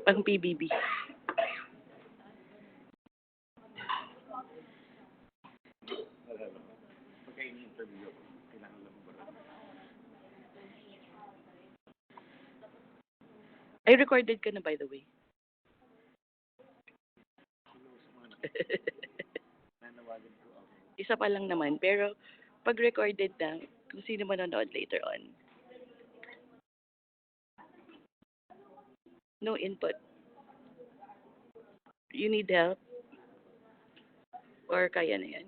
Pang PBB. Ay, recorded ka na, by the way. Isa pa lang naman, pero pag recorded na, kung sino manonood later on. No input. You need help? Or kaya na yan?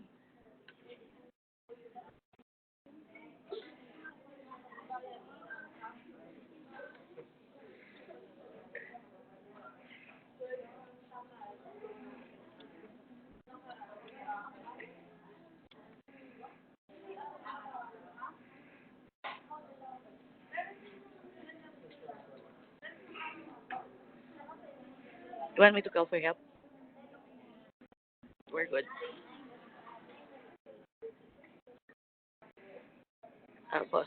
You want me to call for help? We're good. Tapos,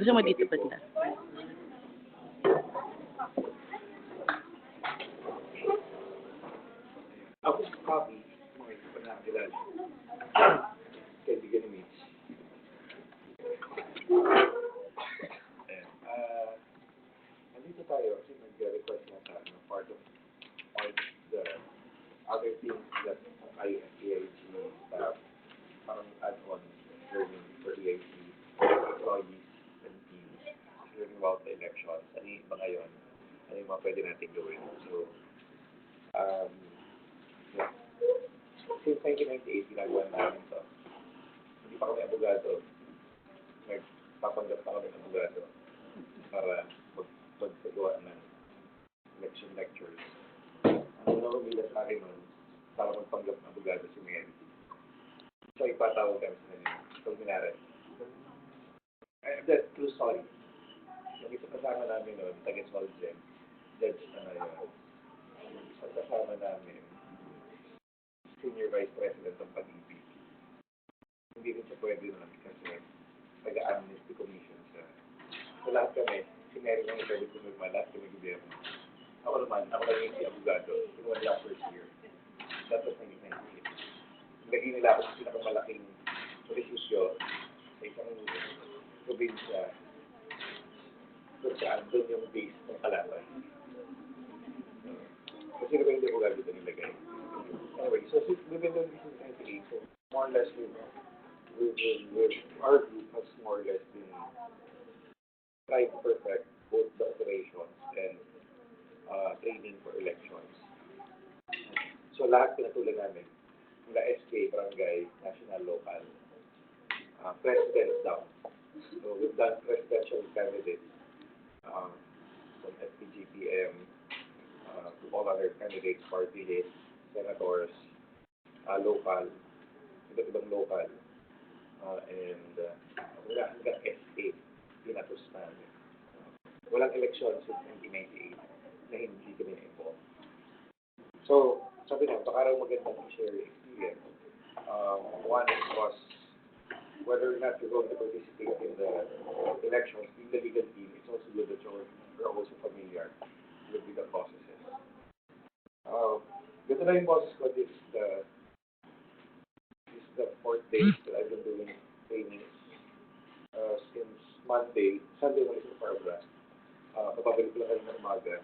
gusto mo dito banda? Ako sa Spocky, mga ito pa nakakilala. Kaibigan ni Mitch. Ayan. Nandito tayo kasi nag-request na sa part of the other things that EIC staff parang add-on learning for EIC employees and teams learning about the elections. Ano yung iba ngayon? Ano yung mga pwede natin gawin? So, yeah. Since 1998, ginagawa namin ito. Hindi pa kami abogado. Nagpapanggap na kami ng abogado para magpagawa ng election lectures. Ang una umilas sa akin nun, para magpanggap ng abogado si Mary. So, ipatawag kami sa kanila. Itong minaret. That's true story. Yung isa kasama namin nun, taga-Solzen, judge na ngayon. Yung isa kasama namin, Senior Vice President ng Pag-ibig. Hindi rin siya pwede nun kasi taga-amnesty commission siya. So lahat kami, si Mary kami pwede kumulma, lahat kami gobyerno. Ako naman, ako lang yung si abogado, yung wala first year. That was 1998. Lagi nila ako sa pinakamalaking resisyo sa isang probinsya. Doon yung base ng kalaban. Kasi diba hindi abogado doon nilagay. Anyway, so we've been doing this since 1998, so more or less our group has more or less been trying to perfect both the operations and training for elections. So lahat pinatuloy namin, mula SK, barangay, national, local, president down. So we've done presidential candidates from SPGPM to all other candidates, party lists, senators, local, iba't ibang local, and hanggang SA, pinatos namin. Walang election since 1998 na hindi kami na-involved. So, sabi na, baka raw magandang i-share yung experience. One was whether or not you're going to participate in the elections in the legal team. It's also good that you're also familiar with the processes. Ganito na yung process ko. This is the fourth day that I've been doing training since Monday. Sunday wala sa Paralegals. Kapabalik lang kayo ng umaga.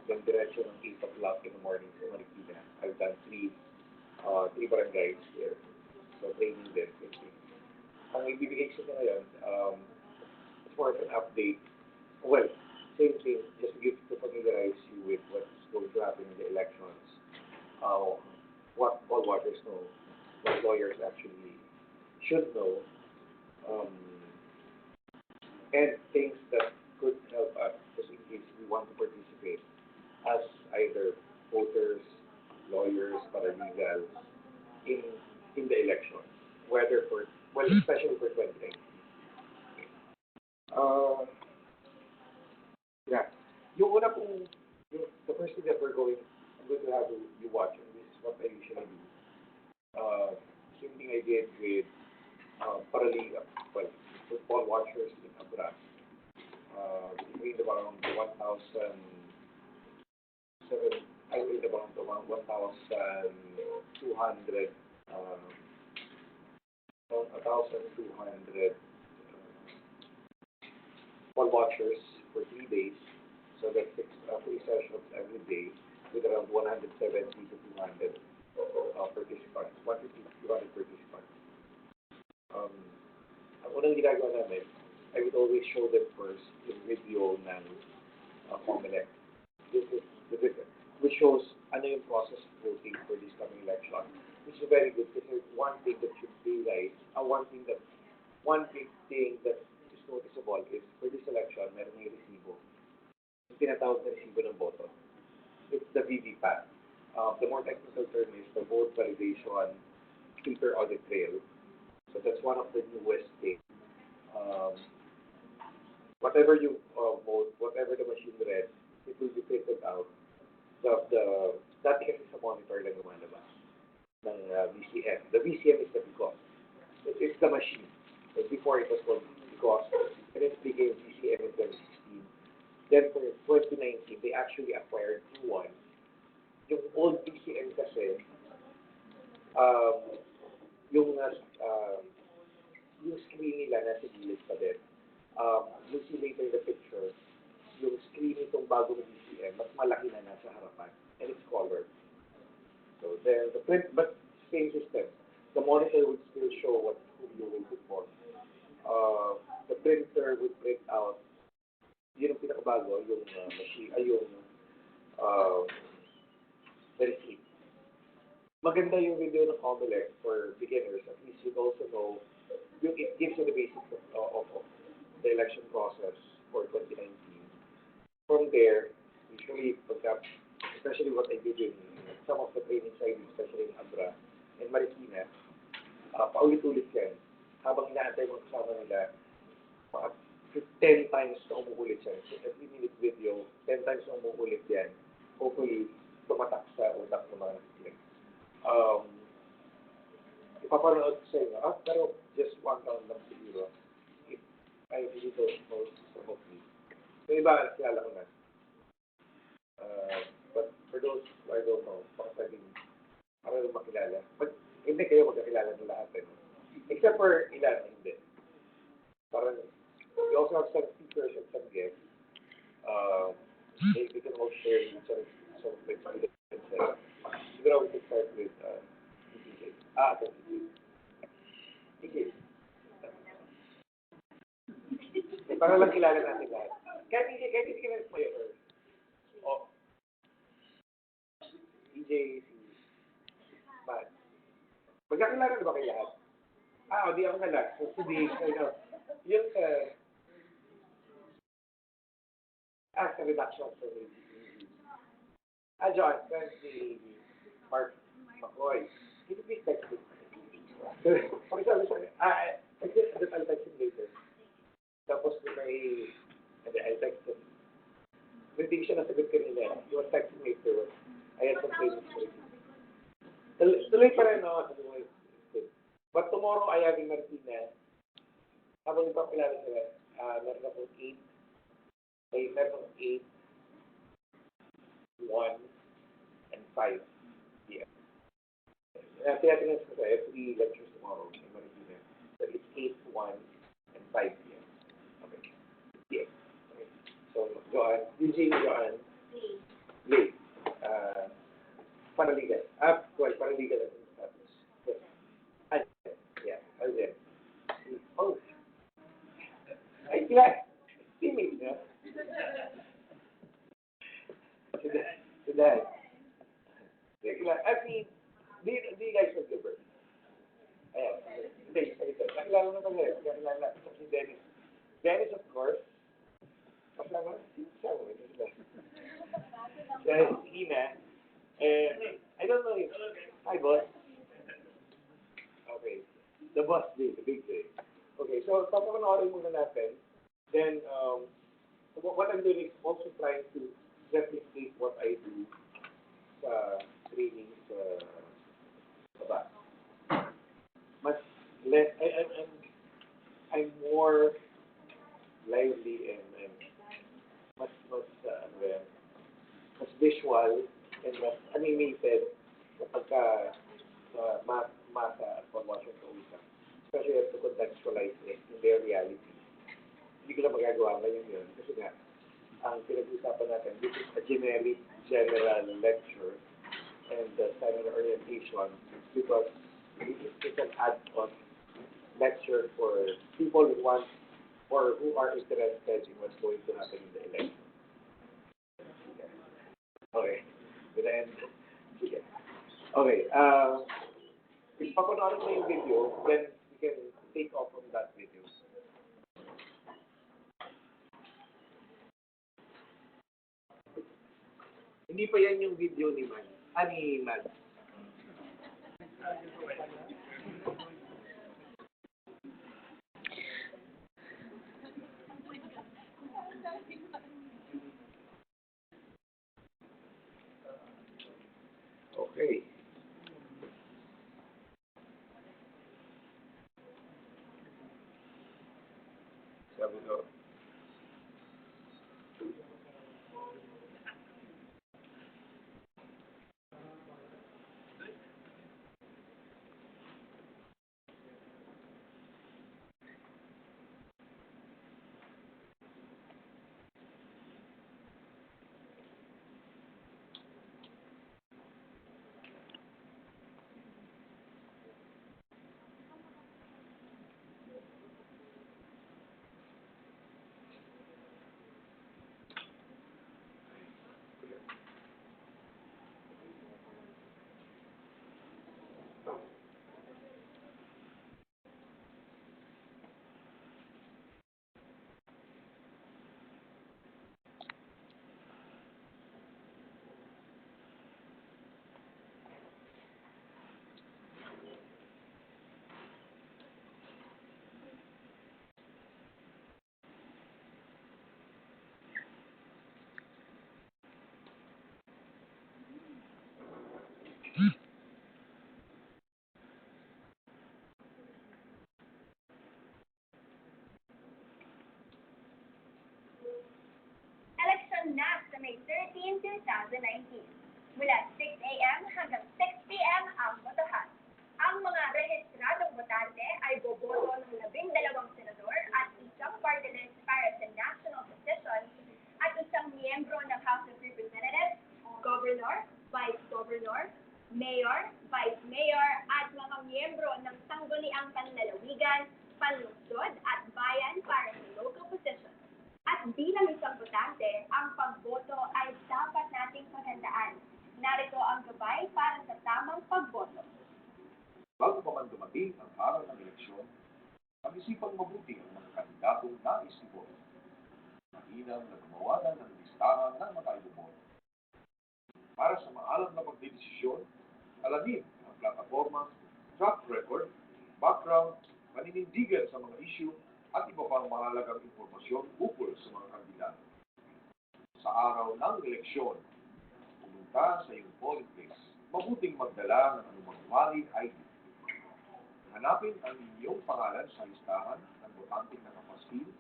Then diretso ng 8 o'clock in the morning sa Marikina. I've done three barangays here. So training them. Ang ibibigay ko sa ngayon, it's more of an update. Well, same thing, just to familiarize you with what's going to happen in the elections, uh, what all watchers know, what lawyers actually should know, um, and things that could help us just in case we want to participate as either voters, lawyers, paralegals in in the election, whether for well, especially for 2019. Uh, yeah. Yung una pong, the first thing that I'm going to have you watch, and this is what I usually do. Same thing I did with Paraliga, well, football watchers in Abra. We made around 1,007, I made around 1,200, uh, 1,200 football watchers for 3 days. So that's three sessions every day with around 170 to 200 participants, 150 to 200 participants. Um, ang unang ginagawa namin, I would always show them first yung video ng COMELEC. This is the video, which shows ano yung process of voting for this coming election, which is very good because one thing that should be right, one big thing that is noticeable is for this election, meron may resibo. Yung tinatawag na resibo ng boto. It's the VVPAT. The more technical term is the vote validation filter audit trail. So that's one of the newest things. Um, whatever you vote, whatever the machine read, it will be printed out. Dati kasi sa monitor lang lumalabas ng VCM. The VCM is the because. It's the machine. Like before it was called because, and then it became VCM in 2016. Then for 2019, they actually acquired new one. Yung old VCM kasi, um, yung yung screen nila nasa gilid pa din. You see later in the picture, yung screen nitong bagong VCM, mas malaki na nasa harapan. And it's colored. So then the print, but same system. The monitor would still show who you voted for. The printer would print out, yun ang pinakabago, yung machine, yung uh, the receipt. Maganda yung video ng COMELEC for beginners. At least you also know, it gives you the basics of the election process for 2019. From there, usually, especially what I did in some of the training sites, especially in Abra and Marikina, paulit-ulit yan. Habang inaantay mo kasama nila, 10 times na umuulit yan. So every minute video, 10 times na umuulit yan. Hopefully, tumatak sa utak ng mga nakikinig. Ipapanood sa inyo, pero just one round lang siguro. If I really don't know some of these. Yung iba, kilala ko na. But for those who I don't know, baka pwedeng makilala. Hindi kayo magkakilala ng lahat. Except for ilan, hindi. Parang, we also have some speakers and some guests. They can all share some of the experiences. Siguro we can start with DJ. Ito, DJ. Para lang kilala natin lahat. Kahit hindi kilala mo yun. Oh, DJ, si Matt. Magkakilala na ba kayo lahat? Di ako na. So, today, yung sa reduction sa John, si Mark McCoy. Can you please text me? For example, I just I'll text him later. Tapos may, I'll text him. Hindi siya nasagot kanina. He was texting me later. I had some training for him. Tuloy pa rin ako sa buhay. But tomorrow, I have in Martina. Habang ipapilala sila, meron akong 8, 1, and 5 p.m. Tinatingnan ko sa every lectures tomorrow in Martina. So it's 8, 1, and 5 p.m. Okay. Yeah. Okay. So, Joanne, DJ Joanne. Lee. Paralegals. Paralegals. Yeah, Alden. Oh. Ay, sila. Teammate, no? kilala na pala eh. Kilala si Dennis. Dennis, of course. Kasama, kasama mo sila. Dennis, Ina. And, I don't know if, hi boss. Okay. The boss day, the big day. Okay, so papanoorin muna natin. Then, what I'm doing is also trying to replicate what I do sa training sa bus. Mas less, I'm more lively and ano ba yan, mas visual and mas animated kapag ka masa at pag-watch ng kausap. Especially you have to contextualize it in their reality. Hindi ko lang magagawa ngayon yun. Kasi nga, ang pinag-usapan natin, this is a generic, general lecture and seminar orientation because it's an add-on lecture for people who want or who are interested in what's going to happen in the election. Okay. Then, sige. Okay. If papanoorin mo yung video, then you can take off from that video. Hindi pa yan yung video ni Man. Ni Man. Okay. Sabi ko. Election na sa May 13, 2019. Mula 6 a.m. hanggang 6 p.m. ang botohan. Ang mga rehistradong botante ay boboto ng 12 senador at isang party list para sa national position at isang miyembro ng House of Representatives, Governor, Vice Governor, Mayor, Vice Mayor at mga miyembro ng sangguniang panlalawigan, panlungsod at bayan para sa local position. At bilang isang botante, ang pagboto ay dapat nating paghandaan. Narito ang gabay para sa tamang pagboto. Bago pa man dumating ang araw ng eleksyon, pag-isipang mabuti ang mga kandidatong nais iboto. Mainam na gumawa ng listahan ng mga iboboto. Para sa maalam na pagdedesisyon, alamin ang plataforma, track record, background, paninindigan sa mga issue, at iba pang mahalagang impormasyon ukol sa mga kandidato. Sa araw ng eleksyon, pumunta sa iyong polling place, mabuting magdala ng anumang valid ID. Hanapin ang inyong pangalan sa listahan ng botanteng nakapaskil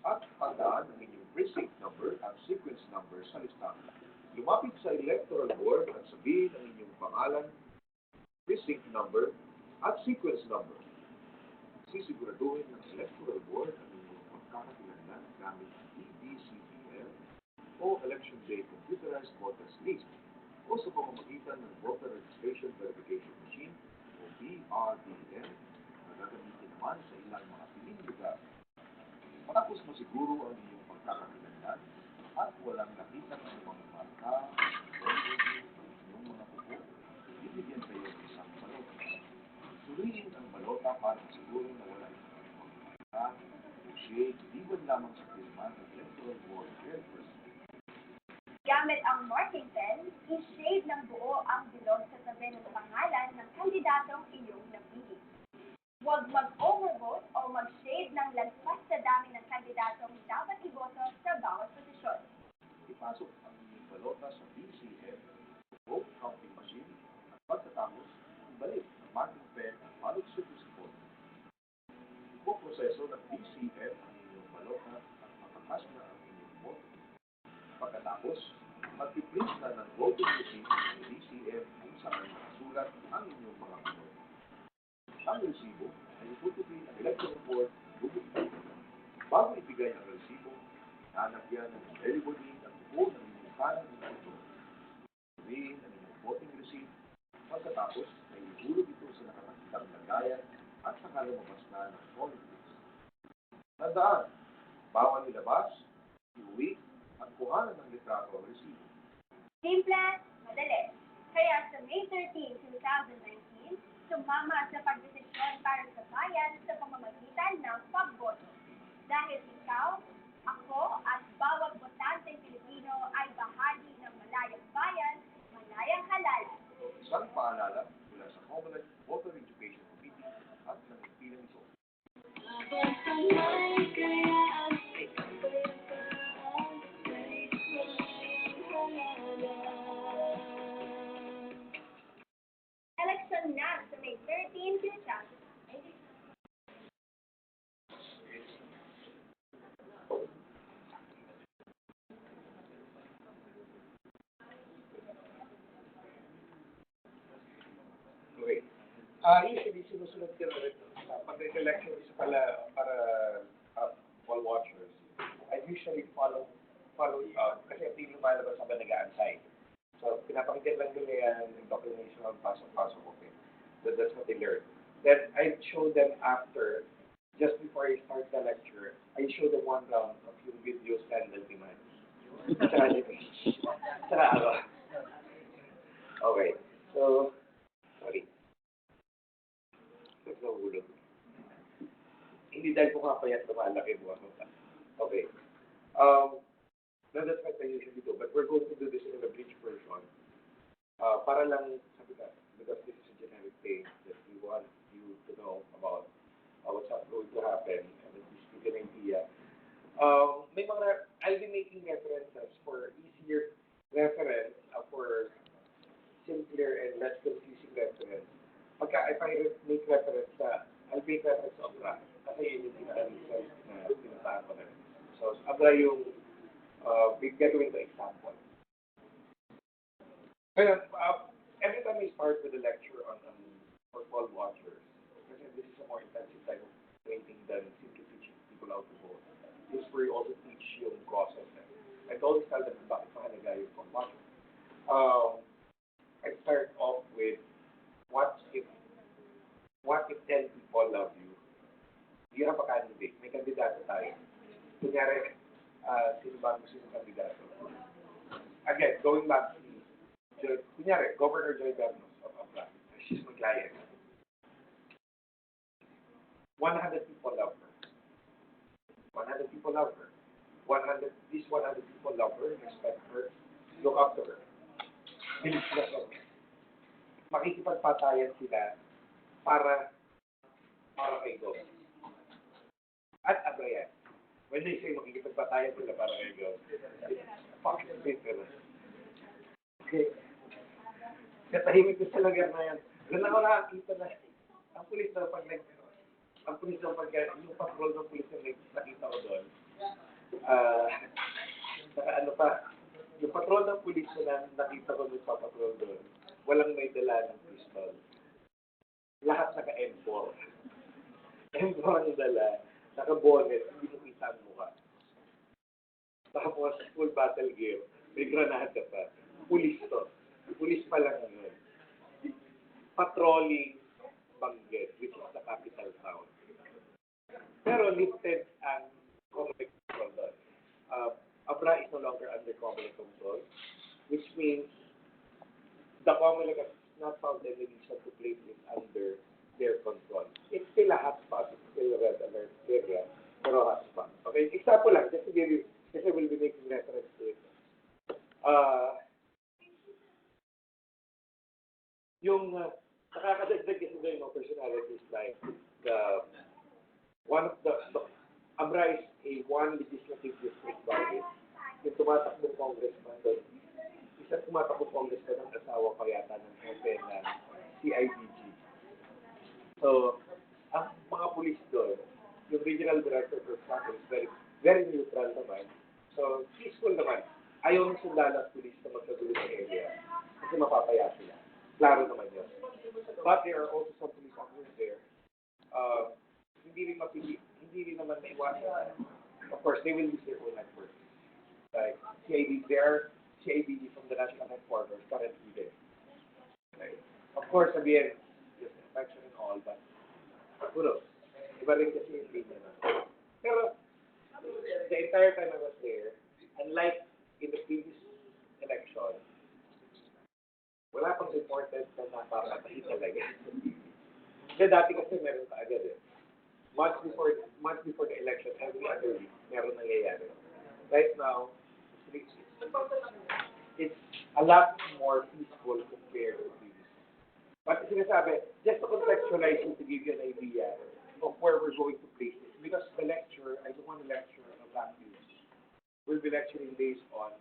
at tandaan ang inyong precinct number at sequence number sa listahan. Lumapit sa electoral board at sabihin ang inyong pangalan, precinct number at sequence number. Sisiguraduhin ng electoral board ang inyong pagkakakilanlan gamit ang EDCPL o Election Day Computerized Voters List o sa pamamagitan ng Voter Registration Verification Machine o VRDM na gagamitin naman sa ilang mga piling lugar. Matapos masiguro ang inyong pagkakakilanlan at walang nakita sa mga marka o inyong mga kuko, ibigyan kayo ng isang balota. Suriin ang balota para siguro na wala shade liban lamang sa firma ng Electoral Board Chairperson. Gamit ang marking pen, i-shade ng buo ang bilog sa tabi ng pangalan ng kandidatong iyong napili. Huwag mag-overvote o mag-shade ng lagpas sa dami ng kandidatong dapat iboto sa bawat posisyon. Ipasok ang inyong balota sa BCM, vote counting machine, at pagkatapos, ibalik ang marking pen at ballot slip sa vote. Ipoproseso ng BCM ang inyong balota at makakasya ang inyong vote. Pagkatapos, mag-print na ng voting receipt ng BCM kung saan nakasulat ang inyong mga balota. Ang resibo ay itutuloy ng Electoral Board lubog. Bago ibigay ang resibo, nanagyan ng delivery ng buo ng inyong kanang ito. Sabihin ang inyong voting receipt. Pagkatapos, ay ihulog ito sa nakakitang lagayan at saka lumabas na ng polling place. Tandaan, bawal ilabas, iuwi, at kuhanan ng litrato o resibo. Simple, madali. Kaya sa May 13, 2019, sumama sa pagdesisyon para sa bayan sa pamamagitan ng pagboto. Dahil ikaw, ako, at bawat botanteng Pilipino ay bahagi ng malayang bayan, malayang halal. Isang paalala mula sa Comelec Voter Education Committee at ng ipilang ito. Eleksyon na sa May 13, 2019. Okay. Usually, sinusunod ko rin pag election is para poll watchers. I usually follow kasi ito yung lumalabas sa nag-a-ansay. So, pinapakinggan lang nila yan yung documentation of pasok-pasok. Okay. That's what they learn. Then, I show them after, just before I start the lecture, I show them one round of yung video scandal demand. Tsaka ano. Okay. So, sorry. Nagkahulog. Hindi dahil po kapayat lumalaki buwan mo pa. Okay. That's what I usually do. But we're going to do this in a bridge version. Para lang, sabi ka, because this is a generic thing that we want you to know about what's going to happen and at least give you an idea. May mga, I'll be making references for easier reference, for simpler and less confusing reference. If I make reference I'll make reference to Abra. Kasi yun yung pinaka-result na pinatahan ko na. So, Abra yung gagawin ko example. Kaya, every time I start with a lecture on for poll watchers, kasi this is a more intensive type of training than simply teaching people how to vote. This is where you also teach yung process. I always tell them bakit mahalaga yung poll watcher. I start off with what if 10 people love you? Hindi ka pa candidate. May kandidato tayo. Kunyari, sino ba gusto yung kandidato? Again, going back to kunyari, Governor Joy Bernos of Abra. She's my client. 100 people love her. 100 people love her. 100 people love her, respect her, look up to her. Bilis na lang. Makikipagpatayan sila para kay Gov. At Abra yan. When they say makikipagpatayan sila para kay Gov, fucking bitter. Okay. Katahimik ko sa lugar na yan. Doon ako nakakita na ang pulis na yung patrol ng pulis na nakita ko doon. Saka ano pa, yung patrol ng pulis na nakita ko nagpapatrol doon, walang may dala ng pistol. Lahat naka-M4. M4 ang dala, naka-bonnet, hindi mo kita ang mukha. Tapos, full battle gear, may granada pa. Pulis to. Pulis pa lang yun. Patrolling Banggit, which is the capital town. Pero lifted ang Comelec control doon. Abra is no longer under Comelec control, which means the Comelec has not found any reason to place it under their control. It's still a hotspot, it's still a red alert area, one of the Abra is a one legislative district body. Yung tumatakbo congressman doon, isang tumatakbo congressman ng asawa pa yata ng hepe ng CIDG. So, ang mga police doon, yung regional director for example, is very neutral naman. So, peaceful naman. Ayaw ng sundalo at police na magkagulo sa area kasi mapapaya sila. Klaro naman yun. But there are also some police officers there. Hindi rin naman naiwasan. Of course, they will use their own network. Like CIDG from the national headquarters currently there. Right? Of course, sabihin, just infection and all, but who knows? Iba rin kasi yung linya na. Pero, the entire time I was there, unlike in the previous election, wala pang reported na napapatahin talaga. Kasi dati kasi meron ka agad eh. Months before the election, every other week, meron nangyayari. Right now, it's a lot more peaceful compared to previous. But sinasabi, just to contextualize you to give you an idea of where we're going to place this, because the lecture, I don't want to lecture on a vacuum. We'll be lecturing based on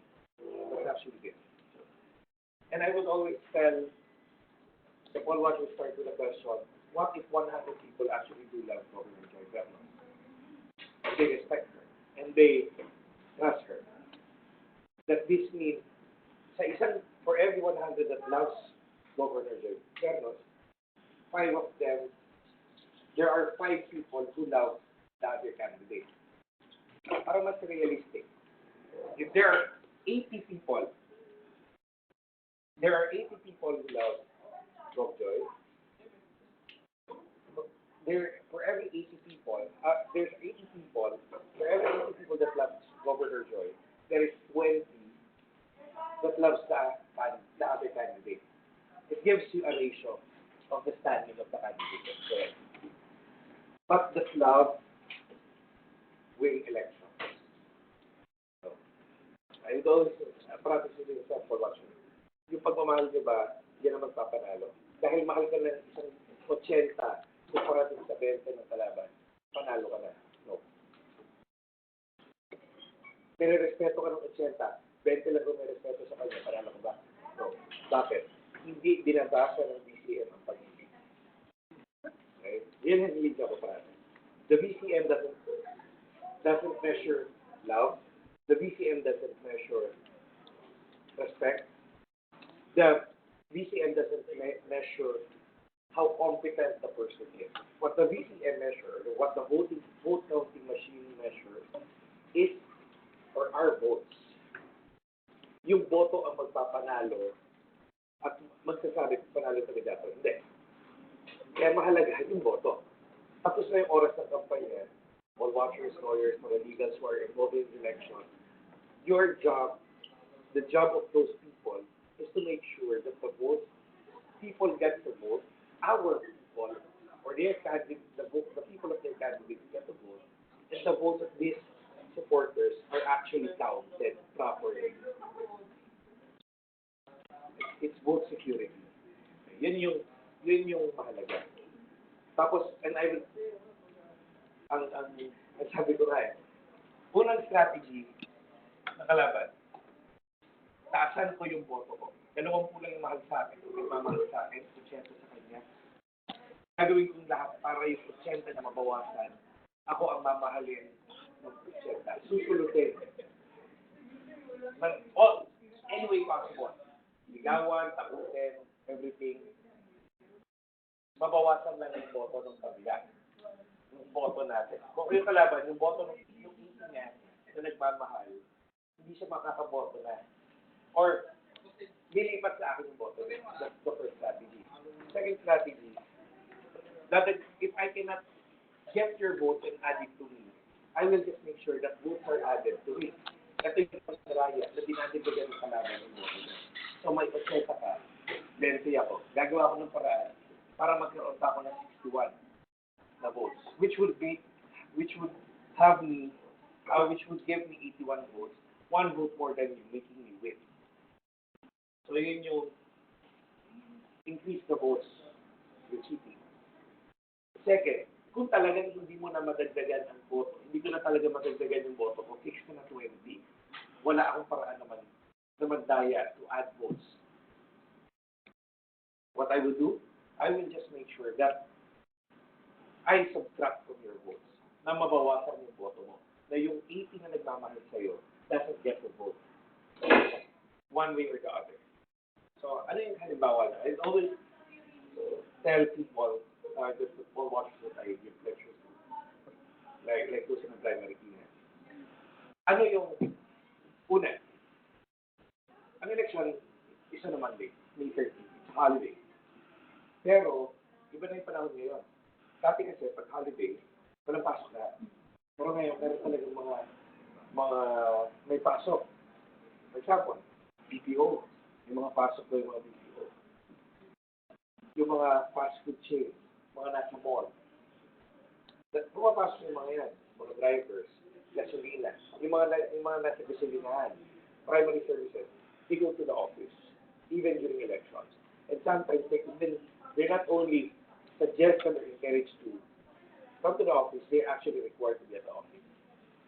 what's actually this. And I would always tell the poll watchers start with a question, what if 100 people actually do love Governor Joy Vernon? And they respect her. And they trust her. That this means, for every 100 that loves Governor Joy Vernon, 5 of them, there are 5 people who love the other candidate. Para mas realistic. If there are 80 people who love Gov Joy. For every 80 people, there's 80 people. For every 80 people that loves Governor Joy, there is 20 that loves the other candidate. It gives you a ratio of the standing of the candidate. So, but does love win elections? So, I would always practice it for watching. Yung pagmamahal niyo ba, yan ang magpapanalo. Dahil mahal ka ng isang 80, kumpara sa 20 ng kalaban, panalo ka na. No. Pero respeto ka ng 80, 20 lang kung may respeto sa kanya, panalo ka ba? No. Bakit? Hindi binabasa ng BCM ang pag-ibig. Okay? Yan ang hilig ako parang. The BCM doesn't measure love. The BCM doesn't measure respect. The BCM doesn't measure how competent the person is. What the BCM measures, what the vote counting machine measures, is or are votes. Yung boto ang magpapanalo at magsasabi kung panalo ka dapat. Hindi. Kaya mahalaga yung boto. Tapos na yung oras ng kampanya, all watchers, lawyers, paralegals who are involved in the election, your job, the job of those people, is to make sure that the people get the vote, our people, or their candidate, the people of their candidates get the vote, and the votes of these supporters are actually counted properly. It's vote security. Yun yung mahalaga. Tapos, and I will, ang sabi ko nga unang strategy ng kalaban, taasan ko yung boto ko. 20 lang yung mahal sa akin. Kung magmamahal sa akin, 80 sa kanya. Gagawin kong lahat para yung 80 na mabawasan. Ako ang mamahalin ng 80. Susulutin. Anyway possible. Ligawan, takutin, everything. Mabawasan lang yung boto ng kabila. Yung boto natin. Kung yung kalaban, yung boto ng isa niya na nagmamahal, hindi siya makakaboto na. Or, lilipat sa akin yung boto. That's the first strategy. Second strategy, that if I cannot get your vote and add it to me, I will just make sure that votes are added to me. Ito yung pagkaraya na dinadin ko din ng kalaban yung boto niya. So may 80 ka, 20 ako. Gagawa ko ng paraan para magkaroon pa ako ng 61 na votes, which would give me 81 votes, 1 vote more than you, making me win. So yun yung increase the votes with cheating. Second, Kung talagang hindi mo na madagdagan ang boto, hindi ko na talaga madagdagan yung boto ko, fix ko na 20. Wala akong paraan naman na magdaya to add votes. What I will do, I will just make sure that I subtract from your votes na mabawasan yung boto mo. Na yung 80 na nagmamahal sa'yo doesn't get the vote. One way or the other. So, ano yung halimbawa na? I always tell people, the football watchers that I give lectures to, like those in the primary team. Ano yung una? Ang election is on a Monday, May 13. It's a holiday. Pero, iba na yung panahon ngayon. Dati kasi, pag holiday, walang pasok na. Pero ngayon, meron talagang mga may pasok. For example, BPO. Yung mga pasok ko yung mga BPO. Yung mga fast food chain, mga nasa mall. Pumapasok yung mga yan, mga drivers, gasolina, yung mga nasa gasolinahan, primary services, they go to the office, even during elections. And sometimes they're not only suggested or encouraged to come to the office, they're actually required to be at the office.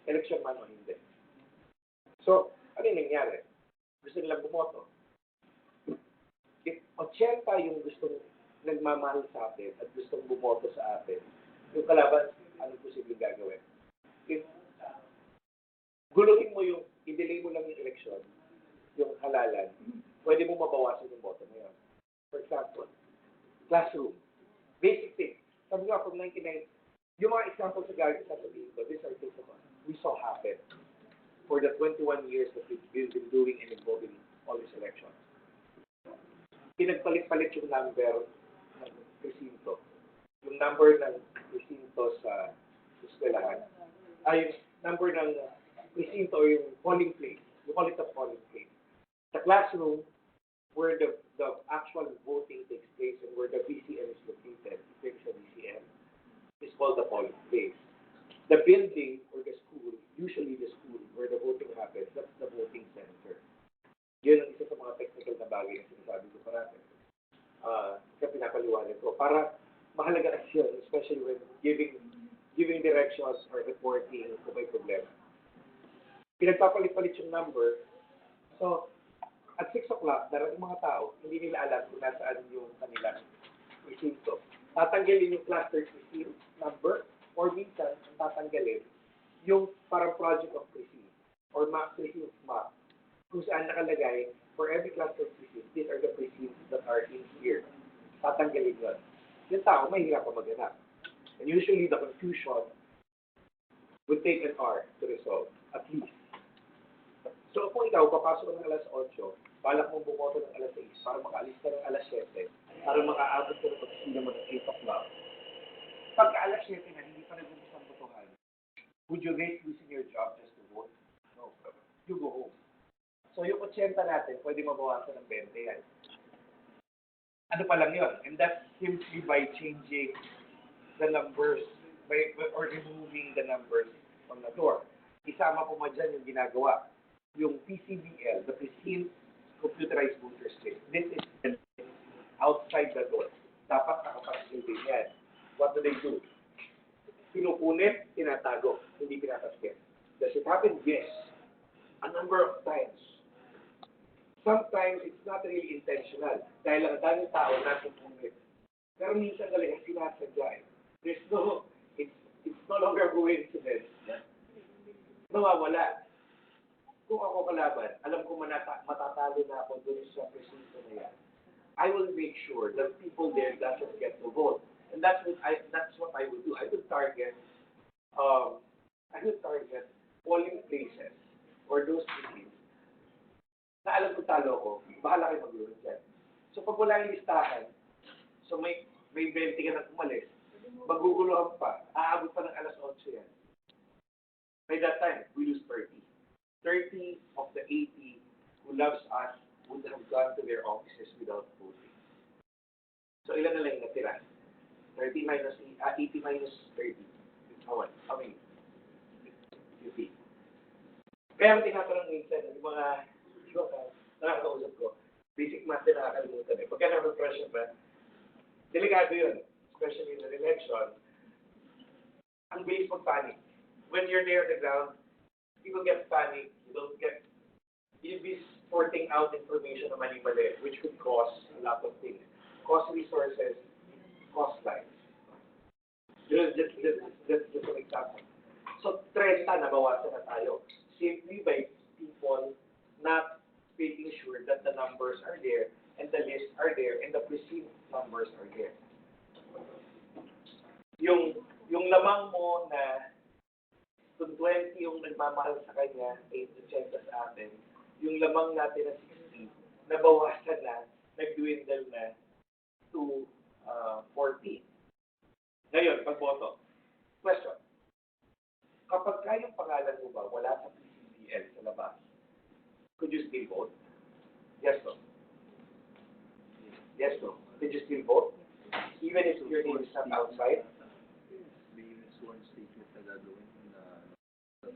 Election man o hindi. So, ano yung nangyari? Gusto nilang bumoto. If 80 yung gustong nagmamahal sa atin at gustong bumoto sa atin, yung kalaban, anong posibleng gagawin? If guluhin mo yung, i-delay mo lang yung election, yung halalan, pwede mo mabawasan yung boto mo yun. For example, classroom. Basic thing. Sabi nga, from 1990, yung mga examples sa gagawin sa sabihin ko, these are things that we saw happen for the 21 years that we've been doing and involved in all these elections. Pinagpalit-palit yung number ng presinto. Yung number ng presinto sa eskwelahan. Ay, yung number ng presinto o yung polling place. We call it the polling place. The classroom, where the actual voting takes place and where the VCM is located, if there is a VCM, is called the polling place. The building or the school, usually the school where the voting happens, that's the voting center. Yun ang isa sa mga technical na bagay na sinasabi ko parati. Kaya pinapaliwanag ko. Para mahalaga kasi yun, especially when giving directions or reporting kung may problema. Pinagpapalit-palit yung number. So, at 6 o'clock, darating mga tao, hindi nila alam kung nasaan yung kanilang presinto. Tatanggalin yung cluster precinct number or minsan, tatanggalin yung parang project of precinct or precinct map kung saan nakalagay for every cluster precinct, these are the precincts that are in here. Tatanggalin yun. Yung tao, mahirap pa maghanap. And usually, the confusion would take an hour to resolve, at least. So, kung ikaw, papasok ng alas 8, balak mong bumoto ng alas 6 para makaalis ka ng alas 7, para makaabot ka ng pagkasila mo ng 8 o'clock. Pagka alas 7 na, hindi pa nag-umpis ang botohan, would you risk losing your job just to vote? No. You go home. So, yung 80 natin, pwede mabawasan ng 20 yan. Ano pa lang yun? And that's simply by changing the numbers, or removing the numbers from the door. Isama po mo dyan yung ginagawa. Yung PCBL, the Precinct Computerized Voter List. This is outside the door. Dapat nakapasil din yan. What do? Pinupunit, tinatago, hindi pinataskip. Does it happen? Yes. A number of times. Sometimes it's not really intentional. Dahil ang daming tao natin punit. Pero minsan talaga sinasadya. There's no, it's no longer a coincidence. Nawawala. Kung ako kalaban, alam ko matatalo na ako doon sa presinto na yan. I will make sure that people there doesn't get to vote. And that's what I would do. I would target polling places or those precincts na alam ko talo ko, bahala kayo mag-vote dyan. So pag wala yung listahan, so may 20 ka na umalis, maguguluhan pa, aabot pa ng alas 8 yan. By that time, we lose 30. 30 of the 80 who loves us would have gone to their offices without voting. So ilan na lang yung natira? 80 minus 30. How many? 50. Kaya ang tinatanong minsan, yung mga nakakausap ko, basic math na nakakalimutan eh. Pagka na-pressure ba, delikado yun. Especially in an election, when you're there on the ground, people get panic. You'll be sorting out information na mali-mali, which could cause a lot of things. Cost resources, cost lives. Just an example. So, 30 nabawasan na tayo. Simply by people not making sure that the numbers are there, and the lists are there, and the perceived numbers are there. Yung lamang mo na kung 20 yung nagmamahal sa kanya, 8 sa atin, yung lamang natin na 60, nabawasan na, nag-dwindle na to 40. Ngayon, pagboto. Question. Kapag kayong pangalan mo ba wala sa PCBL sa labas, could you still vote? Yes, no? Yes, no? Could you still vote? Even if your name is not outside?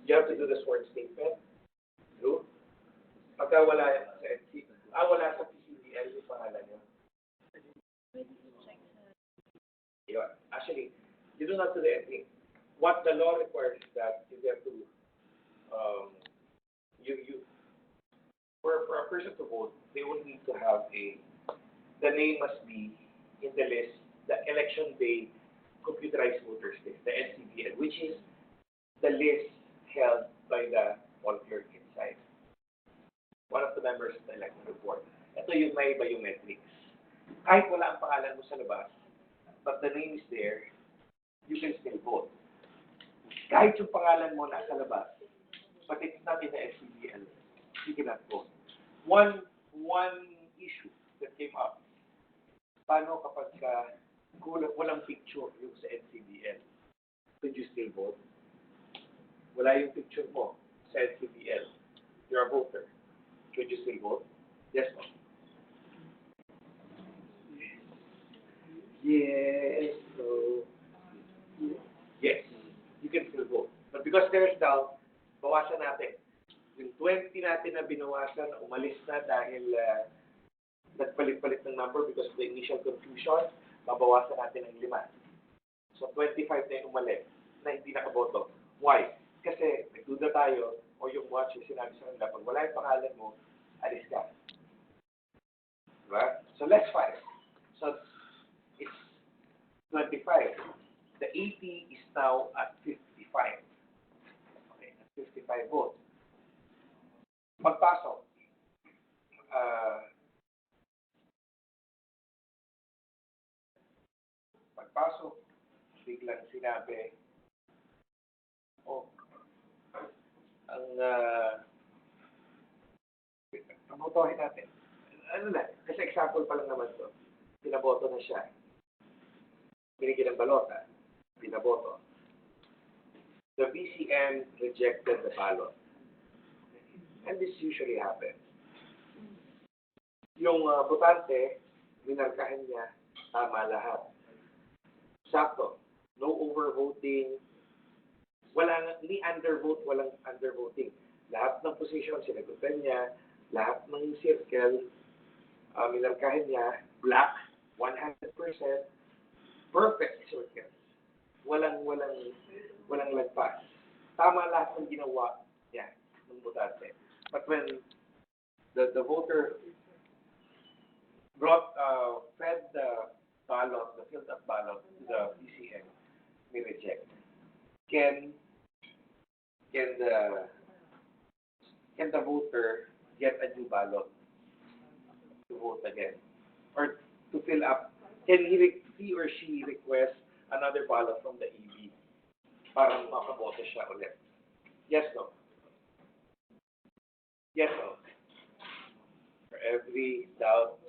You have to do the sworn statement. True? Pagka wala sa wala sa PCBL yung pangalan nyo. Yeah. Actually, you don't have to do anything. What the law requires is that you have to, for a person to vote, they will need to have the name must be in the list, the election day computerized voters list, the NCBL, which is the list held by the poll clerk inside. One of the members of the electoral board. Ito yung may biometrics. Kahit wala ang pangalan mo sa labas, but the name is there, you can still vote. Kahit yung pangalan mo nasa labas, but it's not in the SCBL, you cannot vote. One issue that came up, paano kapag walang picture yung sa NCBL? Could you still vote? Wala yung picture mo sa NCBL. You're a voter. Could you still vote? Yes, no? Yes, no. Yes, you can still vote. But because there's doubt, bawasan natin. Yung 20 natin na binawasan, umalis na dahil nagpalit-palit ng number because of the initial confusion, babawasan natin ng 5. So 25 na yung umalis na hindi nakaboto. Why? Kasi nagduda tayo o yung watcher sinabi sa kanila, pag wala yung pangalan mo, alis ka. Diba? So let's fight. So it's 25. The 80 is now at 55. Okay, at 55 votes. Magpasok. Pagpasok, biglang sinabi, pabotohin natin. Ano na, kasi example pa lang naman to. Pinaboto na siya. Binigyan ng balota. Pinaboto. The BCM rejected the ballot. And this usually happens. Yung botante, minarkahan niya, tama lahat. Sakto. No overvoting. Ni undervote, walang undervoting. Lahat ng position, sinagutan niya. Lahat ng circle, minarkahan niya. Black, 100%. Perfect circle. Walang lagpas. Tama lahat ng ginawa niya ng botante. But when the voter fed the ballot, the filled up ballot to the PCM, may reject. Can the voter get a new ballot to vote again? Or to fill up, can he or she request another ballot from the EB para makaboto siya ulit? Yes, no? Yes, no? For every doubt,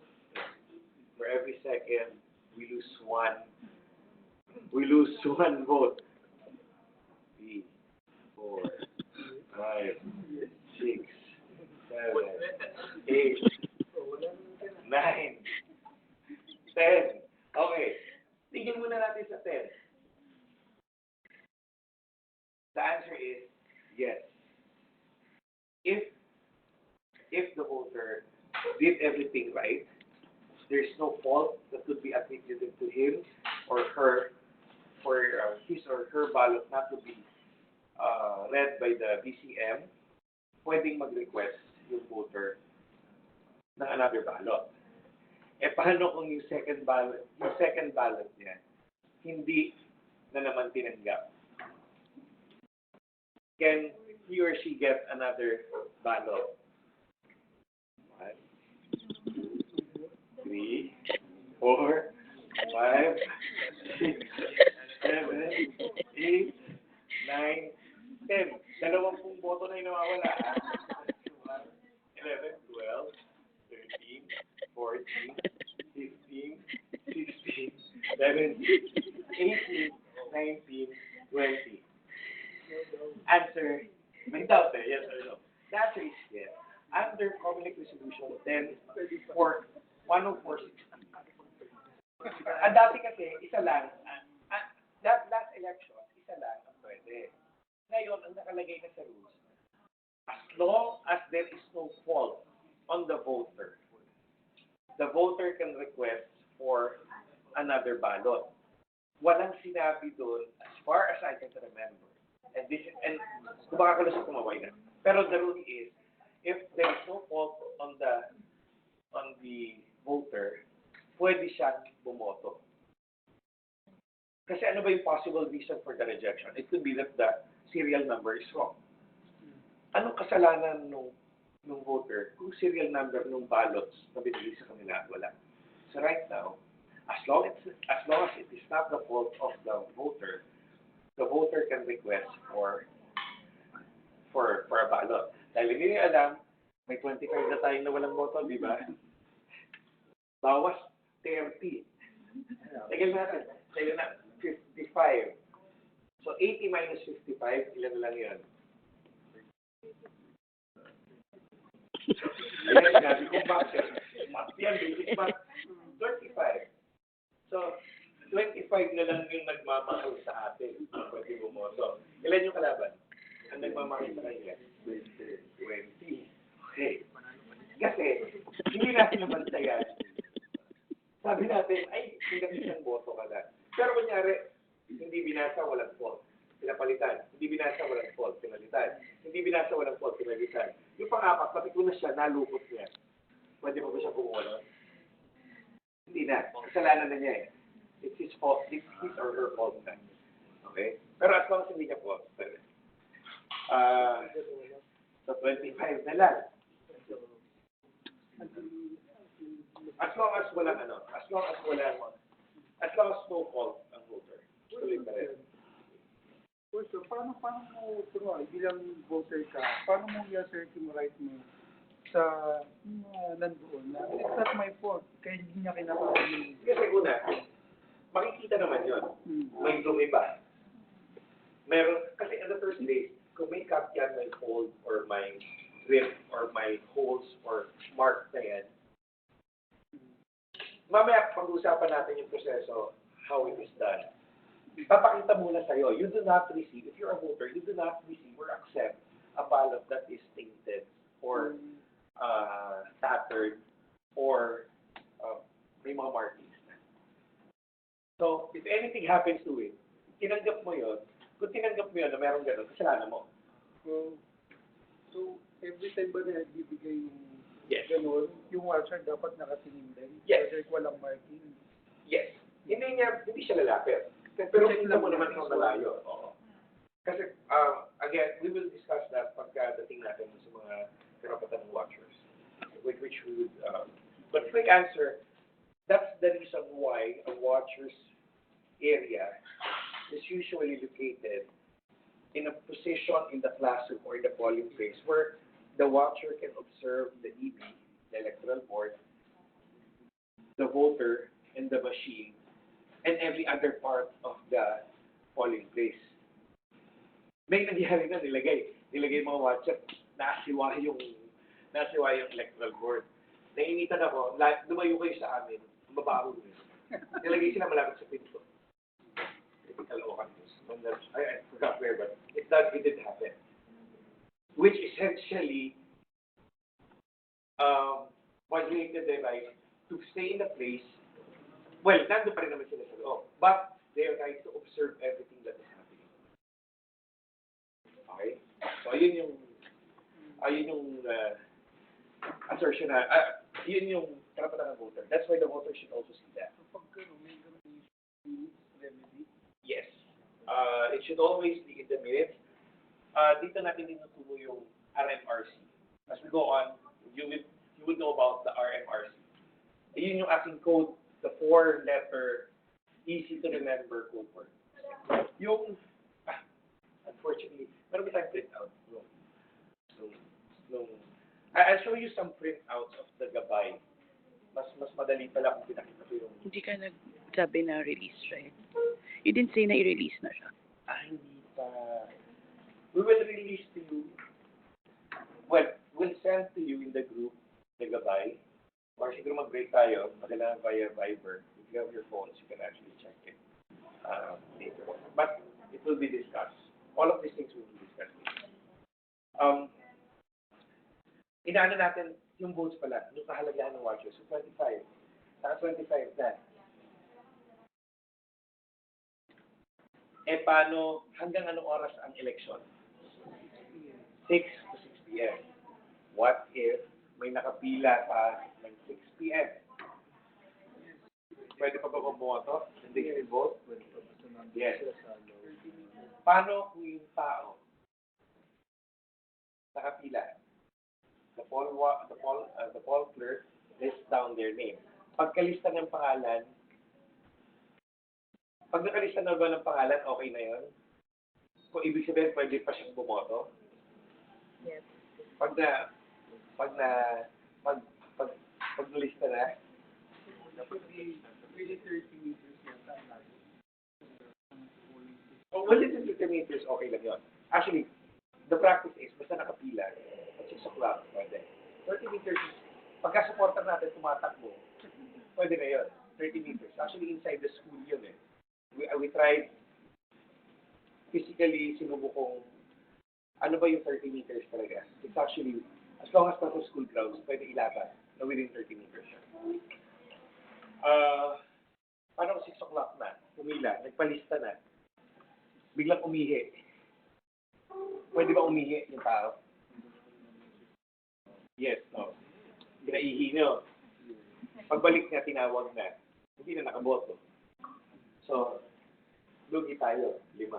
for every second, we lose one vote. 3, 4, 5, 6, 7, 8, 9, 10. Okay. Tigil muna natin sa 10. The answer is yes. If the voter did everything right, there's no fault that could be attributed to him or her for his or her ballot not to be read by the BCM, pwedeng mag-request yung voter ng another ballot. Paano kung yung second ballot niya, hindi na naman tinanggap? Can he or she get another ballot? 1, 2, 3, 4, 5, 6, 7, 8, 9, 10. 20 boto na yung nawawala. 11, 12, 13, 14, 15, 16, 17, 18, 19, 20. Answer, may doubt yes or no. The answer is yes. Under Comelec Resolution 10-4, 104.16. Ang dati kasi, isa lang, that last election, isa lang ang pwede. Ngayon, ang nakalagay na sa rules, as long as there is no fault on the voter can request for another ballot. Walang sinabi doon, as far as I can remember. And kung makakalusot kumaway na. Pero the rule is, if there is no fault on the voter, pwede siyang bumoto. Kasi ano ba yung possible reason for the rejection? It could be that the serial number is wrong. Anong kasalanan nung voter kung serial number ng ballots na binili sa kanila wala? So right now, as long as it is not the fault of the voter can request for a ballot. Dahil hindi niya alam, may 25 na tayo na walang boto, di ba? Bawas 30. Tigil natin. 55. So 80 minus 55, ilan lang yan? Ayan, sinabi kong bakit. Math yan, basic math. 25. So, 25 na lang yung nagmamahal sa atin. Pwede bumoto. Ilan yung kalaban? Ang nagmamahal sa kanila? 20. Okay. Kasi, hindi natin nabantayan. Sabi natin, ay, hanggang isang boto ka na. Pero kunyari, hindi binasa, walang fault. Pinapalitan. Hindi binasa, walang fault. Pinalitan. Hindi binasa, walang fault. Pinalitan. Yung pang-apat, pati ko na siya, nalukot niya. Pwede mo ba siya bumuha? Hindi na. Kasalanan na niya eh. It's his fault. It's his or her fault na. Okay? Pero as long as hindi niya fault. So 25 na lang. As long as no fault ang voter. Tuloy pa rin. So, paano mo, bilang voter ka, paano mo i-assert yung right mo sa nandoon na it's not my fault, kaya hindi niya kinakain. Kasi una, makikita naman yun. May dumi ba? Meron, kasi in the first place, kung may cut yan, may fold, or may rip, or may holes, or mark na yan, mamaya pag-usapan natin yung proseso, how it is done. Papakita muna sa'yo, you do not receive, if you're a voter, you do not receive or accept a ballot that is tainted, or tattered, or may mga markings na. So, if anything happens to it, tinanggap mo yun, kung tinanggap mo yun na meron gano'n, kasalanan mo. So, every time ba na nagbibigay yung Yes. gano'n, yung watcher dapat nakatingin din? Yes. Kasi walang marking. Yes. Hindi siya lalapit. Pero kita mo naman kung malayo. Oo. Kasi, again, we will discuss that pagkadating natin sa mga karapatan ng watchers, with which we would, but quick answer, that's the reason why a watcher's area is usually located in a position in the classroom or in the polling place where the watcher can observe the EB, the electoral board, the voter, and the machine, and every other part of the polling place. May nangyari na nilagay mga watcher, nasiwa yung electoral board. Nainitan ako, lumayo kayo sa amin, mabaho nyo. Nilagay sila malapit sa pinto. I forgot where, but it did happen. Which essentially violated their right to stay in the place. Well, nandun pa rin naman sila sa loob, but their right to observe everything that is happening. yun yung assertion na, yun yung karapatan ng voter. That's why the voter should also see that. Kapag may ganun remedy, Yes. It should always be in the minutes. Dito natin tinutubo yung RMRC. As we go on, you would know about the RMRC. Yun yung aking code, the 4-letter, easy to remember code word. Yung, unfortunately, meron ba tayong print out? I'll show you some printouts of the gabay. Mas madali pala kung pinakita ko yung... Hindi ka nagsabi na release, right? You didn't say na i-release na siya. Hindi pa. We will release to you. Well, we'll send to you in the group the gabay. Or siguro mag-break tayo, magkailangan via Viber. If you have your phones, you can actually check it later on. But it will be discussed. All of these things will be discussed. Inaano natin yung votes pala, yung kahalagahan ng watchers. So 25. Naka 25 na. Paano, hanggang anong oras ang election? 6 to 6 p.m. What if may nakapila pa ng 6 p.m.? Pwede pa ba bumoto? Hindi ka vote? Yes. Paano kung yung tao nakapila? The poll clerk lists down their name. Pagkalista ng pangalan, pag nakalista na ba ng pangalan, okay na yun? Kung ibig sabihin, pwede pa siyang bumoto? Yes. Pag nalista na, dapat really 30 meters yata. within 50 meters, okay lang yun. Actually, the practice is, basta nakapila, at 6 o'clock, pwede. 30 meters, pagka-supporter natin tumatakbo, pwede na yun. 30 meters. Actually, inside the school yun eh. We tried, physically, sinubukong, ano ba yung 30 meters talaga? It's actually, as long as nasa school grounds, pwede ilaban na within 30 meters siya. Paano 6 o'clock na, pumila, nagpalista na, biglang umihi. Pwede ba umihi yung tao? Yes, no. Pinaihi nyo. Pagbalik niya, tinawag na. Hindi na nakaboto. So, lugi tayo. 5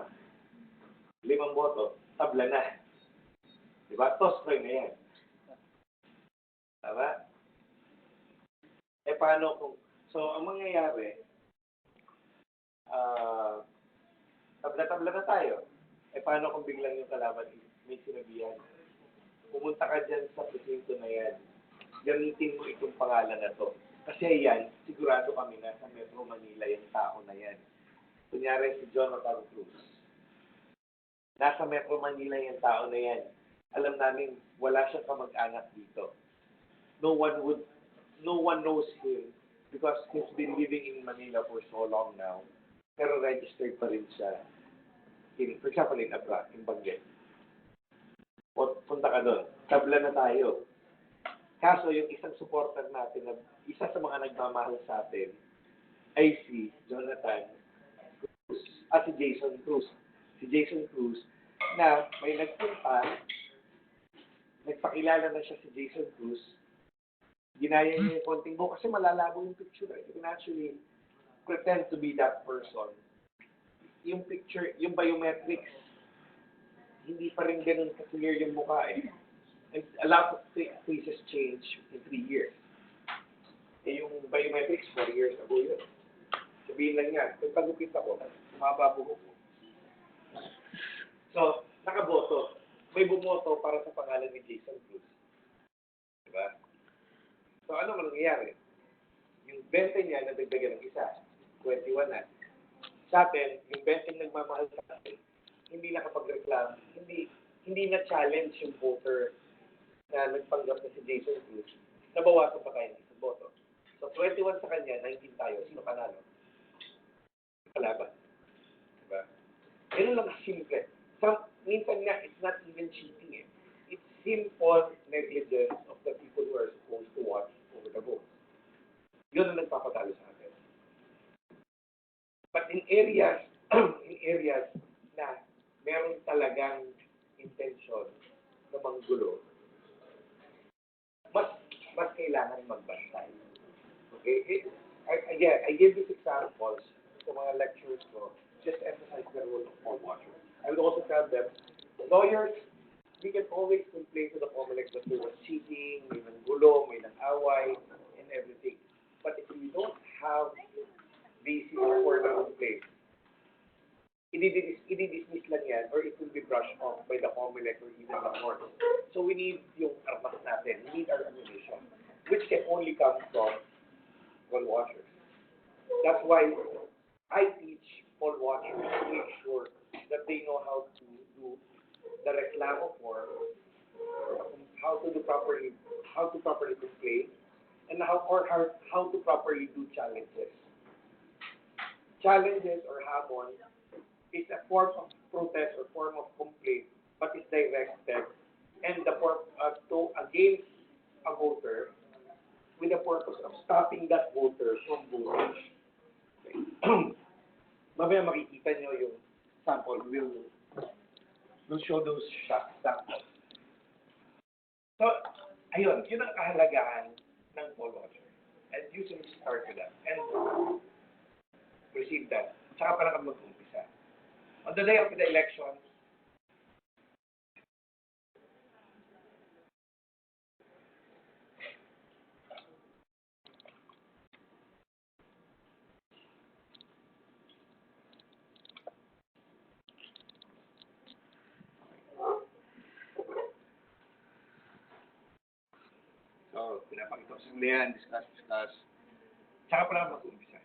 boto. Tabla na. Diba? Toss coin na yan. Tama? Paano kung... So, ang mangyayari, tabla-tabla na tayo. Paano kung biglang yung kalaban may sinabihan? Pumunta ka dyan sa presinto na yan. Gamitin mo itong pangalan na to. Kasi yan, sigurado kami na sa Metro Manila yung tao na yan. Kunyari si Jonathan Cruz. Nasa Metro Manila yung tao na yan. Alam namin, wala siyang kamag-anak dito. No one knows him because he's been living in Manila for so long now. Pero registered pa rin siya. For example, in Abra, in Banguet. Punta ka doon. Tabla na tayo. Kaso, yung isang supporter natin, isa sa mga nagmamahal sa atin, ay si Jonathan Cruz, si Jason Cruz. Si Jason Cruz, na may nagpakilala na siya si Jason Cruz, ginaya niya yung konting buhok kasi malalabo yung picture. You can actually pretend to be that person. Yung picture, yung biometrics, hindi pa rin ganun ka-clear yung mukha eh. And a lot of faces change in 3 years. Yung biometrics, 4 years ago yun. Sabihin lang yan, kung pagupit ako, humaba buhok ko. So, nakaboto. May bumoto para sa pangalan ni Jason Cruz. Diba? So, ano mangyayari? Yung 20 niya, nadagdagan ng isa. 21 na. Sa atin, yung 20 nagmamahal sa atin, hindi nakapag-reclam, hindi na-challenge yung voter na nagpanggap na si Jason Cruz, nabawasan pa tayo ng isang boto. So, 21 sa kanya, 19 tayo. Sino panalo? Kalaban. Diba? Ganun lang simple. Minsan nga, it's not even cheating eh. It's simple negligence of the people who are supposed to watch over the vote. Yun ang nagpapatalo sa atin. But in areas na meron talagang intention manggulo, mas kailangan magbantay. Okay? Again, I give these examples sa mga lectures ko, just emphasize the role of poll watchers. I would also tell them, lawyers, we can always complain to the public that there was cheating, may nanggulo, may nang-away, and everything. But if we don't have basis for the complaint, i-dismiss lang yan or it will be brushed off by the COMELEC or even the court. So we need yung armas natin, we need our ammunition, which can only come from poll watchers. That's why I teach poll watchers to make sure that they know how to do the reklamo form, how to properly complain, and how to properly do challenges. Challenges or hamon is a form of protest or form of complaint, but it's directed and the to against a voter with the purpose of stopping that voter from voting. Okay. Mamaya makikita nyo yung sample. We'll show those samples. So, ayun, yun ang kahalagahan ng poll watcher. And usually start with that. And receive that. Tsaka pala kami mag-umpisa. On the day of the elections, so, pinapakita ko sa yan, discuss. Tsaka pala mag-umpisa.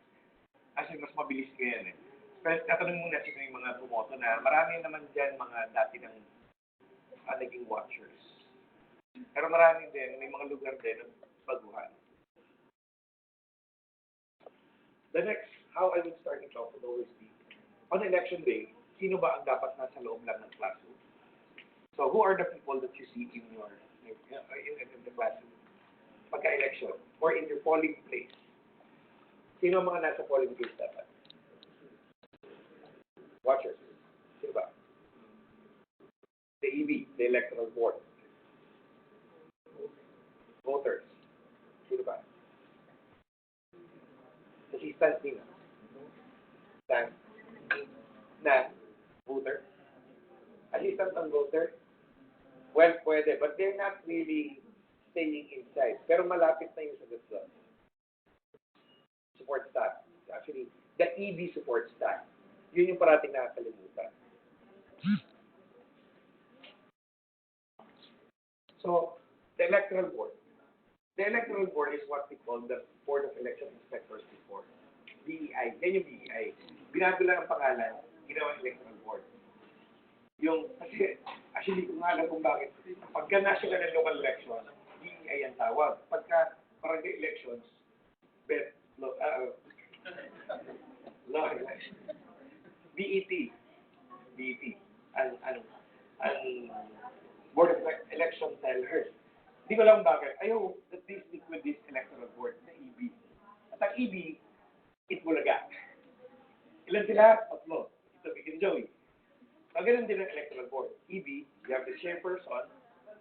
Kasi mas mabilis ko yan eh. Pero tatanong muna sino yung mga bumoto na marami naman dyan mga dati ng naging watchers. Pero marami din, may mga lugar din ng baguhan. The next, how I would start it off would always be, on election day, sino ba ang dapat nasa loob lang ng classroom? So who are the people that you see in the classroom? Pagka-election, or in your polling place. Sino ang mga nasa polling place dapat? Watchers. Sino ba? The EB, the Electoral Board. Voters. Sino ba? Assistant nila. Na voter. Assistant ng voter. Well, pwede, but they're not really staying inside. Pero malapit na yung sagot doon. Support staff. Actually, the EB support staff. Yun yung parating nakakalimutan. So, the Electoral Board. The Electoral Board is what we call the Board of Election Inspectors before. BEI. Yan yung BEI. Binago lang ang pangalan, ginawa Electoral Board. Yung, kasi, actually, kung alam kung bakit, pagka national and local elections, BEI ang tawag. Pagka barangay elections, BET. Ang Board of Election Tellers. Hindi ko lang bakit. Ayaw that they stick with this electoral board, the EB. At ang EB, Itbulaga. Ilan sila? Tatlo. Ito, Vic and Joey. So, ganun din ang electoral board. EB, you have the chairperson,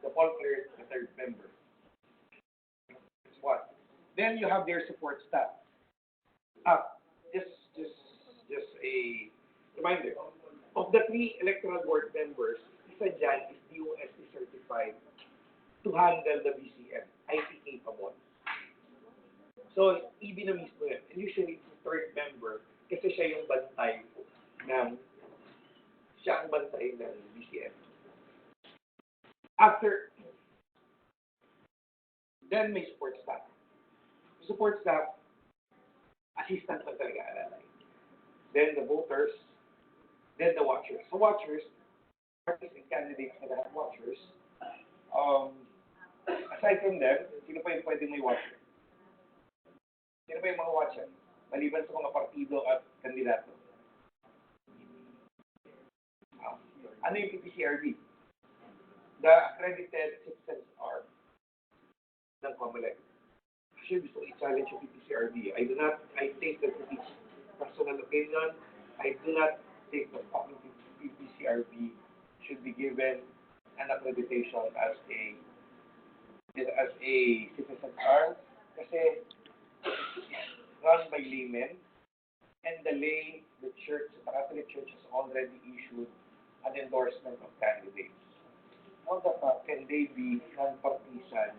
the poll clerk, the third member. That's one. Then you have their support staff. Just a reminder. Of the 3 electoral board members, isa dyan is DOST certified to handle the BCM, IT capable. So, EB na mismo yan. And usually, it's the third member kasi siya yung bantay ng BCM. After, then may support staff. Support staff, assistant lang talaga alalay. Then the voters, then the watchers. So watchers, parties and candidates na lahat watchers. Aside from them, sino pa yung pwedeng may watcher? Sino pa yung mga watcher? Maliban sa mga partido at kandidato. Ano yung PPCRB? The accredited citizens arm ng COMELEC. Actually, gusto ko i-challenge yung PPCRB. I think that it is personal opinion. I do not think that fucking PPCRB should be given an accreditation as a citizen R kasi run by laymen and the church, the Catholic Church has already issued an endorsement of candidates. How the fuck can they be non-partisan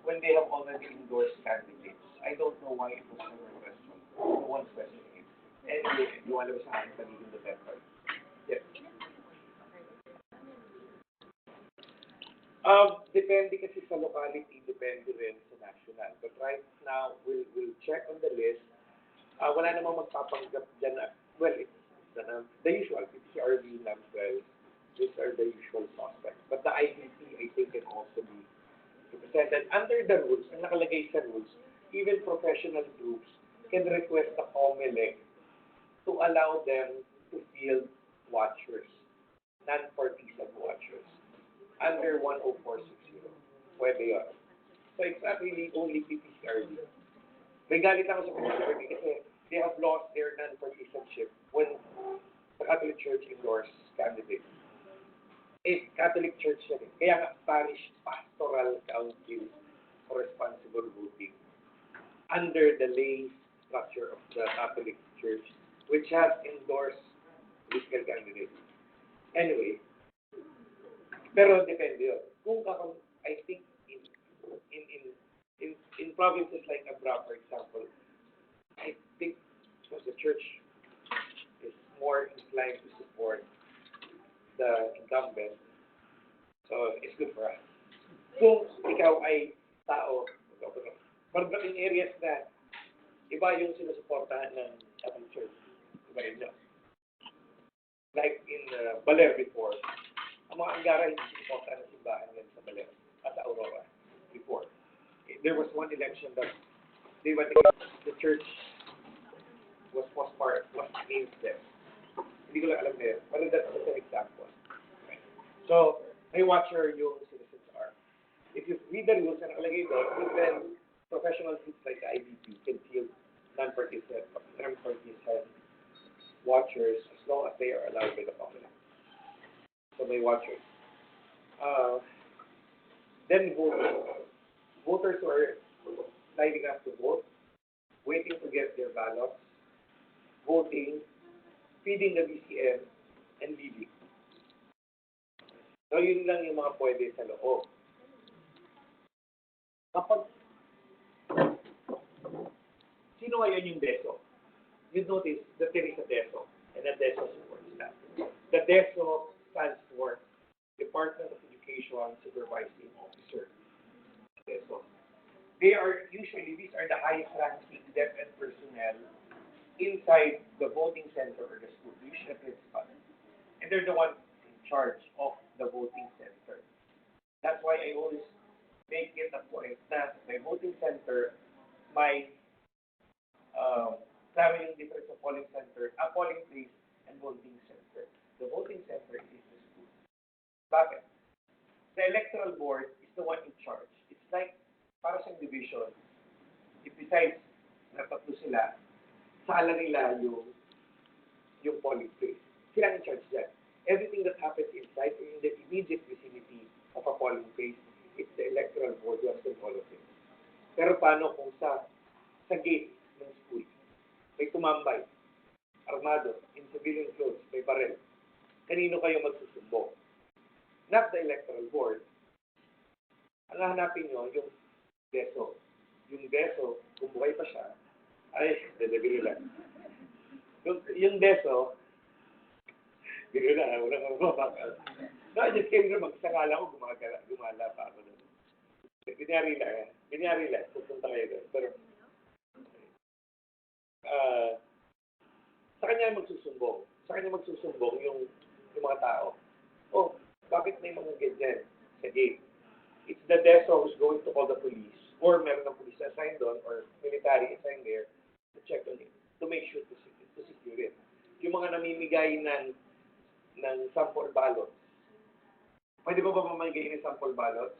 when they have already endorsed candidates? I don't know why it was never questioned. No one's questioning it. Anyway, you want to sa akin pagiging the temple. Yes. Depende kasi sa locality, depende rin sa national. But right now, we'll check on the list. Wala namang magpapanggap dyan na, well, it's the usual, PCRB, NAM12, these are the usual suspects. But the IDP, I think, can also be represented. Under the rules, ang nakalagay sa rules, even professional groups can request the COMELEC to allow them to field watchers, non-partisan watchers, under 10460. Pwede yun. So it's not really only PPCRB. May galit ako sa PPCRB kasi they have lost their non-partisanship when the Catholic Church endorsed candidates. Catholic Church yan eh. Kaya nga parish pastoral council for responsible voting under the lay structure of the Catholic Church, which has endorsed political candidates. Anyway, pero depende yun. Kung I think in provinces like Abra, for example, I think because the church is more inclined to support the incumbent, so it's good for us. Kung ikaw ay tao, but in areas na iba yung sinusuportahan ng Catholic Church, iba yun. Like in Baler before, ang mga Angara hindi sinusuportahan ng simbahan yan sa Baler at sa Aurora before. There was one election that they went against the church was against them. Hindi ko lang alam na yun. Pero that's just an example. Okay. So, may watcher yung citizens are. If you read the rules na nakalagay doon, even professional groups like the IBP can field non-partisan watchers as long as they are allowed by the public. So, may watchers. Then voters. Voters who are lining up to vote, waiting to get their ballots, voting, feeding the BCM, and leaving. So, yun lang yung mga pwede sa loob. Kapag, sino ngayon yung DESO? You notice that there is a DESO, and a DESO supports that. The DESO stands for Department of Education Supervising Officer. DESO. These are the highest ranking DepEd personnel inside the voting center or the school, usually a principal. And they're the ones in charge of the voting center. That's why I always make it a point that my voting center, my klaro yung difference of polling center, a polling place and voting center. The voting center is the school. Bakit? The electoral board is the one in charge. It's like para sa division. If besides na tatlo sila, sala nila yung polling place. Sila in charge dyan. Everything that happens inside or in the immediate vicinity of a polling place, it's the electoral board who has control of it. Pero paano kung sa gate ng school, may tumambay, armado, in civilian clothes, may barel, kanino kayo magsusumbong? Not the electoral board. Ang hanapin nyo, yung DESO. Yung DESO, kung buhay pa siya, ay, biro lang. Yung DESO, biro lang, wala kang mabakal. No, I just came here, magsakala ko, gumala pa ako doon. Binyari lang, pupunta kayo doon. Pero, sa kanya magsusumbong. Sa kanya magsusumbong yung mga tao. Oh, bakit may mga ganyan sa gate? It's the DESO who's going to call the police, or meron ng police assigned doon, or military assigned there, to check on it, to make sure to secure it. Yung mga namimigay ng sample ballots. Pwede ba mamigay ng sample ballots?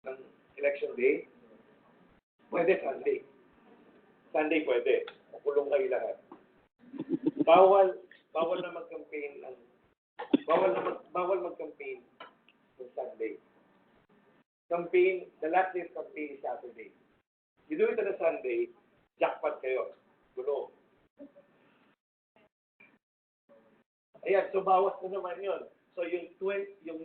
Ng election day? Pwede Sunday. Sunday pwede. Makulong kayo lahat. Bawal na mag-campaign campaign, the last day of campaign is Saturday. You do it on a Sunday, jackpot kayo. Gulo. Ayan, so bawas na naman yun. So yung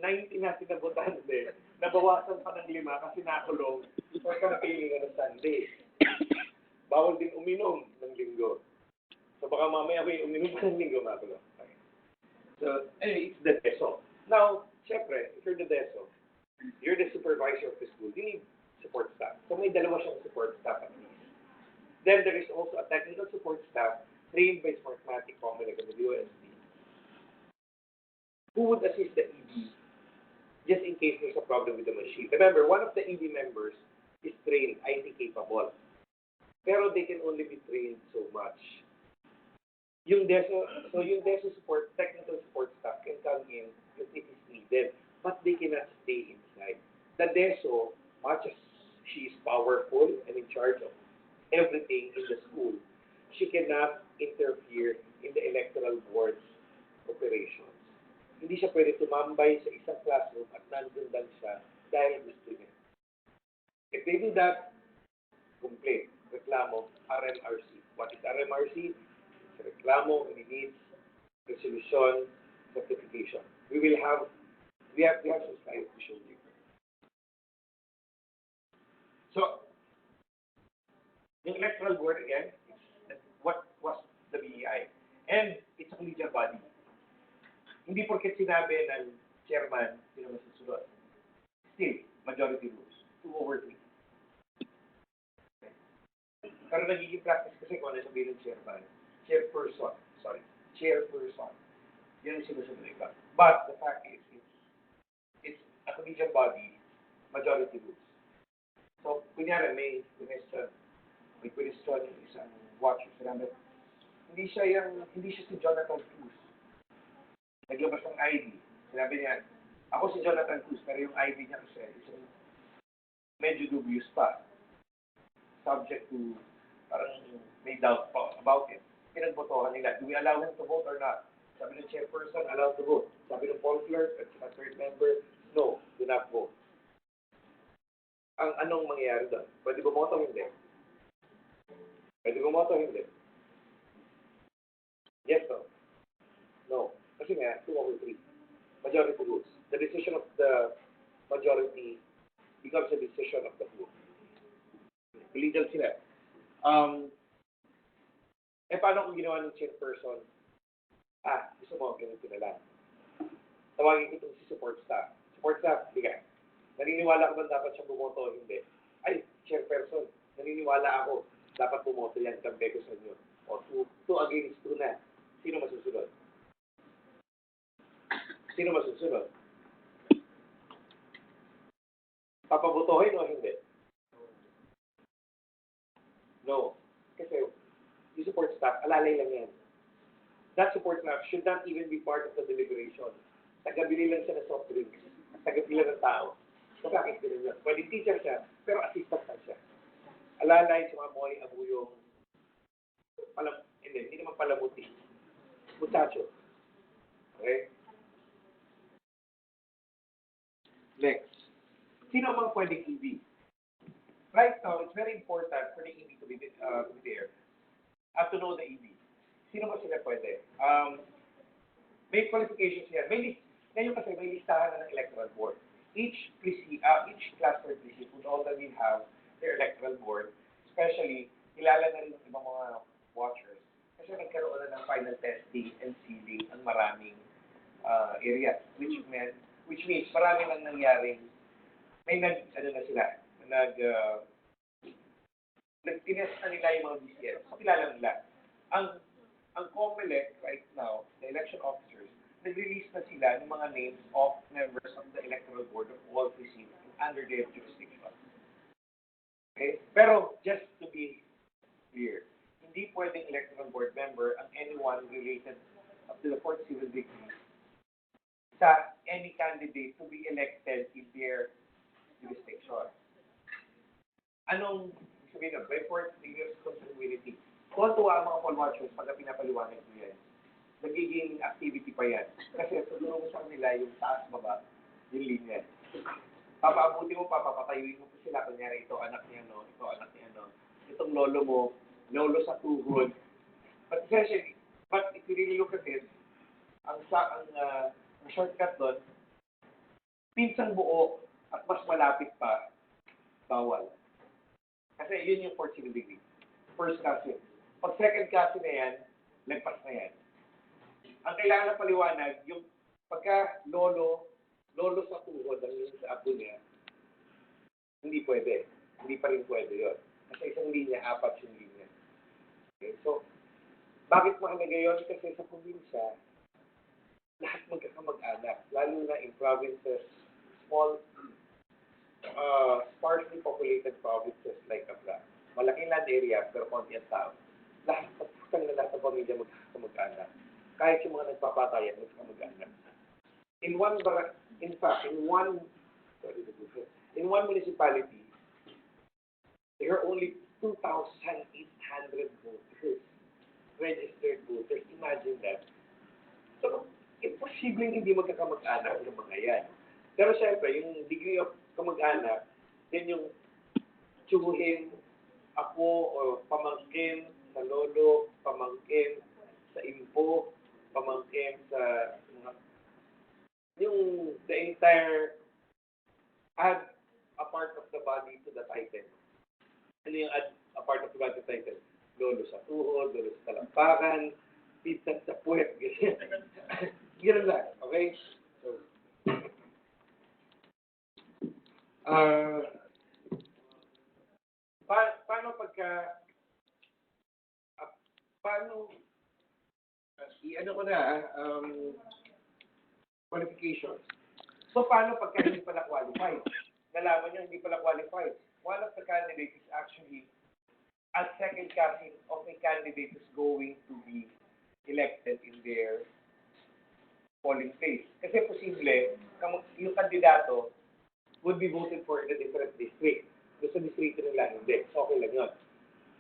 19 natin na botante, nabawasan pa ng 5 kasi nakulong for campaigning on a Sunday. Bawal din uminom ng linggo. So baka mamaya may uminom pa ng linggo, makulong. Okay. So anyway, it's the DESO. Now, syempre, if you're the DESO, you're the supervisor of the school, you need support staff. So may dalawa siyang support staff at least. Then there is also a technical support staff trained by Smartmatic Company like the USD, who would assist the ED just in case there's a problem with the machine. Remember, one of the ED members is trained, IT capable. Pero they can only be trained so much. Yung DESO support, technical support staff can come in if it is needed, but they cannot stay inside. The DESO, much as she is powerful and in charge of everything in the school, she cannot interfere in the electoral board's operations. Hindi siya pwede tumambay sa isang classroom at nandun lang siya dahil gusto niya. If they do that, complaint, reklamo, RMRC. What is RMRC? It's reklamo, needs, resolution, certification. We have some slides to show you. So, the electoral board again, what was the BEI? And it's a collegial body. Hindi porket sinabi ng chairman, sino masusunod. Still, majority rules. 2/3. Okay. Pero nagiging practice kasi kung ano sabihin ng chairperson. Yan ang sinusunod iba. But the fact is, it's a collegial body, majority rules. So, kunyari may question, isang watcher, sinabi, hindi siya si Jonathan Cruz. Naglabas ng ID. Sinabi niya, ako si Jonathan Cruz, pero yung ID niya kasi is medyo dubious pa. Subject to, parang may doubt pa about it. Pinagbotohan nila, do we allow him to vote or not? Sabi ng chairperson, allowed to vote. Sabi ng poll clerk at saka third member, no, do not vote. Anong mangyayari doon? Pwede bumoto o hindi? Pwede bumoto o hindi? Yes, no? No. Kasi nga, 2/3. Majority rules. The decision of the majority becomes a decision of the group. Collegial sila. Paano kung ginawa ng chairperson? Gusto mo, ganito na lang. Tawagin ko itong si support staff. Support staff, hindi ka. Naniniwala ka ba dapat siya bumoto o hindi? Ay, chairperson, naniniwala ako. Dapat bumoto yan. Kambe ko sa inyo. O, 2 against 2 na. Sino masusunod? Sino masusunod? Papabotohin o hindi? No. Kasi yung support staff, alalay lang yan. That support staff should not even be part of the deliberation. Tagabili lang siya ng soft drinks. Tagabili lang ng tao. So, bakit ganun yun? Pwede teacher siya, pero assistant lang siya. Alalay, sumamoy, abuyong, hindi naman palamuti. Muchacho. Okay? Next. Sino ang mga pwedeng EB? Right now, it's very important for the EB to be there. Have to know the EB. Sino ba sila pwede? May qualifications yan. Ngayon kasi may listahan na ng electoral board. Each cluster precinct would already have their electoral board. Especially, kilala na rin ng ibang mga watchers. Kasi nagkaroon na ng final testing and sealing ang maraming areas. Which means marami nang nangyaring, nagtinest na nila yung mga DCS. So, kilala nila. Ang COMELEC right now, the election officers, nag-release na sila ng mga names of members of the electoral board of all precincts under their jurisdiction. Okay? Pero, just to be clear, hindi pwedeng electoral board member ang anyone related up to the fourth civil decree sa any candidate to be elected in their jurisdiction. Anong sabihin na? By fourth degree of responsibility. Tuwa ang mga poll watchers pagka pinapaliwanag ko yan. Nagiging activity pa yan. Kasi tutulong sa nila yung taas baba, yung linya. Papaabuti mo, papapatayuin mo pa sila. Kunyari, ito anak niya, no? Ito anak niya, no? Itong lolo mo, lolo sa tuhod. But essentially, but if you really look at it, ang shortcut doon, pinsang buo at mas malapit pa, bawal. Kasi yun yung fourth degree. First cousin. Pag second cousin na yan, lagpas na yan. Ang kailangan na paliwanag, yung pagka lolo sa tuhod, ang yun sa apo niya, hindi pwede. Hindi pa rin pwede yun. Kasi isang linya, apat yung linya. Okay? So, bakit mahalaga yun? Kasi sa probinsya, lahat magkakamag-anak. Lalo na in provinces, small, sparsely populated provinces like Abra. Malaking land area, pero konti ang tao. Lahat ng pamilya magkakamag-anak. Kahit yung mga nagpapatayan, magkakamag-anak. In one municipality, there are only 2,800 voters, registered voters. Imagine that. So, imposibleng hindi magkakamag-anak ng mga yan. Pero syempre, yung degree of kamag-anak, din yung tsuhin, ako, o pamangkin sa lolo, pamangkin sa impo, pamangkin sa yung the entire add a part of the body to the title. Ano yung add a part of the body to the title? Lolo sa tuhod, lolo sa talampakan, pizza sa puwet, ganyan. Ganyan lang, okay? So, paano pagka, ano ko na, qualifications. So, paano pagka hindi pala qualified? Nalaman nyo, hindi pala qualified. One of the candidates is actually a second cousin of a candidate who's going to be elected in their polling place. Kasi posible, yung kandidato would be voted for in a different district. Doon sa distrito nila, hindi. So, okay lang yun.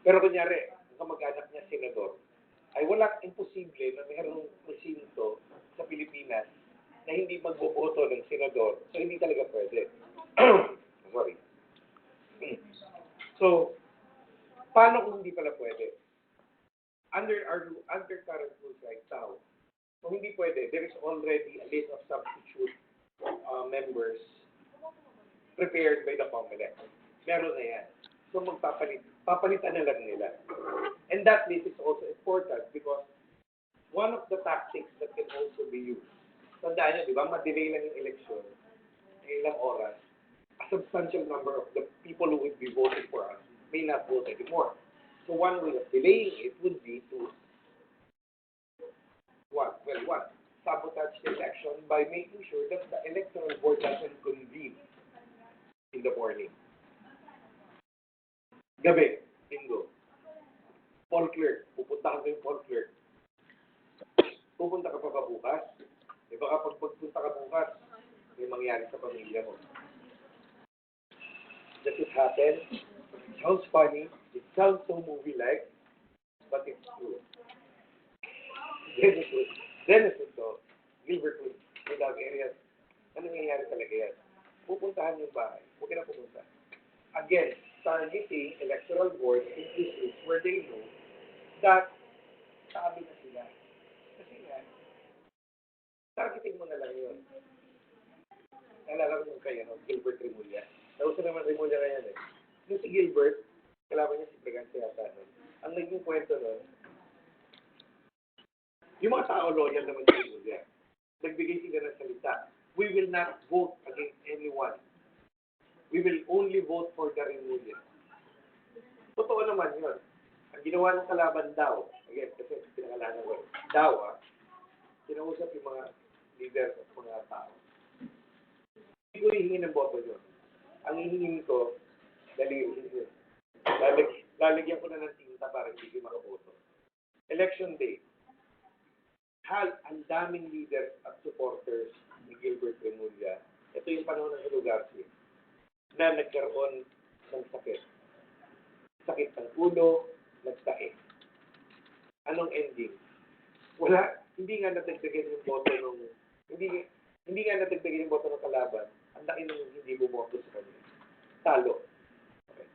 Pero kunyari, kung kamag-anak niya senador, ay walang imposible na mayroong presinto sa Pilipinas na hindi magboboto ng senador. So, hindi talaga pwede. Sorry. So, paano kung hindi pala pwede? Under current rules right now, kung hindi pwede, there is already a list of substitute members prepared by the COMELEC. Meron na yan. So, papalitan na lang nila. And that list is also important because one of the tactics that can also be used, tandaan nyo, di ba, ma-delay lang yung election, ilang oras, a substantial number of the people who would be voting for us may not vote anymore. So one way of delaying it would be to, sabotage the election by making sure that the electoral board doesn't convene in the morning. Gabi, bingo. Poll clerk, pupunta ka yung poll clerk. Pupunta ka pa ba bukas? E baka pag pagpunta ka bukas, may mangyari sa pamilya mo. Does it happen? It sounds funny. It sounds so movie-like, but it's true. Dennis ito, Gilbert Wood, Mindag areas. Ano nangyayari talaga yan? Pupuntahan yung bahay. Huwag ka na pupunta. Again, targeting electoral boards in districts where they know that sabi na sila. Kasi nga, targeting mo na lang yun. Nalala ko yung kaya, no? Gilbert Rimulya. Nauso naman Rimulya na yan eh. Yung si Gilbert, kalaban niya si Brigante yata nun. Ang naging kwento nun, yung mga tao loyal naman si Rimulya. Nagbigay sila ng salita. We will not vote against anyone. We will only vote for the Rimulya. Totoo naman yun. Ang ginawa ng kalaban daw, again, kasi pinangalanan ko, daw kinausap yung mga leaders at mga tao. Hindi ko hihingi ng boto nyo. Ang hihingin ko, daliri yun. Lalagyan ko na ng tinta para hindi kayo makaboto. Election day. Ang daming leaders at supporters ni Gilbert Rimulya. Ito yung panahon ng Lugarsi na nagkaroon ng sakit. Sakit ng ulo, nagtae. Anong ending? Wala, hindi nga natagdagan yung boto ng kalaban. Ang ang laki ng hindi bumoto sa kanya. Talo. Okay.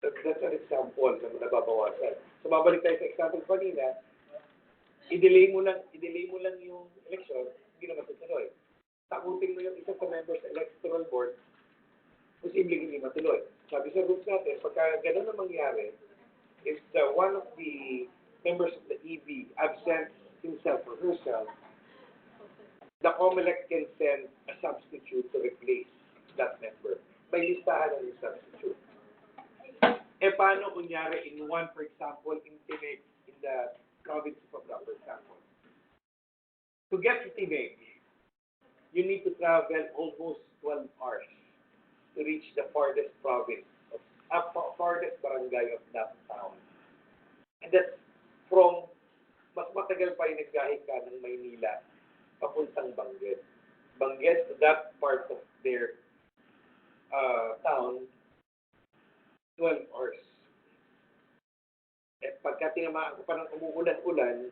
That's an example na nababawasan. So, babalik tayo sa example kanina, i-delay mo lang yung election, hindi na matutuloy. Takutin mo yung isa sa members sa electoral board, posibleng hindi matuloy. Sabi sa rules natin, pagka gano'n na mangyari, if one of the members of the EB absent himself or herself, the COMELEC can send a substitute to replace that member. May listahan ng substitute. Paano kunyari in one, for example, in Timeg, in the province of Abra, for example. To get to Timeg, you need to travel almost 12 hours to reach the farthest province, farthest barangay of that town. And that's from, mas matagal pa yung naggahe ka ng Maynila, papuntang Bangged. Bangged to that part of their town, 12 hours. At pagka tinamaan ko pa ng umuulan-ulan,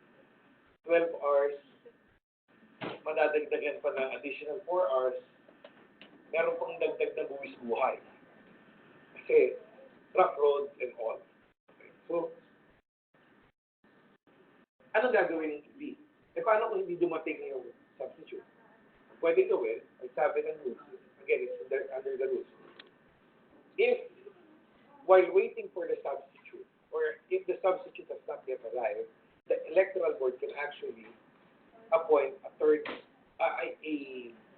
12 hours, madadagdagan pa ng additional 4 hours, meron pang dagdag na buwis buhay. Kasi, rough roads and all. Okay. So, ano gagawin ng EB? Paano kung hindi dumating yung substitute? Pwede gawin, ay sabi ng rules, again, it's under the rules. If, while waiting for the substitute, or if the substitute has not yet arrived, the electoral board can actually appoint a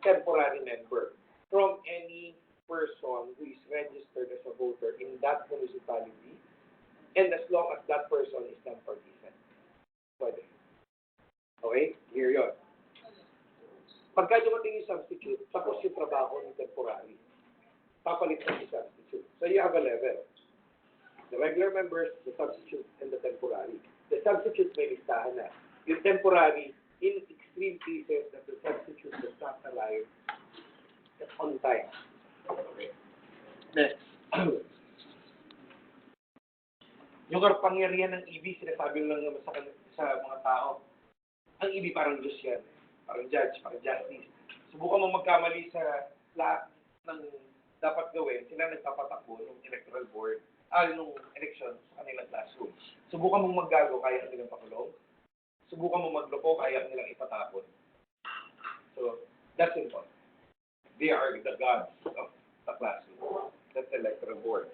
temporary member from any person who is registered as a voter in that municipality, and as long as that person is non-partisan. Pwede. Okay? Clear yun. Pagka dumating yung substitute, tapos yung trabaho ng temporary, papalit na yung substitute. So you have a level. The regular members, the substitute, and the temporary. The substitute may listahan na. Yung temporary, in extreme cases that the substitute does not arrive on time. Okay. Next. Yung kapangyarihan ng EB, sinasabi lang naman sa mga tao, ang EB parang Diyos yan. Parang judge, parang justice. Subukan mo magkamali sa lahat ng dapat gawin, sila nagpapatakbo ng electoral board, nung election sa kanilang classroom. Subukan mong maggago, kaya nilang pakulong. Subukan mong magloko, kaya nilang ipatapon. So, that's important. They are the gods of the classroom. That's the electoral board.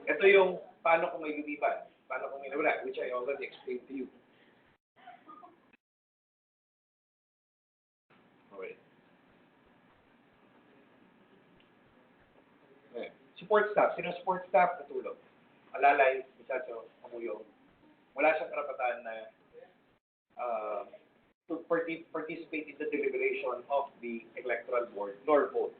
Ito yung paano kung may lumiban, paano kung may nawala, which I already explained to you. Okay. Okay. Support staff. Sino support staff? Natulog. Alalay, Misaso, Amuyong. Wala siyang karapatan na to participate in the deliberation of the electoral board, nor vote.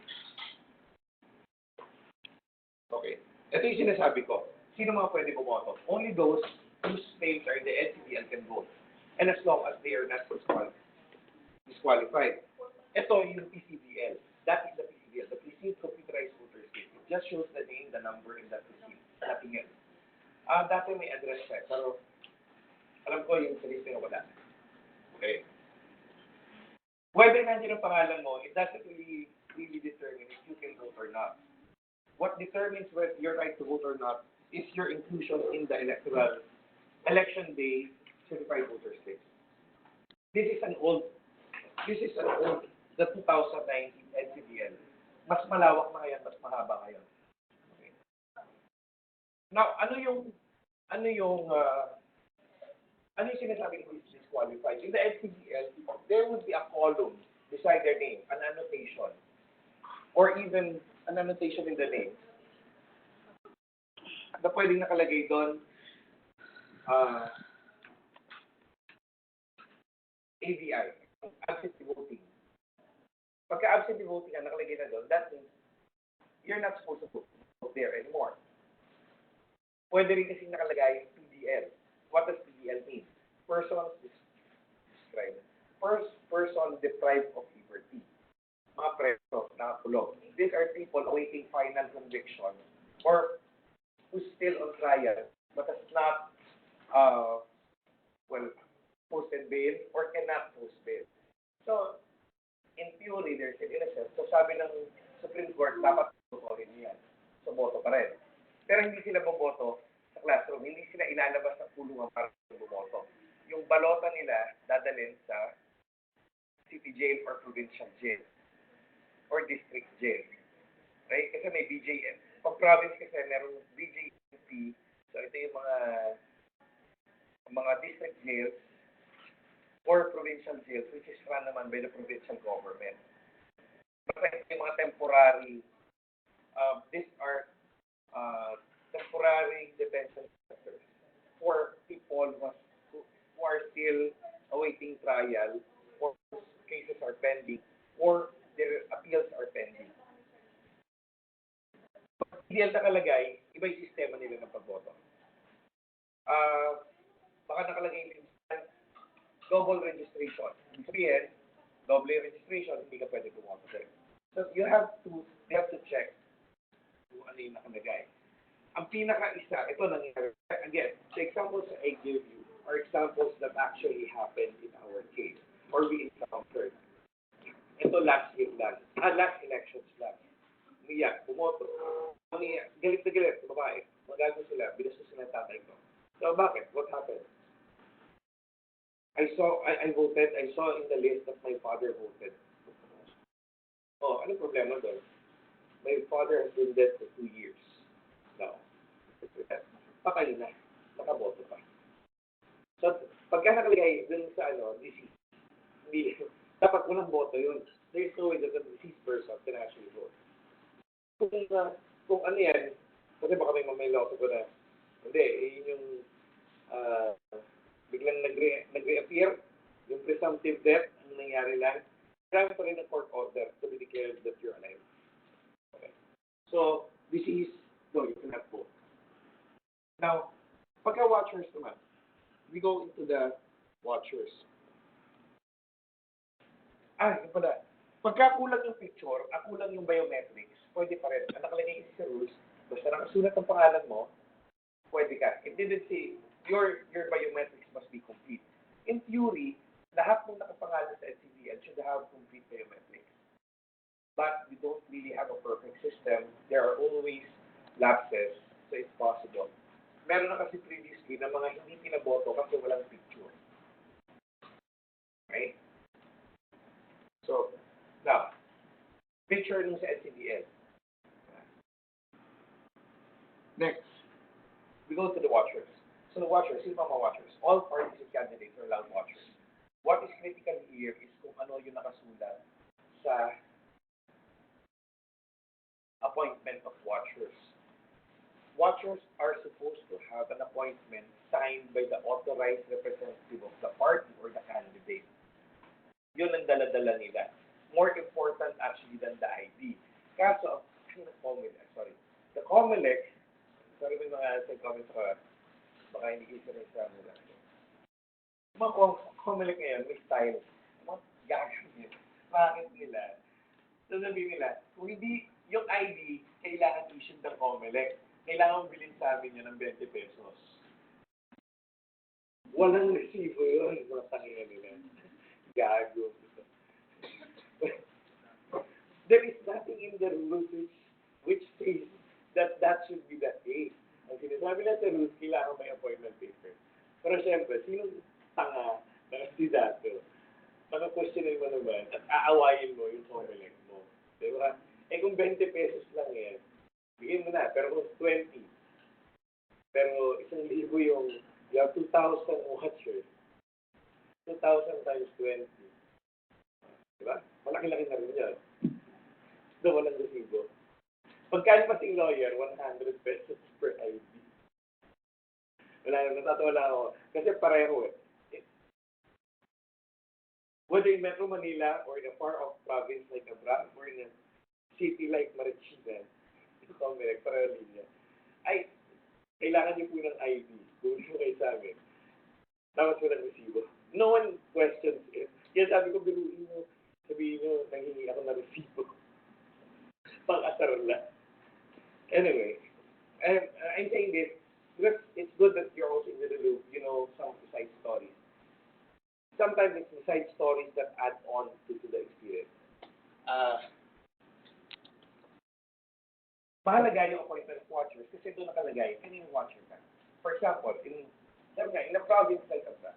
Okay. Ito yung sinasabi ko. Sino mga pwede bumoto? Only those whose names are in the NCBL can vote. And as long as they are not disqualified. Ito yung PCBL. That is the PCBL. The Precinct Computerized Voter System. It just shows the name, the number, and the precinct. Nothing else. Dati may address check, pero alam ko yung sa lista na wala. Okay. Whether nandiyan ang pangalan mo, it doesn't really determine if you can vote or not. What determines whether your right to vote or not is your inclusion in the electoral election day certified voter list. This is an old, the 2019 NCBL. Mas malawak na ngayon, mas mahaba ngayon. Okay. Now, ano yung sinasabi ng disqualified? In the NCBL, there would be a column beside their name, an annotation, or even an annotation in the name. Na pwedeng nakalagay doon, AVI, absentee voting. Pagka absentee voting ang nakalagay na doon, that means you're not supposed to vote there anymore. Pwede rin kasi nakalagay PDL. What does PDL mean? Person deprived of liberty. Mga preso, nakakulong. These are people awaiting final conviction or who's still on trial but has not posted bail or cannot post bail. So, in theory, they're still innocent. So, sabi ng Supreme Court, dapat botohin niya. So, boto pa rin. Pero hindi sila boboto sa classroom. Hindi sila ilalabas ng kulungan para bumoto. Yung balota nila, dadalhin sa city jail or provincial jail or district jail. Right? Kasi may BJN. Pag province kasi, merong BJNP. So, ito yung mga district jails or provincial jails which is run naman by the provincial government. But yung mga temporary, these are temporary detention centers for people who are still awaiting trial or cases are pending or their appeals are pending. Hindi yan nakalagay, iba yung sistema nila ng pagboto. Baka nakalagay din double registration. Ibig sabihin, double registration, hindi ka pwede bumoto din. So you have to check kung ano yung nakalagay. Ang pinaka-isa, ito nangyari. Again, the examples I give you are examples that actually happened in our case or we encountered. Ito last year lang. Last elections lang. Umiyak, bumoto. Galit na galit, babae. Magago sila, binastos sila ng tatay ko. So bakit? What happened? I voted, I saw in the list that my father voted. Oh, ano problema doon? My father has been dead for 2 years now. Patay na. Nakaboto pa. So, pagka nakalagay dun sa deceased, hindi, dapat unang boto yun. There's no way that a deceased person can actually vote. Kung ano yan, kasi baka may loto ko na, hindi, yun yung biglang nag-reappear, yung presumptive death, ang nangyari lang, kailangan pa rin ng court order to be declared that you're alive. Okay. So, deceased, no, you cannot vote. Now, pagka-watchers naman, we go into the watchers. Yun pala. Pagka kulang yung picture, kulang yung biometrics, pwede pa rin. Ang nakalagay sa rules, basta nakasulat ang pangalan mo, pwede ka. It didn't say, your biometrics must be complete. In theory, lahat ng nakapangalan sa SCDL should have complete biometrics. But we don't really have a perfect system. There are always lapses, so it's possible. Meron na kasi previously na mga hindi pinaboto kasi walang picture. Right? So, now, picture nung sa SCDL. Next, we go to the watchers. So the watchers, sino mga watchers? All parties and candidates are allowed watchers. What is critical here is kung ano yung nakasulat sa appointment of watchers. Watchers are supposed to have an appointment signed by the authorized representative of the party or the candidate. Yun ang dala-dala nila. More important actually than the ID. Kaso, the COMELEC, sorry may mga comments ko, baka hindi isa rin sa nila. Mga COMELEC ngayon, may style. Mga gagawin. Bakit nila? Sasabihin nila, kung hindi yung ID, kailangan issue ng COMELEC. Kailangan bilhin sa amin yun ng 20 pesos. Walang resibo yun, mga tangina nila. Gago. There is nothing in the rules which says that should be the case. Ang sinasabi na sa rules, kailangan may appointment paper. Pero syempre, sino tanga na kandidato? Mag-questionin mo naman at aawayin mo yung COMELEC mo. Diba? Eh kung 20 pesos lang yan, bigyan mo na. Pero kung 20, pero 1,000 yung, you have 2,000 watchers. 2,000 times 20. Diba? Malaki-laki na rin yan. So, walang resibo. Pagkain pa sing lawyer, 100 pesos per ID. Natatawa lang ako. Kasi pareho eh. Whether in Metro Manila or in a far-off province like Abra or in a city like Marikina, ito COMELEC, pareho linya. Ay, kailangan niyo po ng ID. Gawin mo kayo sa amin. Tapos walang resibo. No one questions it. Kaya sabi ko, biruin mo, sabihin nyo, nanghingi ako ng resibo. Pang-asar lang. Anyway, I'm saying this because it's good that you're also in the loop, you know, some of the side stories. sometimes it's the side stories that add on to the experience. Mahalaga yung appointment of watchers kasi doon nakalagay, kanino watcher ka. For example, in a province like Abra,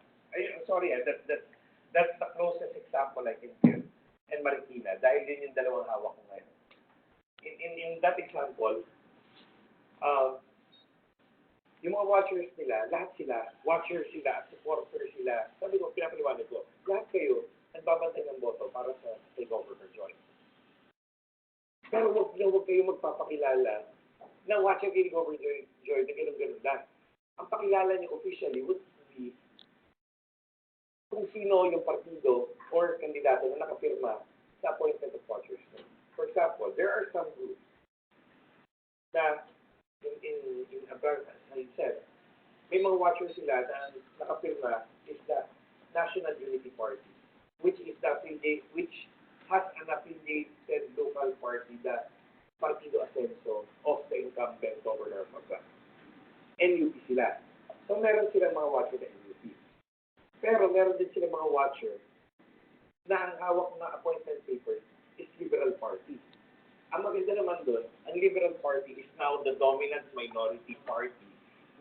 that's the closest example I can give. And Marikina, dahil din yung dalawang hawak ko ngayon. In that example, yung mga watchers nila, lahat sila, watchers sila, supporters sila, sabi ko, pinapaliwanag ko, lahat kayo, nagbabantay ng boto para sa takeover for Joy. Pero huwag kayo magpapakilala na watcher kayo over Joy na gano'n lang. Ang pakilala niyo officially would be kung sino yung partido or kandidato na nakapirma sa appointment of watchers. For example, there are some groups na in Abra, as I said, may mga watchers sila na nakapirma is the National Unity Party, which has an affiliated local party, the Partido Ascenso of the incumbent governor of Abra. NUP sila. So meron silang mga watcher na NUP. Pero meron din silang mga watcher na ang hawak na appointment paper is Liberal Party. Ang maganda naman doon, ang Liberal Party is now the dominant minority party,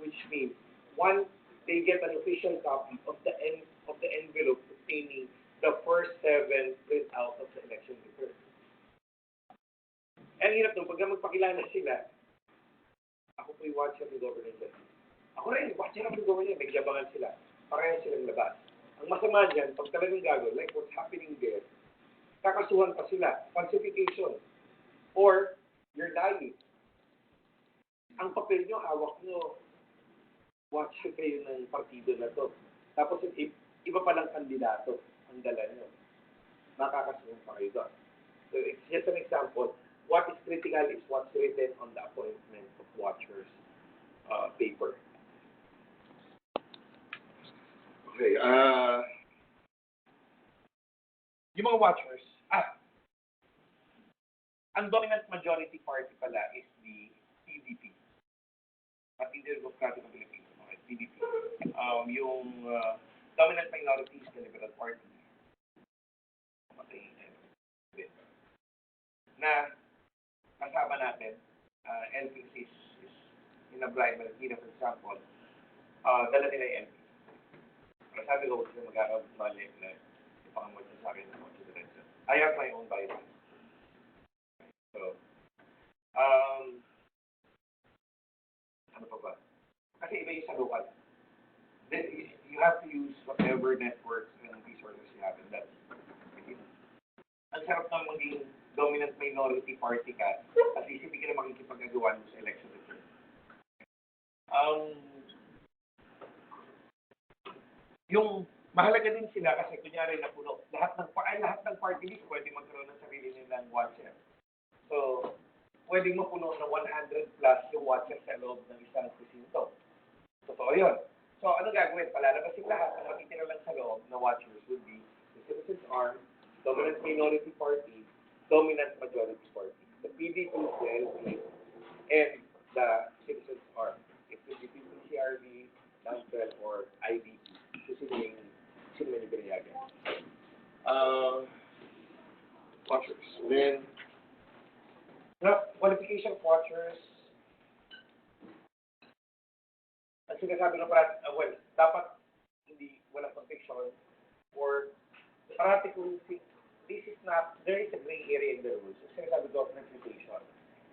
which means, one, they get an official copy of the envelope containing the first 7 printout of the election return. And hirap nung pagka magpakilala sila, ako po yung watcher ng government. Ako rin, watcher ng government, may gabangan sila. Pareho silang labas. Ang masama dyan, pag talagang gagawin, like what's happening there, kakasuhan pa sila, falsification, or you're lying. Ang papel nyo, hawak nyo, watcher kayo ng partido na to. Tapos iba palang kandidato ang dala nyo. Makakasuhan pa kayo doon. So it's just an example. What is critical is what's written on the appointment of watchers paper. Okay, Yung mga watchers, ang dominant majority party pala is the PDP. Partido Democratic ng Pilipinas, okay, PDP. Yung dominant minority is the Liberal Party. Na kasama natin, LPC is in a bribe, for example, dala nila yung LPC. Pero sabi ko, huwag sila mag-mali na ipangamot sa akin ng mga direction. I have my own bylaws. So, ano pa ba? Kasi iba yung sa local. Then, you have to use whatever networks and resources you have in that. Ang sarap na maging dominant minority party ka at least hindi ka na makikipag-agawan sa election return. Yung mahalaga din sila kasi kunyari na puno, lahat ng party list pwede magkaroon ng sarili nilang watcher. So, pwedeng mapuno ng 100 plus yung watcher sa loob ng isang presinto. Totoo yun. So, ano gagawin? Palalabasin lahat. Ang matitira lang sa loob na watchers would be the Citizens Arm, Dominant Minority Party, Dominant Majority Party. The PDP, the LP, and the Citizens Arm. It could be PCRB, NAMPEL, or IDP. So, sino yung pinayagan? watchers. Then, qualification of watchers, ang sinasabi ng dapat hindi walang conviction or parati kung this is not, there is a gray area in the rules. Ang sinasabi ko of reputation.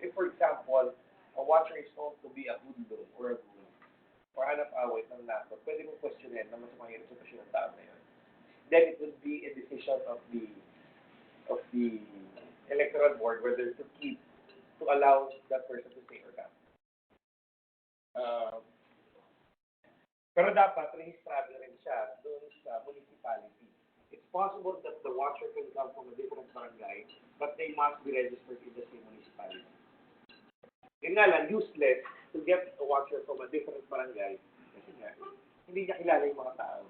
If, for example, a watcher is known to be a hoodlum or a goon or hanap-awit ng nato, pwede mong questionin na mas mahirap sa reputasyon ng tao na yun. Then it would be a decision of the electoral board whether to allow that person to stay or not. Pero dapat rehistrado na rin siya doon sa municipality. It's possible that the watcher can come from a different barangay, but they must be registered in the same municipality. Yun nga lang, useless to get a watcher from a different barangay kasi nga, hindi niya kilala yung mga tao.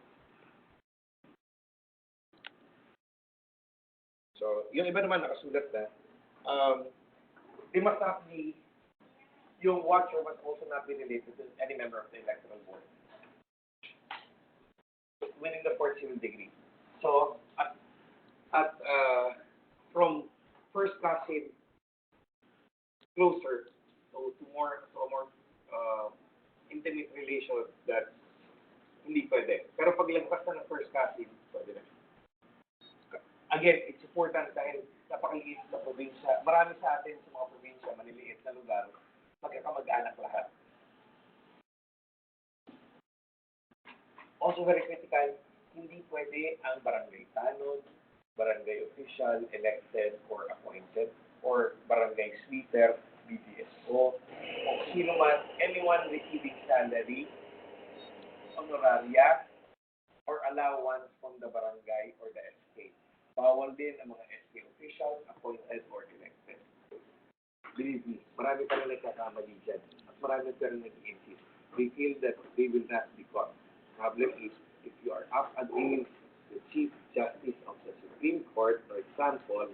So, yung iba naman nakasulat na, they must not be, yung watcher must also not be related to any member of the electoral board. Winning the fourth civil degree. So, from first cousin closer to a more intimate relation that hindi pwede. Pero pag lagpas na ng first cousin, pwede na. Again, it's important dahil napakaliit na probinsya. Marami sa atin sa mga probinsya, maliliit na lugar, magkakamag-anak lahat. Also very critical, hindi pwede ang barangay tanod, barangay official, elected or appointed, or barangay sweeper, BDSO, o sino man, anyone receiving salary, honoraria, or allowance from the barangay or the SK. Bawal din ang mga SK officials, appointed or elected. Believe me, marami pa rin nagkakamali dyan. At marami pa rin nag-i-insist. They feel that they will not be caught. Problem is, if you are up against the Chief Justice of the Supreme Court, for example,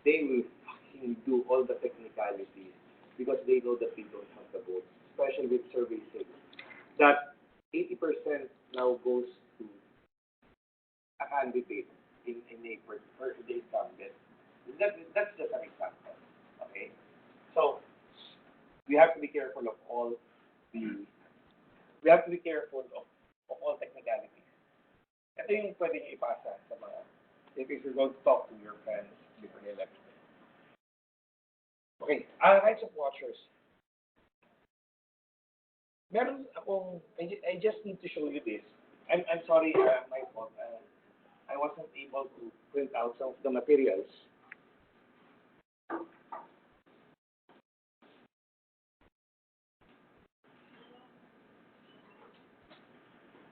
they will fucking do all the technicalities because they know that they don't have the votes, especially with survey states. That 80% now goes to a candidate in a or in the incumbent. That's just an example. Okay? So we have to be careful of all the we have to be careful of all technicalities. Ito yung pwede nyo ipasa sa mga if you're going to talk to your friends before the election. Okay, rights of watchers. Meron akong, I just need to show you this. I'm sorry, my fault. I wasn't able to print out some of the materials.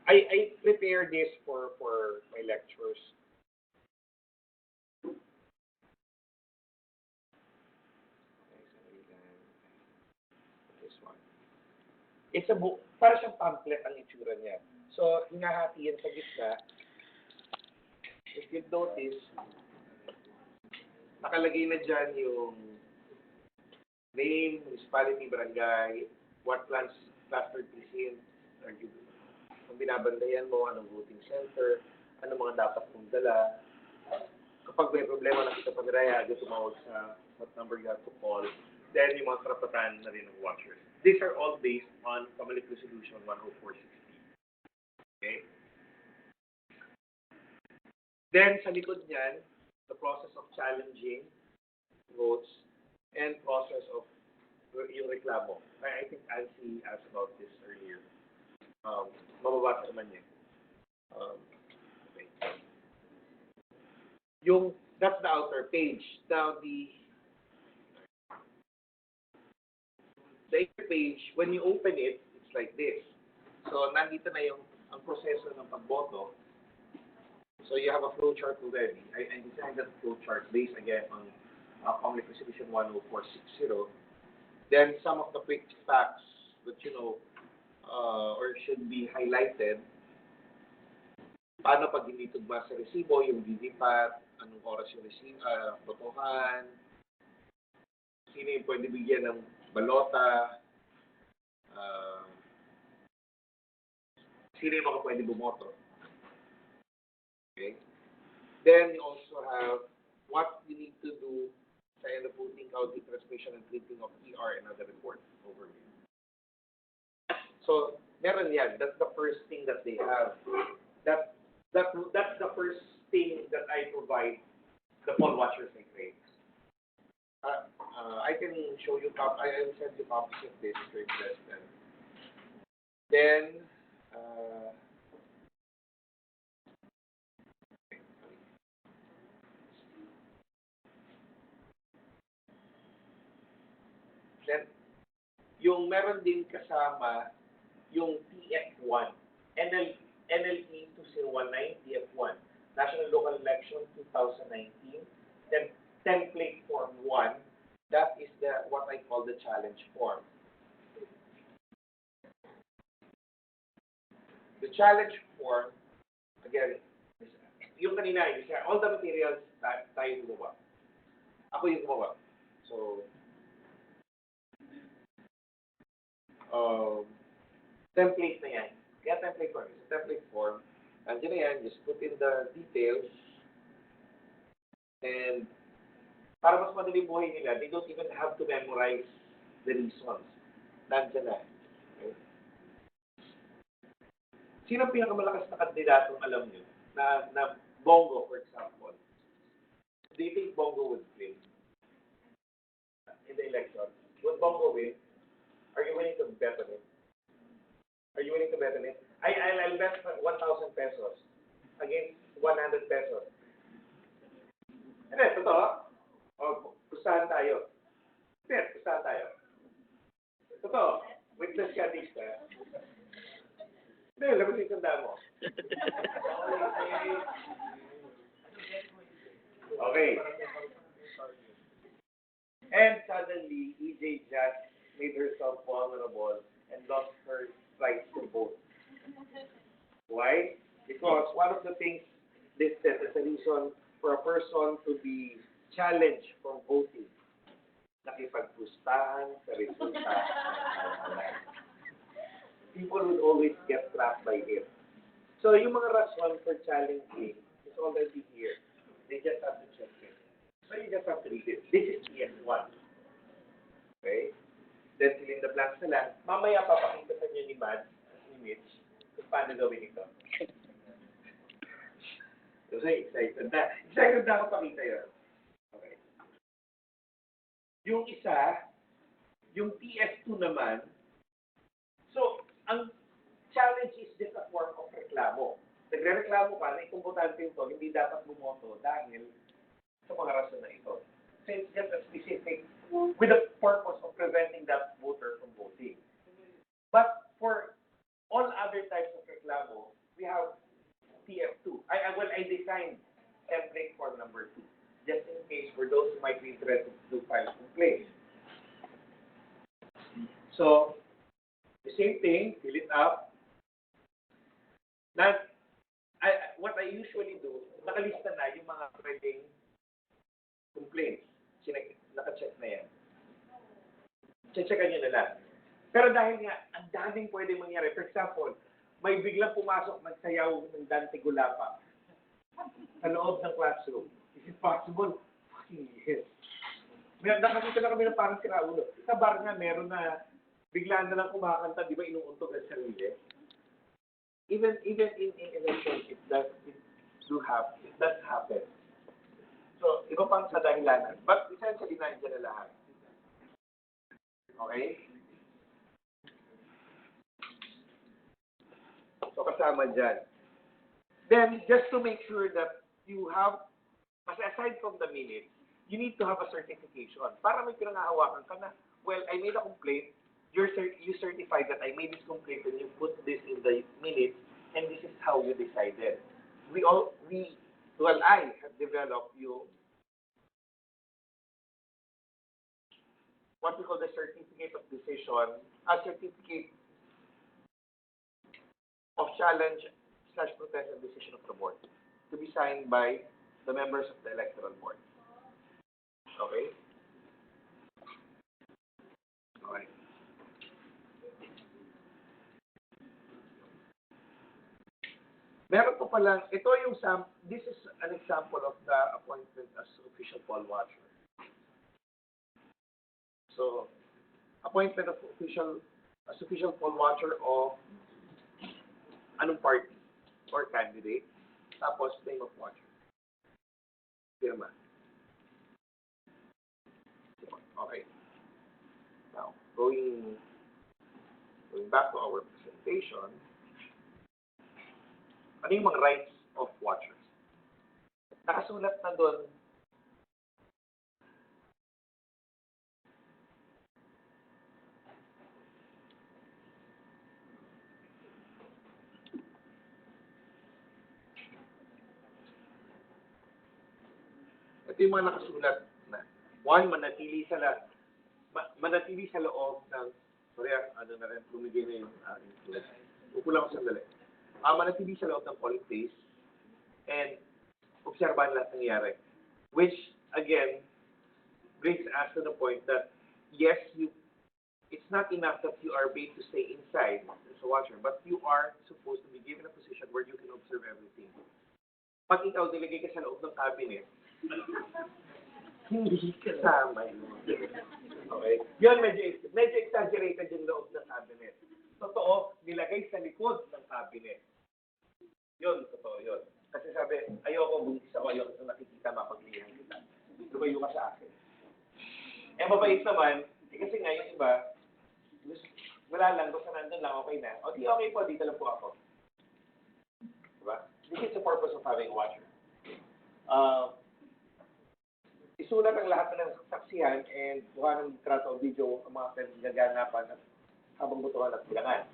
I prepared this for my lectures. This one. It's a book, para siyang pamphlet ang itsura niya. So, hinahati yan sa gitna. If you notice, nakalagay na dyan yung name, municipality, barangay, what plans cluster precinct are you kung binabandayan mo, anong voting center, anong mga dapat mong dala. Kapag may problema nakita pa nila, agad tumawag sa what number you have to call. Then yung mga karapatan na rin ng watchers. These are all based on Public Resolution 10460. Okay? Then sa likod niyan, the process of challenging votes and process of yung reklamo. I think Atty asked about this earlier. Mababasa naman niya. Okay. That's the outer page. Now the inner page, when you open it, it's like this. So nandito na yung ang proseso ng pagboto. So you have a flow chart already. I designed that flow chart based again on Public Resolution 10460. Then some of the quick facts that you know or should be highlighted. Paano pag hindi tugma sa resibo, yung VVPAT, anong oras yung botohan, sino yung pwede bigyan ng balota, sino yung mga pwede bumoto. Okay? Then you also have what you need to do sa end of voting, counting, transmission, and printing of ER and other report overview. So, meron yan. That's the first thing that they have. That's the first thing that I provide the poll watchers I create. I can show you, I will send you copies of this to invest in. Then, yung meron din kasama yung TF1, NLE 2019 TF1, National Local Election 2019, then template form 1, that is what I call the challenge form. The challenge form, again, yung kanina, all the materials tayo gumawa. Ako yung gumawa. So, template na yan. Kaya template form is a template form Andiyan na yan, just put in the details, and para mas madali buhay nila, they don't even have to memorize the reasons. Nandiyan na. Okay? Sino ang pinakamalakas na kandidatong alam nyo? Na Bongo, for example. Do you think Bongo would win in the election? Would Bongo win? Are you willing to bet on it? Are you willing to bet on it? I'll bet 1,000 pesos against 100 pesos. Ano, totoo? O, pustahan tayo. Bet, pustahan tayo. Totoo. Witness ka, Dista. Hindi, labas yung tanda mo. Okay. And suddenly, EJ just made herself vulnerable and lost her right to vote. Why? Because one of the things listed as a reason for a person to be challenged from voting, nakipagpustahan sa resulta. People would always get trapped by it. So yung mga rason for challenging is already here. They just have to check it. So you just have to read it. This is PS1. Okay? Then fill in the blanks na lang. Mamaya papakita sa inyo ni Mads, ni Mitch, kung paano gawin ito. So excited na. Excited na ako pakita yun. Okay. Yung isa, yung PS2 naman, so, ang challenge is just a form of reklamo. Nagre-reklamo ka na itong botante ito, hindi dapat bumoto dahil sa mga rason na ito. So, it's just a specific, with the purpose of preventing that voter from voting. But for all other types of reklamo, we have TF2. I designed template for number 2, just in case for those who might be interested to file complaints. So, the same thing, fill it up. Now, what I usually do, nakalista na yung mga pwedeng complaints. Naka-check na yan. Checkan nyo na lang. Pero dahil nga, ang daming pwedeng mangyari. For example, may biglang pumasok magsayaw ng Dante Gulapa sa loob ng classroom. Is it possible? Fucking yes. Nakakita na kami na parang si Raulo. Sa bar nga, meron na biglaan na lang kumakanta, di ba, inuuntog ang sarili. Even in elections, it does happen. So, iba pang sa dahilanan. But essentially, nandiyan na lahat. Okay? So, kasama dyan. Then, just to make sure that you have, aside from the minutes, you need to have a certification. Para may pinangahawakan ka na, well, I made a complaint, you certify that I made this complaint and you put this in the minutes, and this is how you decided. I have developed what we call the certificate of decision, a certificate of challenge/protest and decision of the board to be signed by the members of the electoral board. Okay? Okay. Meron po palang, this is an example of the appointment as official poll watcher. So, appointment of official poll watcher of anong party or candidate, tapos name of watcher. Firma. Okay. Now, going back to our presentation, ano yung mga rights of watchers? Nakasulat na doon ito yung mga nakasulat na 1, manatili sa loob ng lumigay na yung influence. Kukulang ko sandali. Manatili sa loob ng polling place and obserbahan lahat ng nangyari. Which, again, brings us to the point that, yes, you it's not enough that you are made to stay inside as a watcher, but you are supposed to be given a position where you can observe everything. Pag ikaw nilagay ka sa loob ng cabinet, hindi kasama yun. Okay? Yun, medyo exaggerated yung loob ng cabinet. Totoo, nilagay sa likod ng cabinet. Yun, totoo yun. Kasi sabi, ayoko buntis ako, ayoko na nakikita mapaglihan kita. Lumayo ka sa akin. Eh, mabait naman, kasi nga yung iba, wala lang, basta nandun lang, okay na. O, di okay po, dito lang po ako. Diba? This is the purpose of having a watcher. Isulat ang lahat ng saksihan and buka ng trato o video ang mga pinagaganapan habang butuhan at bilangan.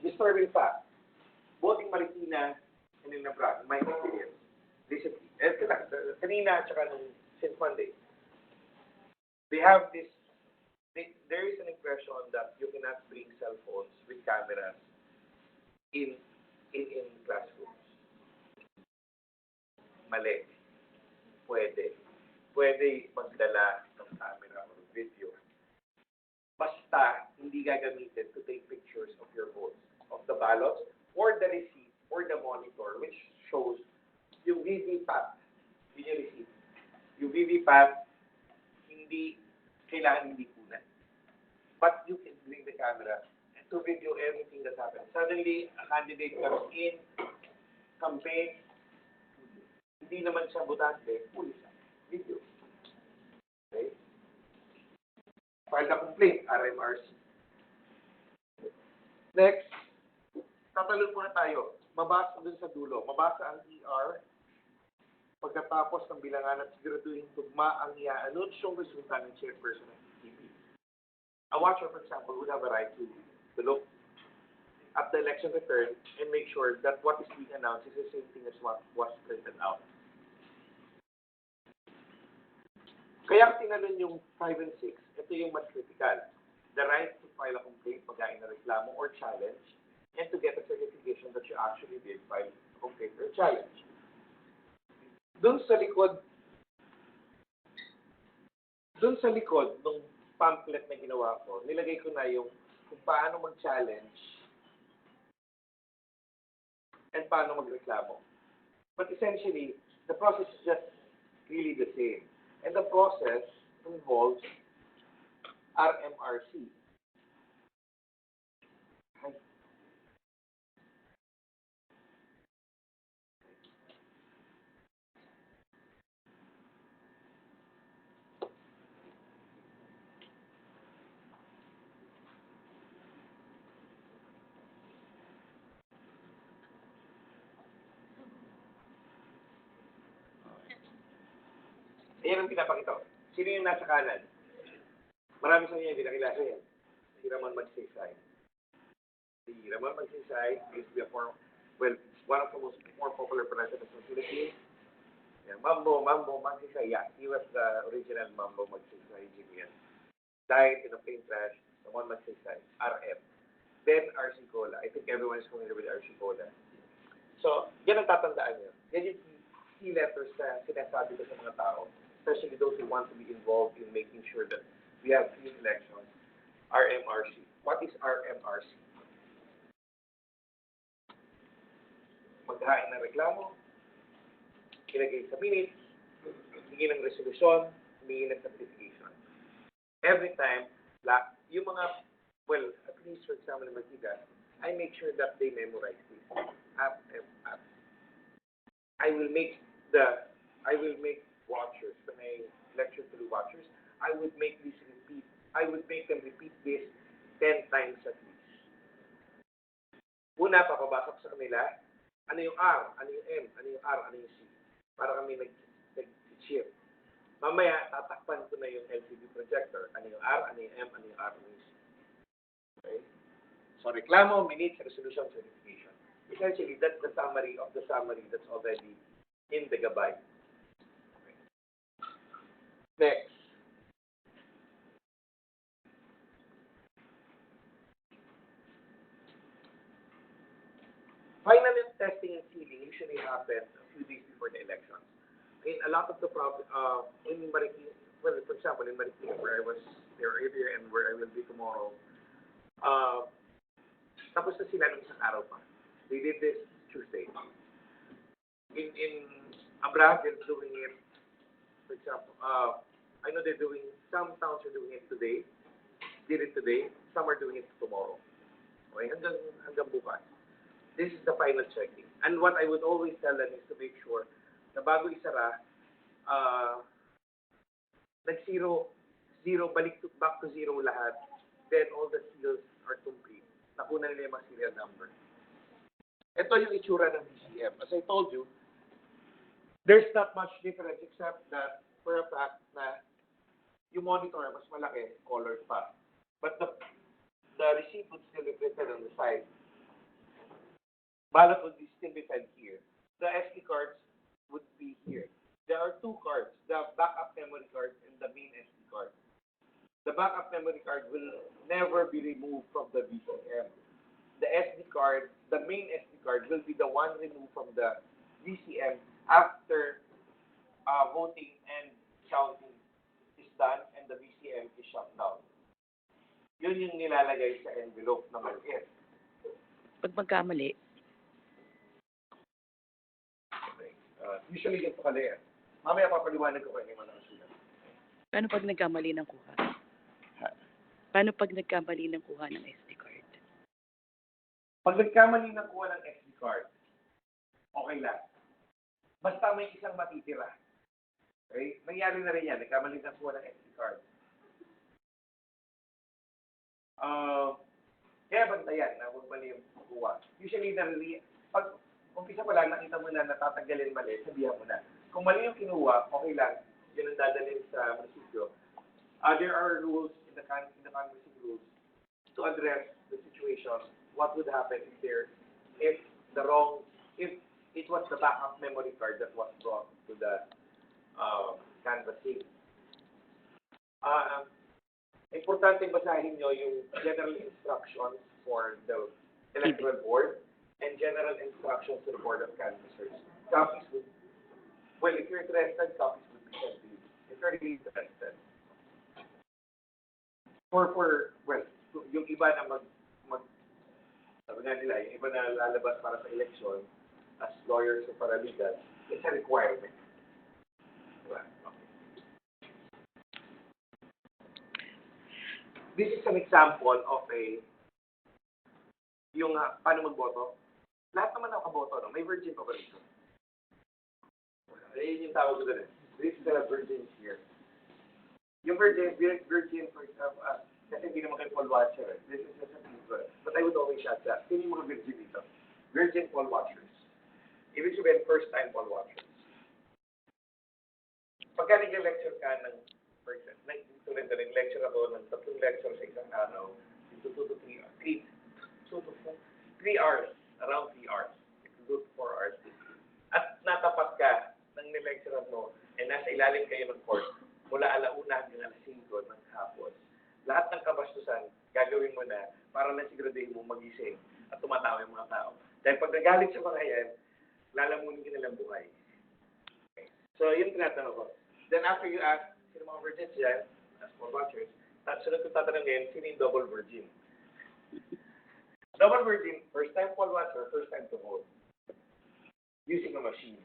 Disturbing fact, both in Marikina and in Nebraska, my experience, recently, kanina at saka nung since Monday, they have this, there is an impression that you cannot bring cell phones with cameras in classrooms. Mali. Pwede. Pwede magdala ng camera or video. Basta hindi gagamitin to take pictures of your votes, of the ballots, or the receipt, or the monitor, which shows yung VVPAT. Yun yung receipt. Yung VVPAT, hindi kailangan hindi kunan. But you can bring the camera and to video everything that happens. Suddenly, a candidate comes in, campaign, hindi naman siya butante, huli siya. Video. Okay? File the complaint, RMRC. Next, tatalon muna tayo. Mabasa dun sa dulo. Mabasa ang ER. Pagkatapos ng bilangan at siguraduhin tugma ang i-anunsyong resulta ng chairperson ng TV. A watcher, for example, would have a right to look at the election return and make sure that what is being announced is the same thing as what was printed out. Kaya tinanong yung 5 and 6, ito yung mas critical. The right to file a complaint pagkain na reklamo or challenge and to get a certification that you actually did file a complaint or challenge. Doon sa likod ng pamphlet na ginawa ko, nilagay ko na yung kung paano mag-challenge and paano magreklamo. But essentially, the process is just really the same. And the process involves RMRC. Ayan ang pinapakita ko. Sino yung nasa kanan? Marami sa inyo hindi nakilala yan. Si Ramon Magsaysay. Si Ramon Magsaysay used to be a form, well, one of the more popular presidents of the Philippines. Yeah, Mambo Magsaysay. Yeah, he was the original Mambo Magsaysay GBN. Died in a plane crash. Ramon Magsaysay. RM. Then RC Cola. I think everyone is familiar with RC Cola. So, yan ang tatandaan nyo. Yan yung key letters na sinasabi ko sa mga tao, especially those who want to be involved in making sure that we have clean elections. RMRC. What is RMRC? Maghain ng reklamo, ilagay sa minutes, hingi ng resolusyon, hingi ng certification. Every time, yung mga, well, at least for example, in Marikina, I make sure that they memorize this. I will make watchers, when I lecture to the watchers, I would make them repeat this 10 times at least. Una, papabasa ko sa kanila, ano yung R, ano yung M, ano yung R, ano yung C. Para kami nag-cheer. Mamaya, tatakpan ko na yung LCD projector. Ano yung R, ano yung M, ano yung R, ano yung C. Okay? So, reklamo, minutes, resolution, certification. Essentially, that's the summary of the summary that's already in the gabay. Okay. Next. Final testing and sealing usually happens a few days before the elections. In a lot of the in Marikina, well, for example, in Marikina, where I was there earlier and where I will be tomorrow, tapos na sila ng isang araw pa. They did this Tuesday. In Abra, they're doing it, for example, I know they're doing, some towns are doing it today, did it today, some are doing it tomorrow. Okay, hanggang bukas. This is the final checking. And what I would always tell them is to make sure na bago isara, back to zero lahat, then all the seals are complete. Nakuna nila yung mga serial number. Ito yung itsura ng DCM. As I told you, there's not much difference except that for a fact na yung monitor mas malaki, colored pa. But the receipt would still be printed on the side. Ballot would still be fed here. The SD cards would be here. There are two cards, the backup memory card and the main SD card. The backup memory card will never be removed from the VCM. The SD card, the main SD card will be the one removed from the VCM after voting and counting is done and the VCM is shut down. Yun yung nilalagay sa envelope na maliit. Pag magkamali, Okay. Usually ganito kaliit. Mamaya papaliwanag ko kayo yung mga nakasulat. paano pag nagkamali ng kuha? Paano pag nagkamali ng kuha ng SD card? Pag nagkamali ng kuha ng SD card, okay lang. Basta may isang matitira. Okay? Nangyari na rin yan. Nagkamali ng kuha ng SD card. Kaya bantayan na huwag mali yung kuha. Usually, pag umpisa pa lang, nakita mo na natatanggalin mali, sabihan mo na. Kung mali yung kinuha, okay lang. Yun ang dadalhin sa munisipyo. There are rules in the canvassing rules to address the situation. What would happen if it was the backup memory card that was brought to the canvassing. Importante basahin nyo yung general instructions for the electoral board and general instructions to the board of canvassers. Copies would, well, if you're interested, copies would be sent to you. If you're really interested. Well, yung iba na sabi nga nila, yung iba na lalabas para sa election as lawyers o paralegals, it's a requirement. Diba? Okay. This is an example of yung paano magboto. Lahat naman nakaboto, no? May virgin pa ba dito? Ayun yung tawag ko doon. This is the virgins here. Yung virgin, for example, kasi hindi naman kayo poll watcher. This is just a people. But I would always ask that. Sino yung mga virgin dito? Virgin poll watchers. Ibig sabihin, first-time poll watchers. Pagka nag-lecture ka ng person, tulad na rin lecture ako ng 3 lecture sa isang araw, 2 to 3 hours, around 3 hours, 2 to 4 hours. At natapat ka ng nilecturean mo, and nasa ilalim kayo ng court, mula alauna hanggang alas 5 ng hapon. Lahat ng kabastusan, gagawin mo na para na siguraduhin mo magising at tumatawa yung mga tao. Dahil pag nagalit sa mga yan, lalamunin ka nilang buhay. Okay. So, yun tinatanong ko. Then after you ask, sino mga virgins yan, as for watchers, sunod ko tatanungin, sino yung double virgin? Double virgin, first time poll watcher, first time to vote. Using a machine.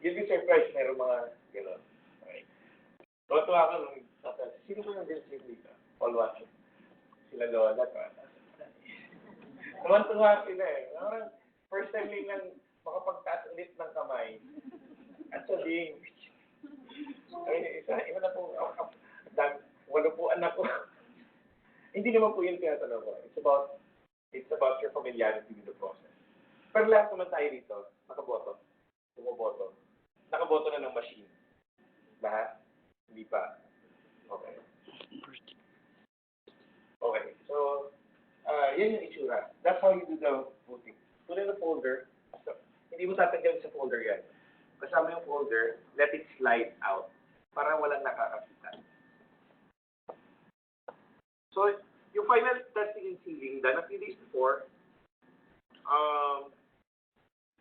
You'd be surprised, meron mga, okay. Tuwa-tuwa ka nung tatanong, sino mga virgin dito? Poll watcher. Sila lola ka. Tuwa-tuwa sila eh. First time lang makapagtaas ulit ng kamay. At sabihin, iba na po, walo po anak ko. Hindi naman po yun tinatanong ko. It's about your familiarity with the process. Pero lahat naman tayo dito, nakaboto, bumoboto. Nakaboto na ng machine. Lahat? Hindi pa. Okay. Okay, so, yan yung itsura. That's how you do the voting. Put in the folder. So, hindi mo tatanggalin sa folder yan. Kasama yung folder, let it slide out para walang nakakakita. So, yung final testing and sealing, done a few days before,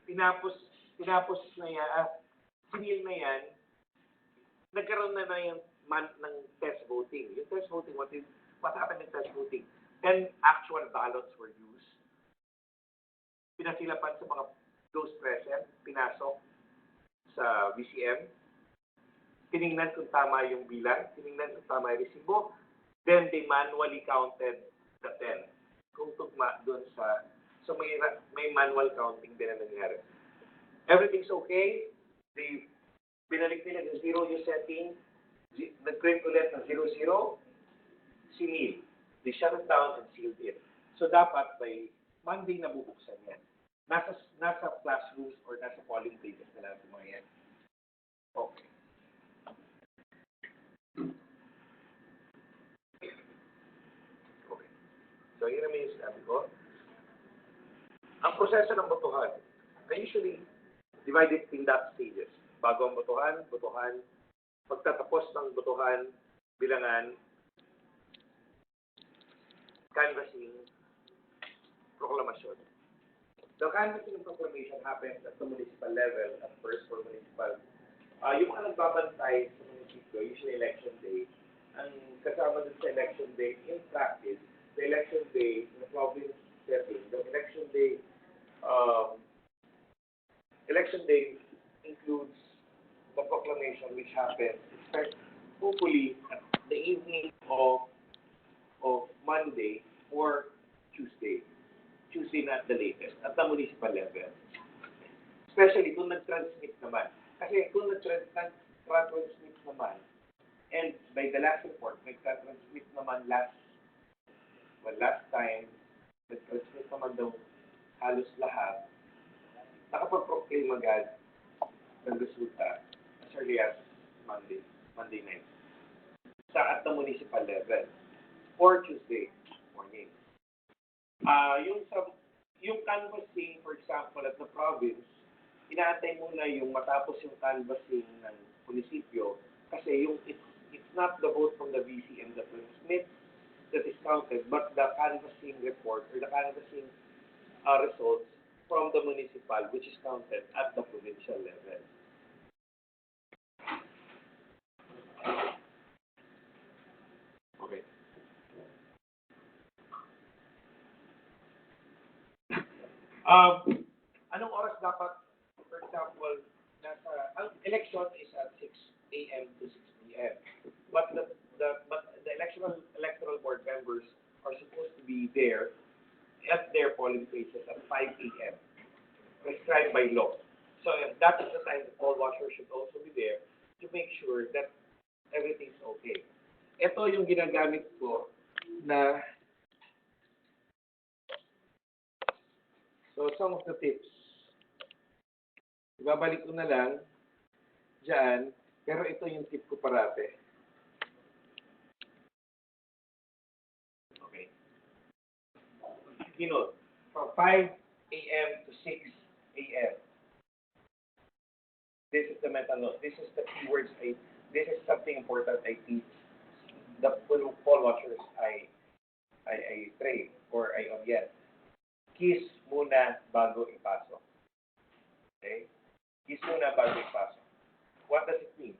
pinapos na yan, sinil na yan, nagkaroon na ng test voting. Yung test voting, what happened in test voting? 10 actual ballots were used. Pinasilapan sa mga those present, pinasok sa VCM. Tiningnan kung tama yung bilang, tiningnan kung tama yung resibo. Then they manually counted the 10. Kung tugma doon sa... So may manual counting din na nangyari. Everything's okay. Binalik nila ng 0 yung setting. Nag-print ulit ng 00. Sinil. They shut it down and sealed it. So dapat by Monday na bubuksan yan. Nasa classrooms or nasa polling places na lang yung mga yan. Okay. Okay. So yun naman yung sinabi ko. Ang proseso ng botohan ay usually divided in that stages. Bago ang botohan, pagtatapos ng botohan, bilangan, canvassing, proklamasyon. The canvassing and proclamation happens at the municipal level, at first for municipal. Yung mga nagbabantay sa municipio, usually election day, ang kasama dun sa election day, in practice, the election day in the province setting, the election day includes the proclamation which happens, hopefully, at the evening of Monday or Tuesday. Tuesday na at the latest, at the municipal level. Especially kung nag-transmit naman. Kasi kung nag-transmit naman, and by the last report, nag-transmit naman last time, nag-transmit naman daw halos lahat, nakapag-proclaim agad ng resulta as early as Monday night. At the municipal level. Or Tuesday morning. Yung canvassing, for example, at the province, inaantay muna yung matapos yung canvassing ng munisipyo kasi it's not the vote from the VCM that transmits that is counted, but the canvassing report or the canvassing results from the municipal, which is counted at the provincial level. Okay. Anong oras dapat, for example, ang election is at 6 a.m. to 6 p.m. But the electoral board members are supposed to be there at their polling places at 5 a.m. prescribed by law. So that is the time the poll watchers should also be there to make sure that everything's okay. Ito yung ginagamit ko na some of the tips. Ibabalik ko na lang dyan, pero ito yung tip ko parate. Okay. From 5 a.m. to 6 a.m. This is the mental note. This is the keywords. This is something important I teach the poll watchers I train or I orient. Kiss muna bago ipasok. Okay? Kiss muna bago ipasok. What does it mean?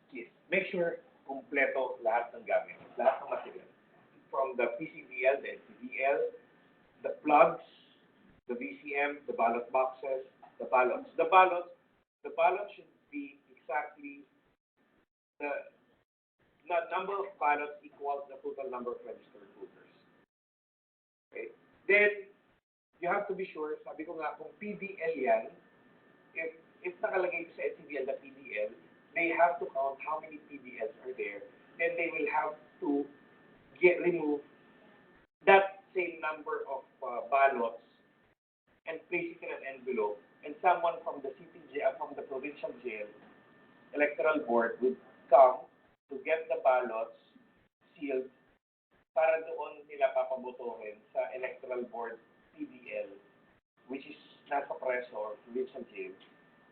Kiss. Make sure kumpleto lahat ng gamit, lahat ng material. From the PCVL, the SCVL, the plugs, the VCM, the ballot boxes, the ballots. The ballots should be exactly the number of ballots equals the total number of registered voters. Okay? Then, you have to be sure, sabi ko nga, kung PDL yan, if nakalagay sa SCVL na PDL, they have to count how many PDLs are there. Then they will have to remove that same number of ballots and place it in an envelope. And someone from the city jail, from the provincial jail, electoral board would come to get the ballots sealed para doon nila papabotohin sa electoral board PDL, which is nasa preso or provincial jail,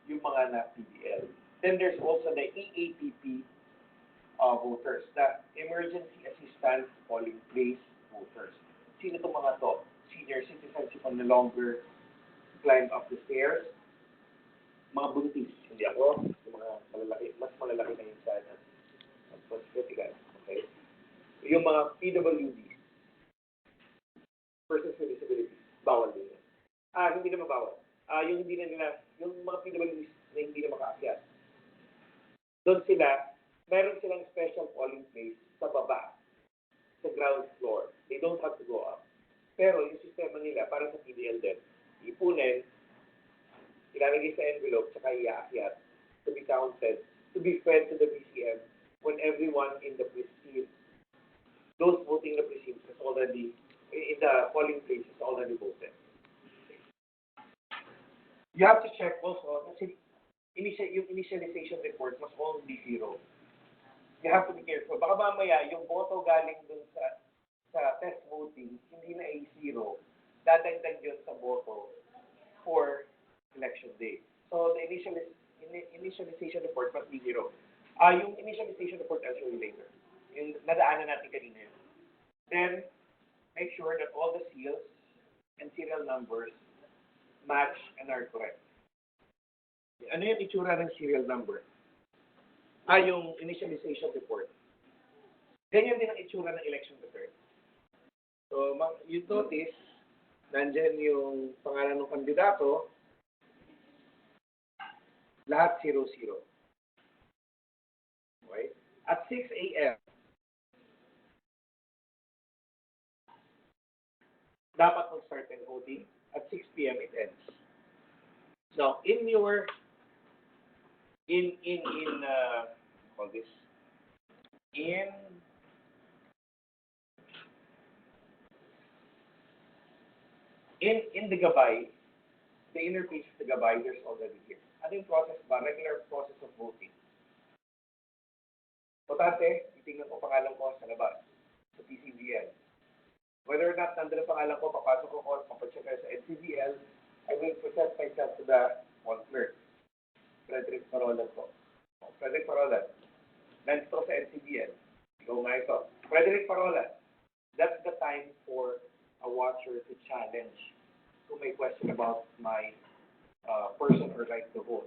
yung mga na PDL. Then there's also the EAPP voters, the Emergency Assistance Polling Place voters. Sino itong mga to? Senior citizens who can no longer climb up the stairs, mga buntis, hindi ako, yung mga mas malalaki na yung sana ng political. Okay? Yung mga PWDs, persons with disabilities, bawal din yan. Hindi naman bawal. Yung hindi na nila, yung mga PWDs na hindi na makaakyat. Doon sila, meron silang special polling place sa baba, sa ground floor. They don't have to go up. Pero yung sistema nila, para sa PDL din, ipunin, ilalagay sa envelope, saka iaakyat, to be counted, to be fed to the BCM when everyone in the precinct, those voting in the precinct has already, in the polling place has already voted. You have to check also, kasi yung initialization report must always be zero. You have to be careful. Baka mamaya, yung boto galing dun sa test voting, hindi na ay zero, dadagdag yun sa boto for election day. So the initialization report must be zero. Yung initialization report I'll show you later. Yung nadaanan natin kanina yun. Then, make sure that all the seals and serial numbers match and are correct. Ano yung itsura ng serial number? Yung initialization report. Ganyan din ang itsura ng election return. So, you notice, nandyan yung pangalan ng kandidato, lahat 00. Okay? At 6 a.m., dapat mag-start ang voting. At 6 p.m. it ends. Now, call this, in the gabay, the interface of the gabay, there's already here. Ano yung process ba? Regular process of voting. Importante, titingnan ko pangalan ko sa labas, sa PCVL. Whether or not nandun ang pangalan ko, papasok ko or papacheck sa NCVL, I will present myself to the hall clerk. Frederick Parolan po. Frederick Parolan. Nandito sa NCVL. Ikaw nga ito. Frederick Parolan. That's the time for a watcher to challenge kung may question about my person or right to vote.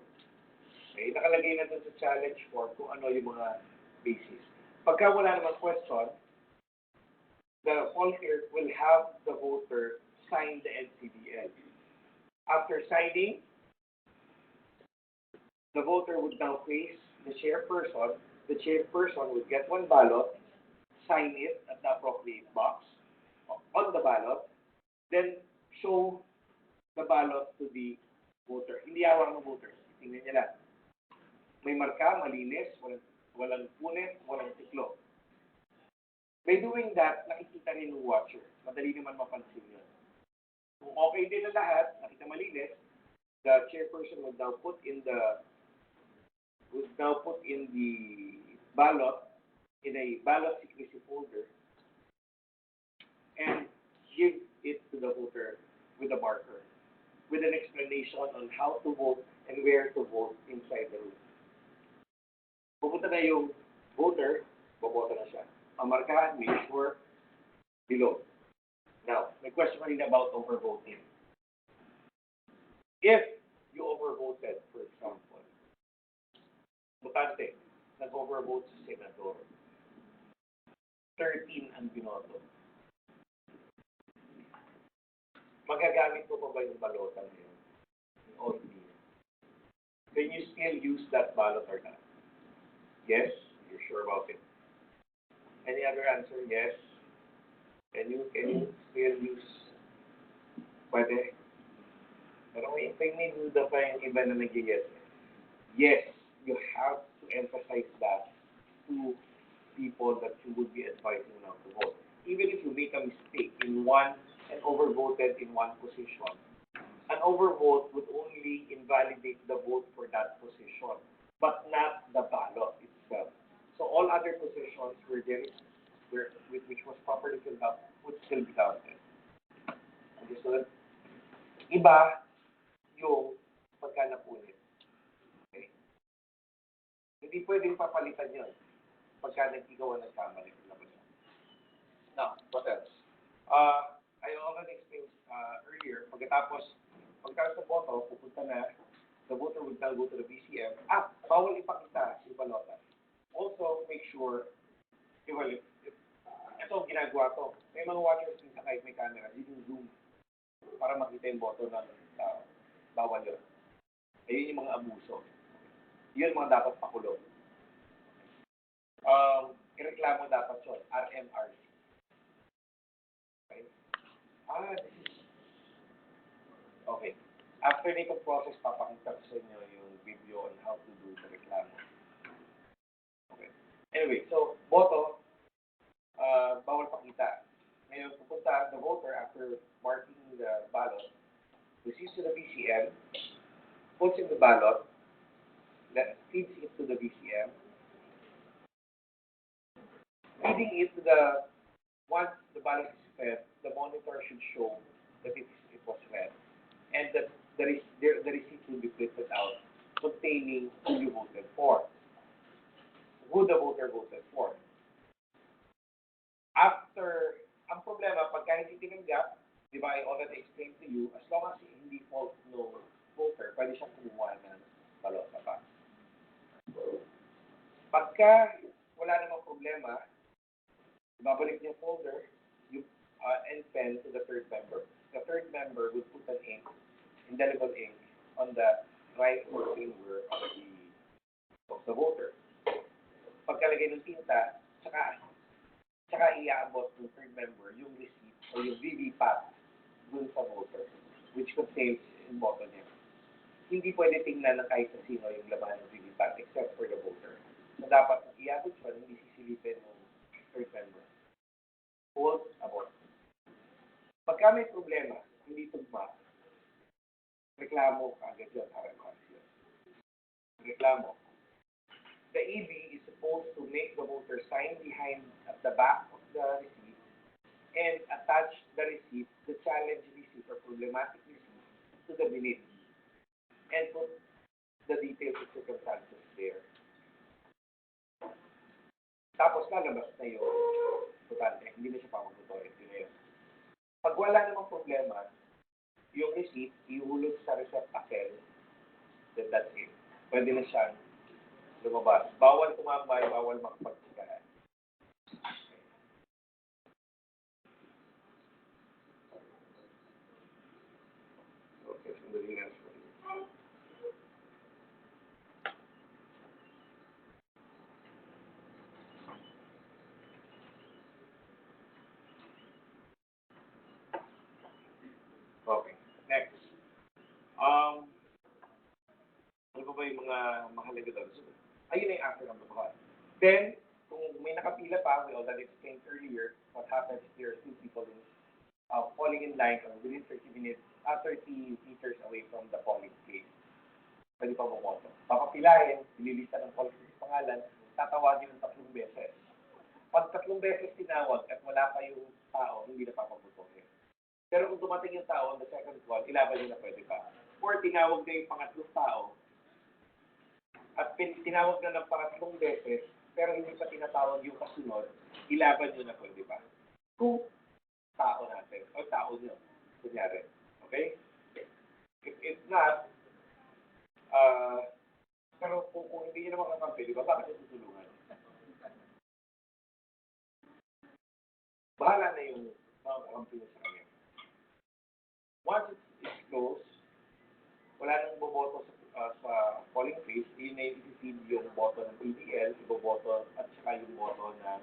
Okay, nakalagay na dun sa challenge form kung ano yung mga basis. Pagka wala namang question, the poll clerk will have the voter sign the NCBL. After signing, the voter would now face the chairperson. The chairperson would get one ballot, sign it at the appropriate box on the ballot, then show the ballot to the voter. Hindi awang ng voter. Tingnan niya lang. May marka, malinis, walang punit, walang tiklo. By doing that, nakikita rin ng watcher. Madali naman mapansin yun. Kung okay din na lahat, nakita malinis, the chairperson would now put in the ballot in a ballot secrecy folder and give it to the voter with a marker, with an explanation on how to vote and where to vote inside the room. Pupunta na yung voter, boboto na siya. Ang markahan, make sure below. Now, may question kanina about overvoting. If you overvoted, for example, butante, nag-overvote sa senador, 13 ang binoto. Magagamit mo pa ba yung balota niyo? O hindi? Can you still use that ballot or not? Yes? You're sure about it? Any other answer? Yes? Can you still use? Pwede? Pero may duda pa yung iba na nag-yes. Yes, you have to emphasize that to people that you would be advising now to vote. Even if you make a mistake in one and overvoted in one position, an overvote would only invalidate the vote for that position, but not the ballot itself. So all other positions which was properly filled up would still be counted. Understood? Iba yung pagka napunit. Okay? Hindi pwedeng papalitan yun pagka nag-ikaw ang nagkamali. Now, what else? I already explained earlier, pagkatapos ng boto, pupunta na the voter would now go to the BCM. Bawal ipakita yung balota. Also, make sure, well, ito ang ginagawa to. May mga watchers din sa kahit may camera, yung zoom para makita yung boto ng tao. Bawal yun. Ayun yung mga abuso. Yun mga dapat pakulong. Ireklamo dapat yun, RMRC. Okay? This is... Okay. After nitong process, papakita ko sa inyo yung video on how to do the reklamo. Okay. Anyway, so, boto, bawal pakita. Ngayon, pupunta the voter after marking the ballot, receives to the BCM, puts in the ballot, feeds it to the BCM, feeding it to the, once the ballot is fed, the monitor should show that it was read, and that the receipt will be printed out containing who you voted for, who the voter voted for. After, ang problema, pagka hindi tinanggap, di ba, I already explained to you, as long as hindi fault no voter, pwede siyang kumuha ng balota pa. Pagka wala namang problema, babalik niya folder, and pen to the third member. The third member would put an ink, indelible ink, on the right finger of the voter. Pagkalagay ng tinta, saka iaabot ng third member yung receipt o yung VVPAT dun sa voter, which contains yung boto niya. Hindi pwede tingnan ng kahit sa sino yung laman ng VVPAT except for the voter. So dapat iabot siya, hindi sisilipin ng third member. Hold, abort. Pagka may problema, hindi tugma, reklamo ka agad yun, reklamo. The EB is supposed to make the voter sign behind at the back of the receipt and attach the receipt, the challenge receipt or problematic receipt, to the minute and put the details of circumstances there. Tapos lalabas na yung butante, hindi na siya papagutoy. Pag wala namang problema, yung receipt, ihulog sa receptacle, then that's it. Pwede na siyang lumabas. Bawal tumambay, bawal makapagsigahan. Okay, sandali na. Okay, next. Ano ba yung mga mahalaga doon? So, ayun na yung after ng bubuhat. Then, kung may nakapila pa, we already explained earlier, what happens if there are two people falling in line or within 30 meters away from the polling place. Pwede pa bumoto. Papapilahin, ililista ng polling place pangalan, tatawagin ng 3 beses. Pag 3 beses tinawag at wala pa yung tao, hindi na papabutohin. Pero kung dumating yung tao on the second call, ilaban nyo na pwede pa. Or tinawag na yung pangatlong tao, at tinawag na ng pangatlong beses, pero hindi pa tinatawag yung kasunod, ilaban nyo na pwede pa. Kung tao natin, o tao nyo, kunyari. Okay? If not, pero kung hindi nyo naman kakampi, di ba, bakit nyo tutulungan? Bahala na yung mga kakampi nyo sa kanya. Once it's closed, wala nang boboto sa polling place, yun na i-feed yung boto ng PDL, iboboto at saka yung boto ng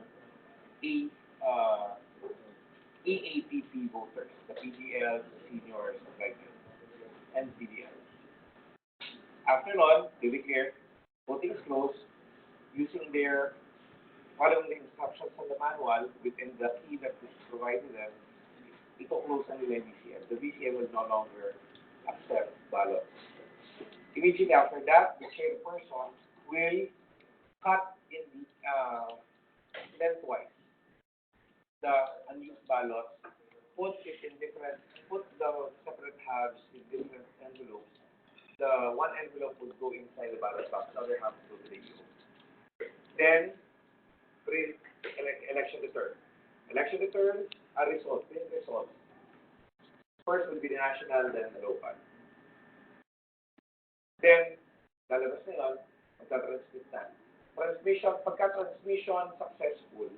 EAPP voters, the PDL, the seniors, like that, and PDL. After nun, they declare voting is closed using following the instructions on the manual within the key that is provided them. Ito close na nila yung BCM. The BCM will no longer accept ballots. Immediately after that, the chairperson will cut in lengthwise the unused ballots, put the separate halves in different envelopes. The one envelope would go inside the ballot box, the other half would go to the EU. Then, print election return. Election returns are results, print results. First will be the national, then the local. Then, lalabas na yun, magta-transmit na. Pagka-transmission successful,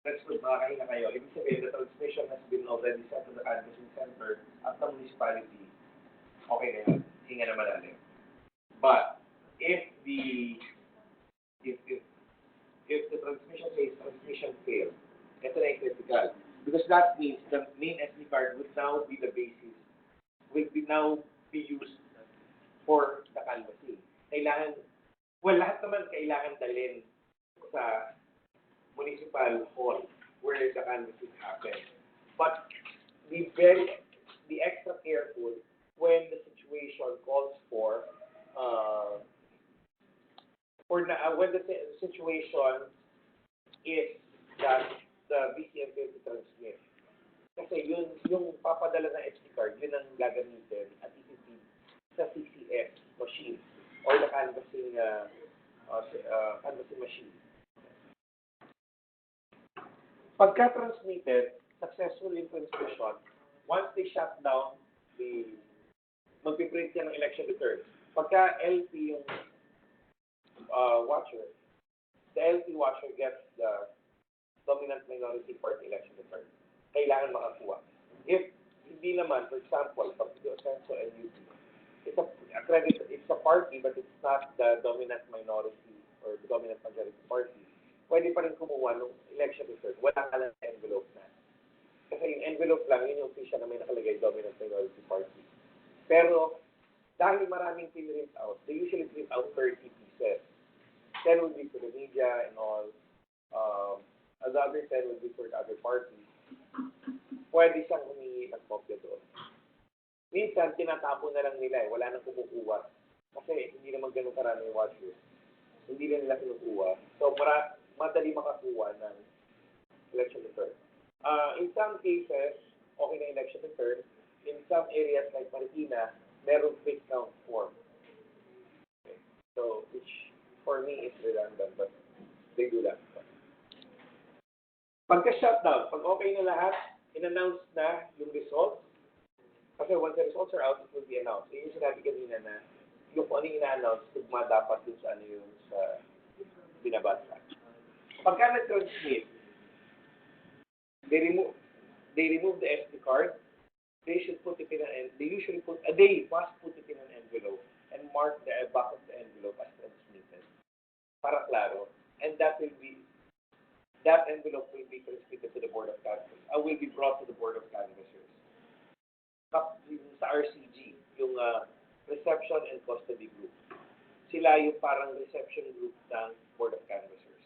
that's good, makakahinga kayo. Ibig sabihin, the transmission has been already sent to the canvassing center at the municipality. Okay na yun. Hinga na malalim. But, if the transmission says transmission failed, ito na yung critical. Because that means the main SD card would now be the basis, now be used for the canvassing. Kailangan, lahat naman kailangan dalhin sa municipal hall where the canvassing happens. But be extra careful when the situation calls for when the situation is that the BCM fails to transmit. Kasi yung papadala ng SD card, yun ang gagamitin at isisip sa CCS machine or the canvassing machine. Pagka-transmitted, successful in transmission, once they shut down, magpiprint yan ng election returns. Pagka LP yung watcher, the LP watcher gets the dominant minority party election return. Kailangan makakuha. If hindi naman, for example, pag Censo and UP, it's a party but it's not the dominant minority or the dominant majority party, pwede pa rin kumuha ng election return. Wala ka lang envelope na. Kasi yung envelope lang, yun yung official na may nakalagay dominant minority party. Pero, dahil maraming pinrint out, they usually print out 30 pieces. 10 would be for the media and all. The other 10 would be for the other parties. Pwede siyang humingi ng kopya doon. Minsan, tinatapon na lang nila wala nang kumukuha. Kasi hindi naman ganun karami yung watchers. Hindi na nila kinukuha. So, madali makakuha ng election return. In some cases, okay na election return. In some areas like Marikina, merong fake count form. Okay. So, which for me is redundant, but they do that. Pagka-shutdown, pag okay na lahat, in-announce na yung results. Kasi once the results are out, it will be announced. Yung sinabi kanina na yung kung ano yung ina-announce, tugma dapat dun sa ano yung sa binabasa. Pagka nag-transmit, they remove the SD card. They should put it in they must put it in an envelope and mark the back of the envelope as transmitted. Para klaro. And that envelope will be transmitted to the Board of Canvassers. Will be brought to the Board of Canvassers. Sa RCG, yung Reception and Custody Group. Sila yung parang reception group ng Board of Canvassers.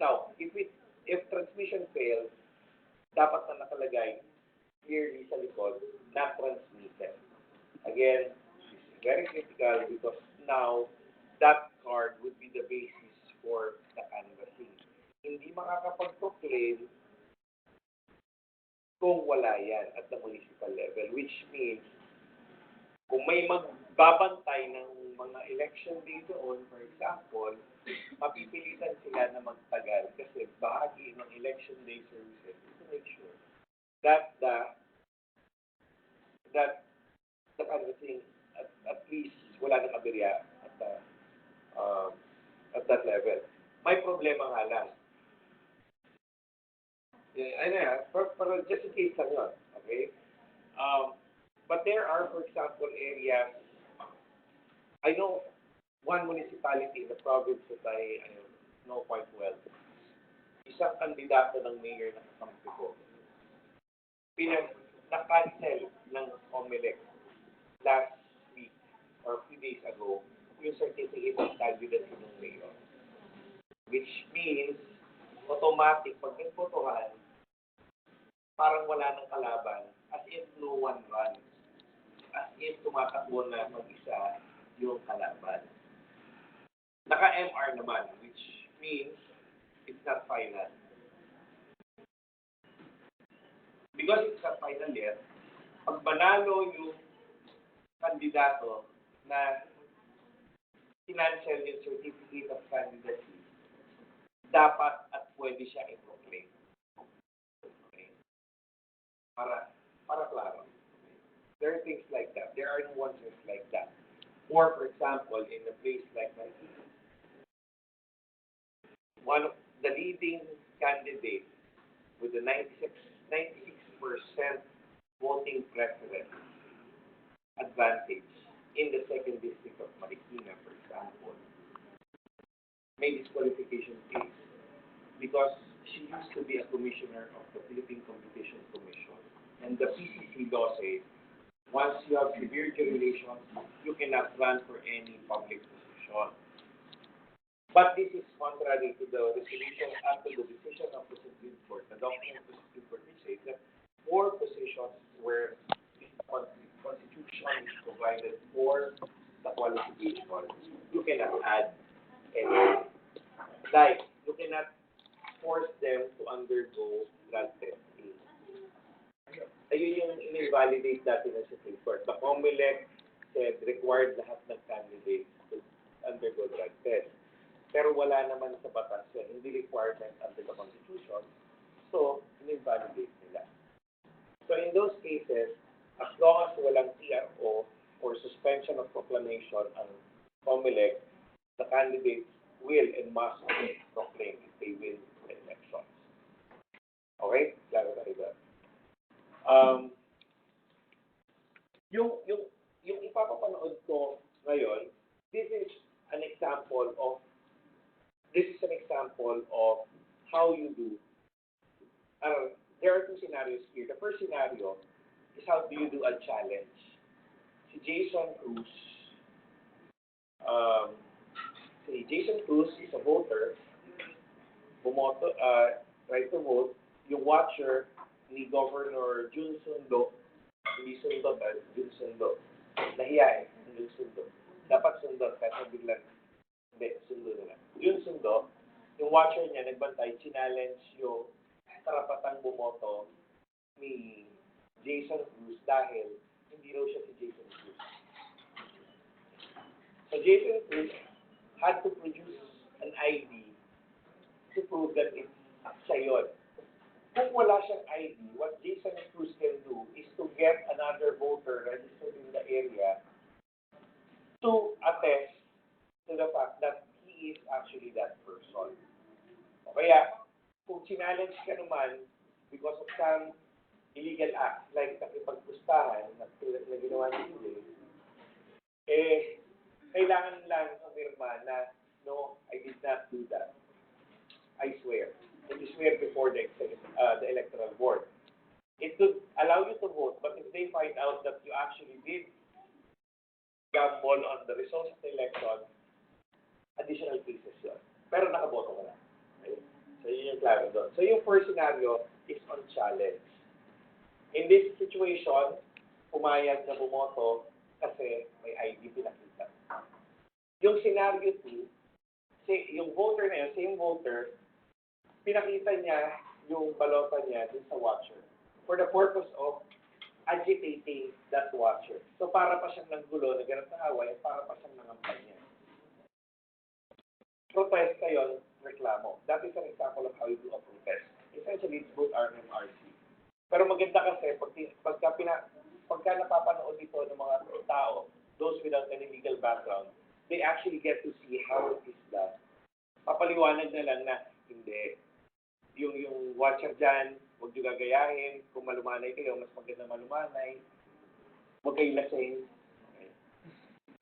Now, if transmission fails, dapat na nakalagay clearly sa likod, not transmitted. Again, this is very critical because now that card would be the basis for the canvassing. Hindi makakapag-proclaim kung wala yan at the municipal level, which means kung may magbabantay ng mga election day doon, for example, mapipilitan sila na magtagal kasi bahagi ng election day services to make sure that the canvassing at least wala nang aberya at that level. May problema nga lang. Pero just in case lang yun, okay? But there are, for example, areas, I know one municipality in the province that I know quite well. Isang kandidato ng mayor na kakampi ko, na-cancel ng COMELEC last week or a few days ago yung certificate of candidacy ng mayor. Which means, automatic, pag nagpotohan, parang wala nang kalaban, as if no one runs. As if tumatakbo na mag-isa yung kalaban. Naka-MR naman, which means it's not final. Because it's not final yet, pag manalo yung kandidato na financial yung certificate of candidacy, dapat at pwede siya i-proclaim. Okay. Para klaro. There are things like that. There are nuances like that. for example, in a place like Manila, one of the leading candidates with the 96% voting preference advantage in the second district of Marikina, for example, made disqualification case because she used to be a commissioner of the Philippine Competition Commission. And the PCC law says, once you have severe relations, you cannot run for any public position. But this is contrary to the resolution and to the decision of the Supreme Court, the document of the Supreme Court, which says that for positions where the Constitution is provided for the qualification, you cannot add anything. Like, you cannot force them to undergo drug testing. Ayun yung in-invalidate dati ng Supreme Court. The COMELEC said required lahat ng candidates to undergo drug test. Pero wala naman sa batas yan. Hindi requirement under the Constitution. So, in-invalidate nila. So, in those cases, as long as walang TRO or suspension of proclamation ang COMELEC, the candidates will and must proclaim if they win the elections. Okay? Klaro tayo ba? Yung ipapapanood ko ngayon, this is an example of how you do. There are two scenarios here. The first scenario is how do you do a challenge. Si Jason Cruz is a voter, bumoto, right to vote. Yung watcher ni Governor Jun Sundo, hindi sundo, Jun Sundo. Nahiya Jun Sundo. Dapat sundo, kasi biglang, hindi, sundo nila. Jun Sundo, yung watcher niya, nagbantay, challenge yung karapatang bumoto ni Jason Cruz dahil hindi raw siya si Jason Cruz. So Jason Cruz had to produce an ID to prove that it's siya yun. Kung wala siyang ID, what Jason Cruz can do is to get another voter registered in the area to attest to the fact that he is actually that person. O kaya, kung challenge ka naman because of some illegal act, like nakipagpustahan na ginawa ni Julie, kailangan lang pumirma na, no, I did not do that. I swear. And you swear before the electoral board. It could allow you to vote, but if they find out that you actually did gamble on the results of the election, additional cases yun. Pero nakaboto ka na. Okay? So yun yung klaro doon. So yung first scenario is on challenge. In this situation, pumayag na bumoto kasi may ID pinakita. Yung scenario 2, yung voter na yun, same voter, pinakita niya yung balota niya dun sa watcher for the purpose of agitating that watcher. So para pa siyang naggulo, nagkaroon ng away, para pa siyang nangampanya. Protest yun, reklamo. That is an example of how you do a protest. Essentially, it's both RMRC. Pero maganda kasi, pagka napapanood dito ng mga tao, those without any legal background, they actually get to see how it is done. Papaliwanag na lang na, hindi. Yung watcher dyan, huwag nyo gagayahin. Kung malumanay kayo, mas maganda malumanay. Huwag kayo lasing. Okay.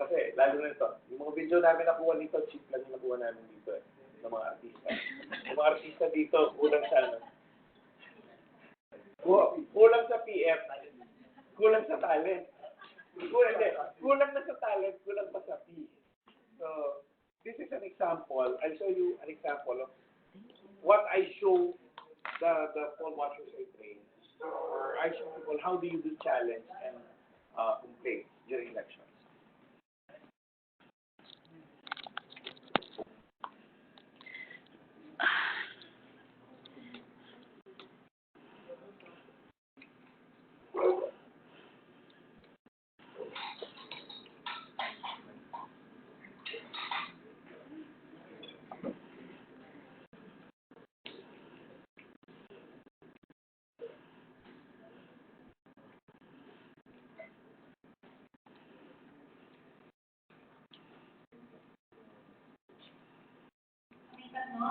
Kasi, lalo na ito, yung mga video namin nakuha dito, cheap lang yung nakuha namin dito ng mga artista. Yung mga artista dito, kulang sa ano. Kulang sa PF, kulang sa talent. Kulang na sa talent, kulang pa sa P. So, this is an example. I'll show you an example of what I show the poll watchers I train, or I show people how do you do challenge and complain during elections.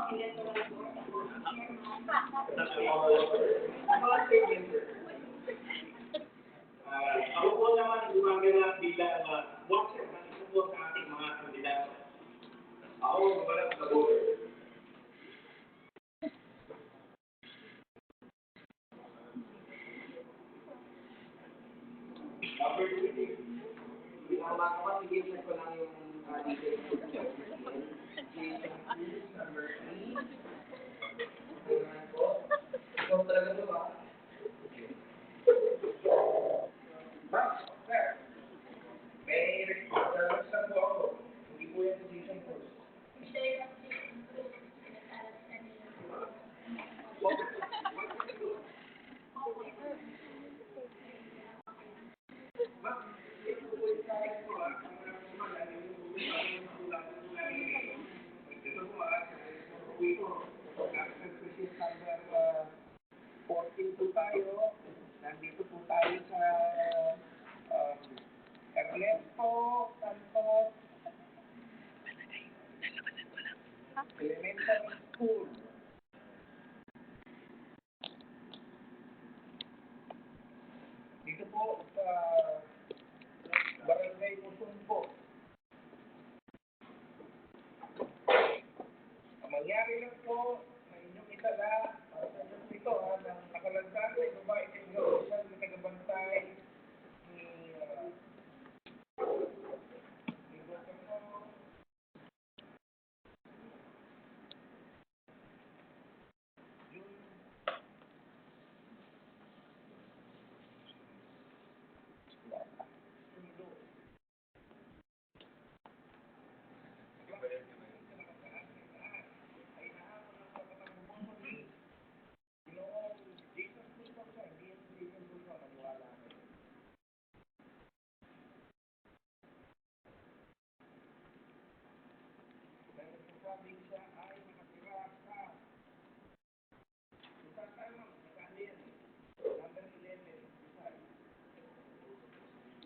Ako po naman gumagana bilang watcher ng isa po sa ating mga kandidato. Ako wala sa board. Pinakamakapag-sigil ko lang yung details ko. Number 3. Ikaw talaga ito ba? Ma'am, sir. May request po ako. Hindi po yung position ko. Number 14 po tayo. Nandito po tayo sa Ernesto Santos Elementary School. Dito po sa Barangay Musun po. Ang mangyari lang po na inyong itala para sa inyo ito ng nakalansan sa ibaba itinggol na tagabantay ni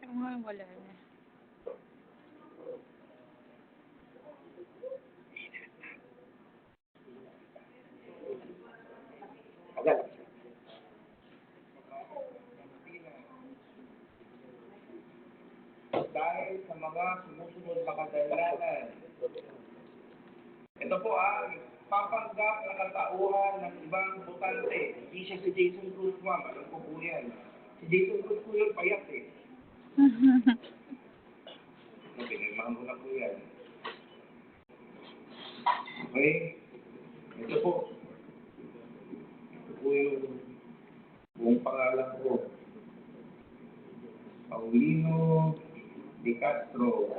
Oo nga, wala na. Agad. Dahil sa mga sumusunod na kadalanan. Ito po ang papanggap na katauhan ng ibang botante. Hindi siya si Jason Cruz, ma'am. Alam ko po yan. Si Jason Cruz po yung payat eh. Pinirmahan ko na po yan. Okay? Ito po. Ito po yung buong pangalan ko. Paulino de Castro.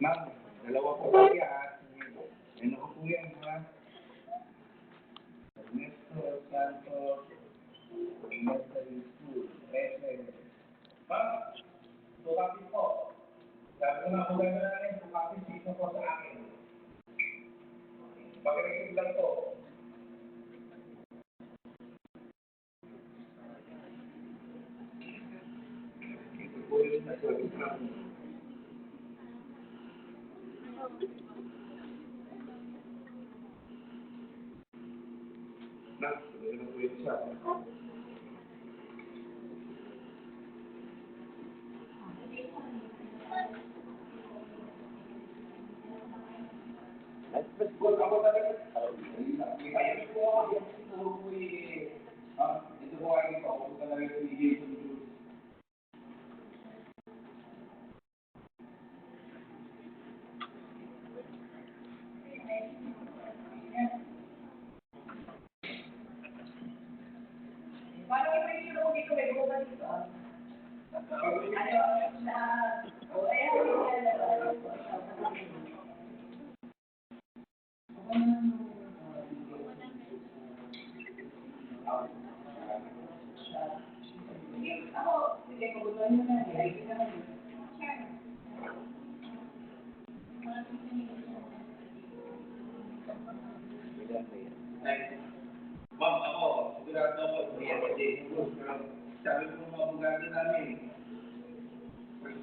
Ma'am, dalawa po kaya ha. Ano ko po yan ha? Ernesto Santos Elementary School. Ma'am, tukapin po. Sabi ko na po gano'n na rin, tukapin dito po sa akin. Pag-receive lang po. Ito po yung nasabi namin. Ma'am, ito po yung siya. Ako talaga. Ayan po, ito po ito po ay ito. Ako talaga yung Jason Cruz. sigurado ako kung yan ay dangerous. Pero sabi ko mga abogado namin,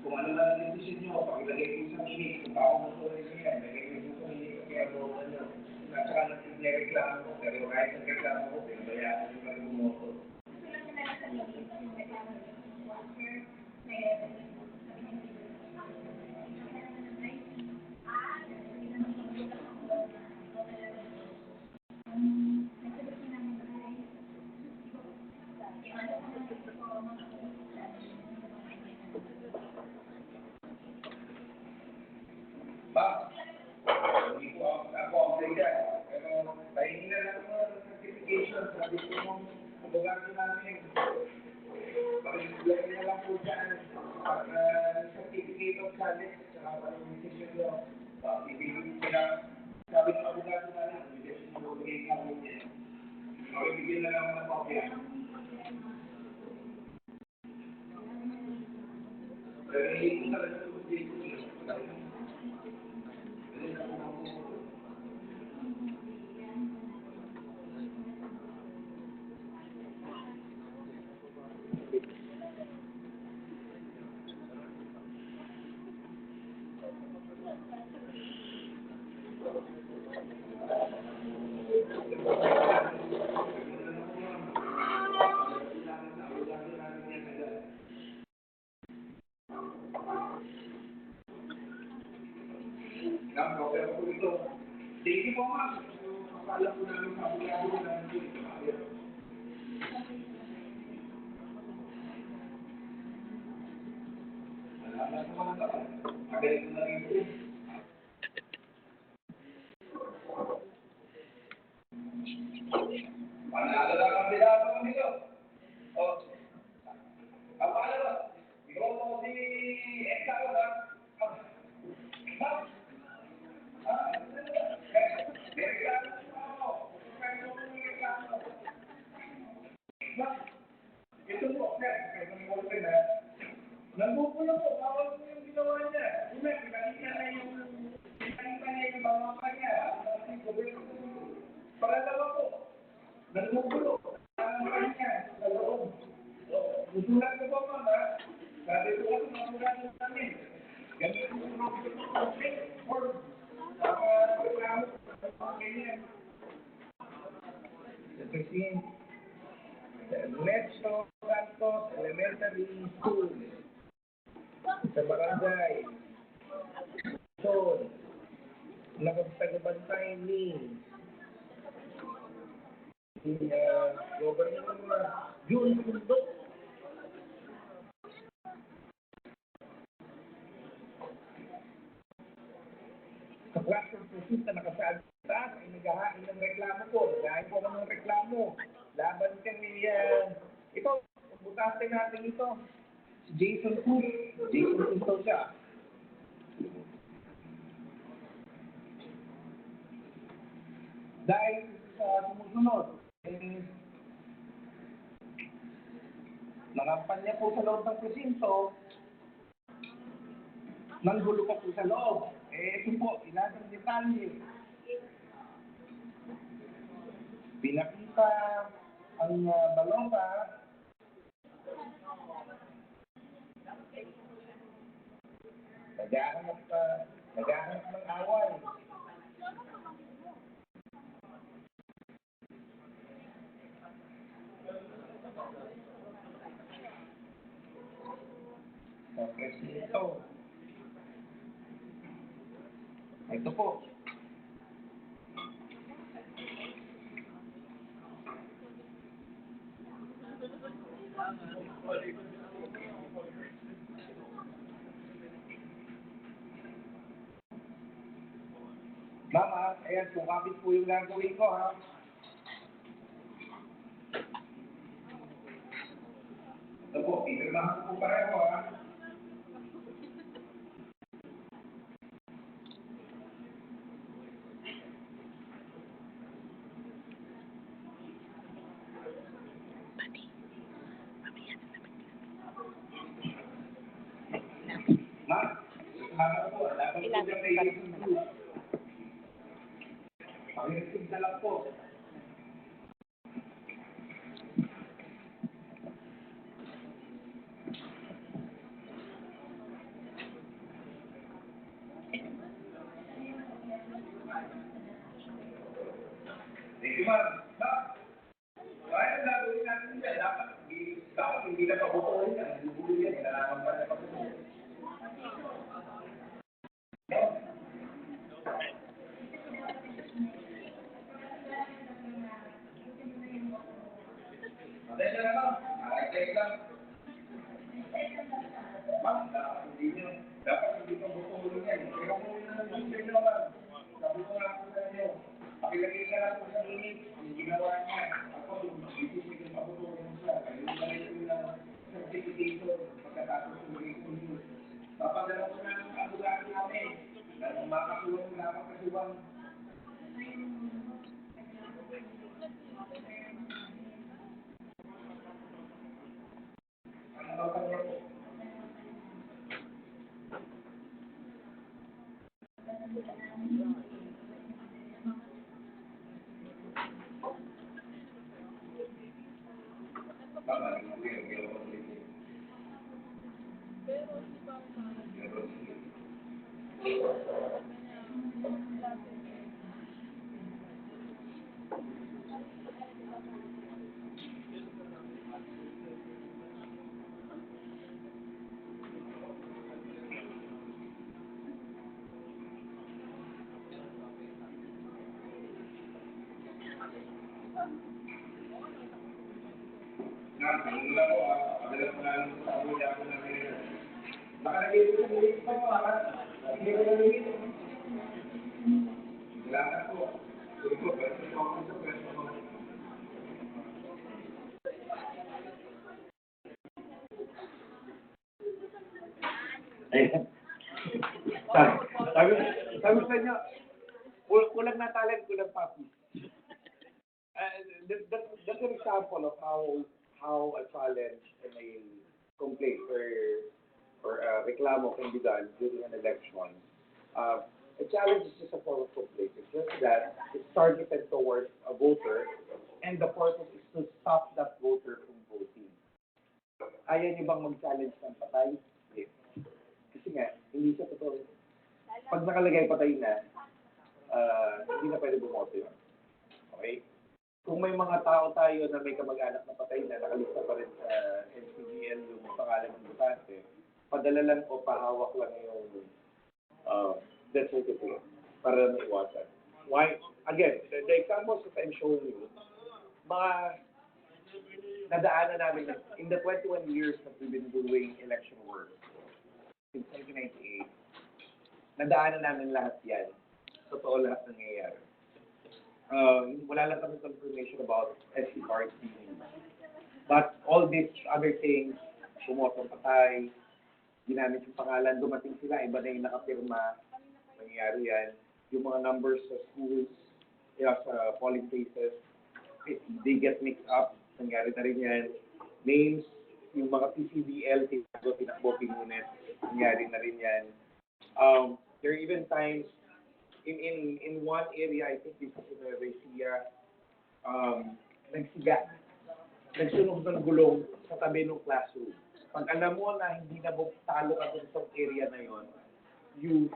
kung ano lang ang decision nyo, pakilagay ko sa minig, kung baka motorin nyo yan, lagay ko sa minig, kaya mo ano, at saka nagreklamo ko, pero kahit nagreklamo ko, pinabayaan nyo pa rin bumoto. Ba, hindi ko ako ang player, pero pahingi na lang mo ng certification, sabi ko mong abogado namin, pakilagay na lang po dyan, certificate of college, saka pa yung decision nyo, ibigay sila, sabi ng abogado namin, ibigay mo bigay ka mo niya, ibigay na lang ng kopya. Pero hindi ko talaga Thank you po, ma'am. Akala po namin sa abogado na nandito. Salamat po mga kapal. Magaling ko na rin po. Panalo na kami lahat ng nito. O, ang pangalawa, ikaw mo si Ekaro na. Ma'am, ito po, sir, nagbubulo po, bawal po yung ginawa niya. Una, pinakita niya yung bangaka niya. Pangalawa po, nagbubulo. Ang kanya, sa loob. Gusulat ko po, ma'am, ha? Sabi ko kasi magulat namin. Ganun po or reklamo sa ganyan. Kasi Metro Santos Elementary School sa barangay so nakapagtabantay ni Governor June Sundo sa classroom process na nakasaad sa taas ay naghahain ng reklamo ko. Naghahain po ng reklamo. Laban kami ito, butasin natin ito. Si Jason Cruz. Jason Cruz daw siya. Dahil sa sumusunod, nangampanya po sa loob ng presinto, nanggulo pa po sa loob. Ito po, ilan ang detalye. Pinakita ang balota naghahanap ng away. Sa presinto. Ito po. Mama, ayan, sukapit po yung gagawin ko, ha? Ito po, pipirmahan po pareho, ha? Ma, sasama po, laban po dyan kay Jason Cruz. Pakinig na lang po. Thank you, ma'am. Ma'am, kaya ang gagawin natin yan. Dapat hindi na pabutuin yan. Hindi yan. Kailangan pa na pabutuin. Atensya na, ma'am. Atensya lang. Ma'am, dapat hindi pa butuin yan. Pero kung hindi na ma'am, sabi ko nga po sa inyo, pakilagay ka lang po sa init. Ang ginawa niya, ako, isipin yung pabutuin siya. Kayo na rin yung certification pagkatapos ng review. Papadala ko na ng abogado namin na makakasuwang na makakasuwang. Ano ba kanya po? Adalas na lang sa abuya ko na ngayon. Nakalagay ko sa ulit ko, hindi ko nalagay. Kailangan ko. Hindi ko, pwede ko ako sa pwede ko. Sabi sa inyo, kulang na talent, kulang papi. That's an example of how a challenge and a complaint or a reklamo can be done during an election. A challenge is just a form of complaint. It's just that it's targeted towards a voter, and the purpose is to stop that voter from voting. Ayaw niyo bang mag-challenge ng patay? Yes. Kasi nga, hindi siya totoo. Pag nakalagay patay na, hindi na pwede bumoto yun. Okay? Kung may mga tao tayo na may kamag-anak na patay na, nakalista pa rin sa NCGL yung pangalan ng butante, padala lang o pahawak lang yung death certificate para maiwasan. Why? Again, the examples that I'm showing you, mga nadaanan namin in the 21 years that we've been doing election work, since 1998, nadaanan namin lahat yan. Totoo lahat nangyayari. Wala lang kami confirmation about SC party. But all these other things, bumotong patay, ginamit yung pangalan, dumating sila, iba na yung nakapirma, nangyayari yan. Yung mga numbers sa schools, sa polling places, they get mixed up, nangyari na rin yan. Names, yung mga PCBL, tinakbo, pinunet, nangyari na rin yan. There are even times, in one area, I think this is in Resia, nagsunog ng gulong sa tabi ng classroom. Pag alam mo na hindi na talo ka dun sa area na yon, you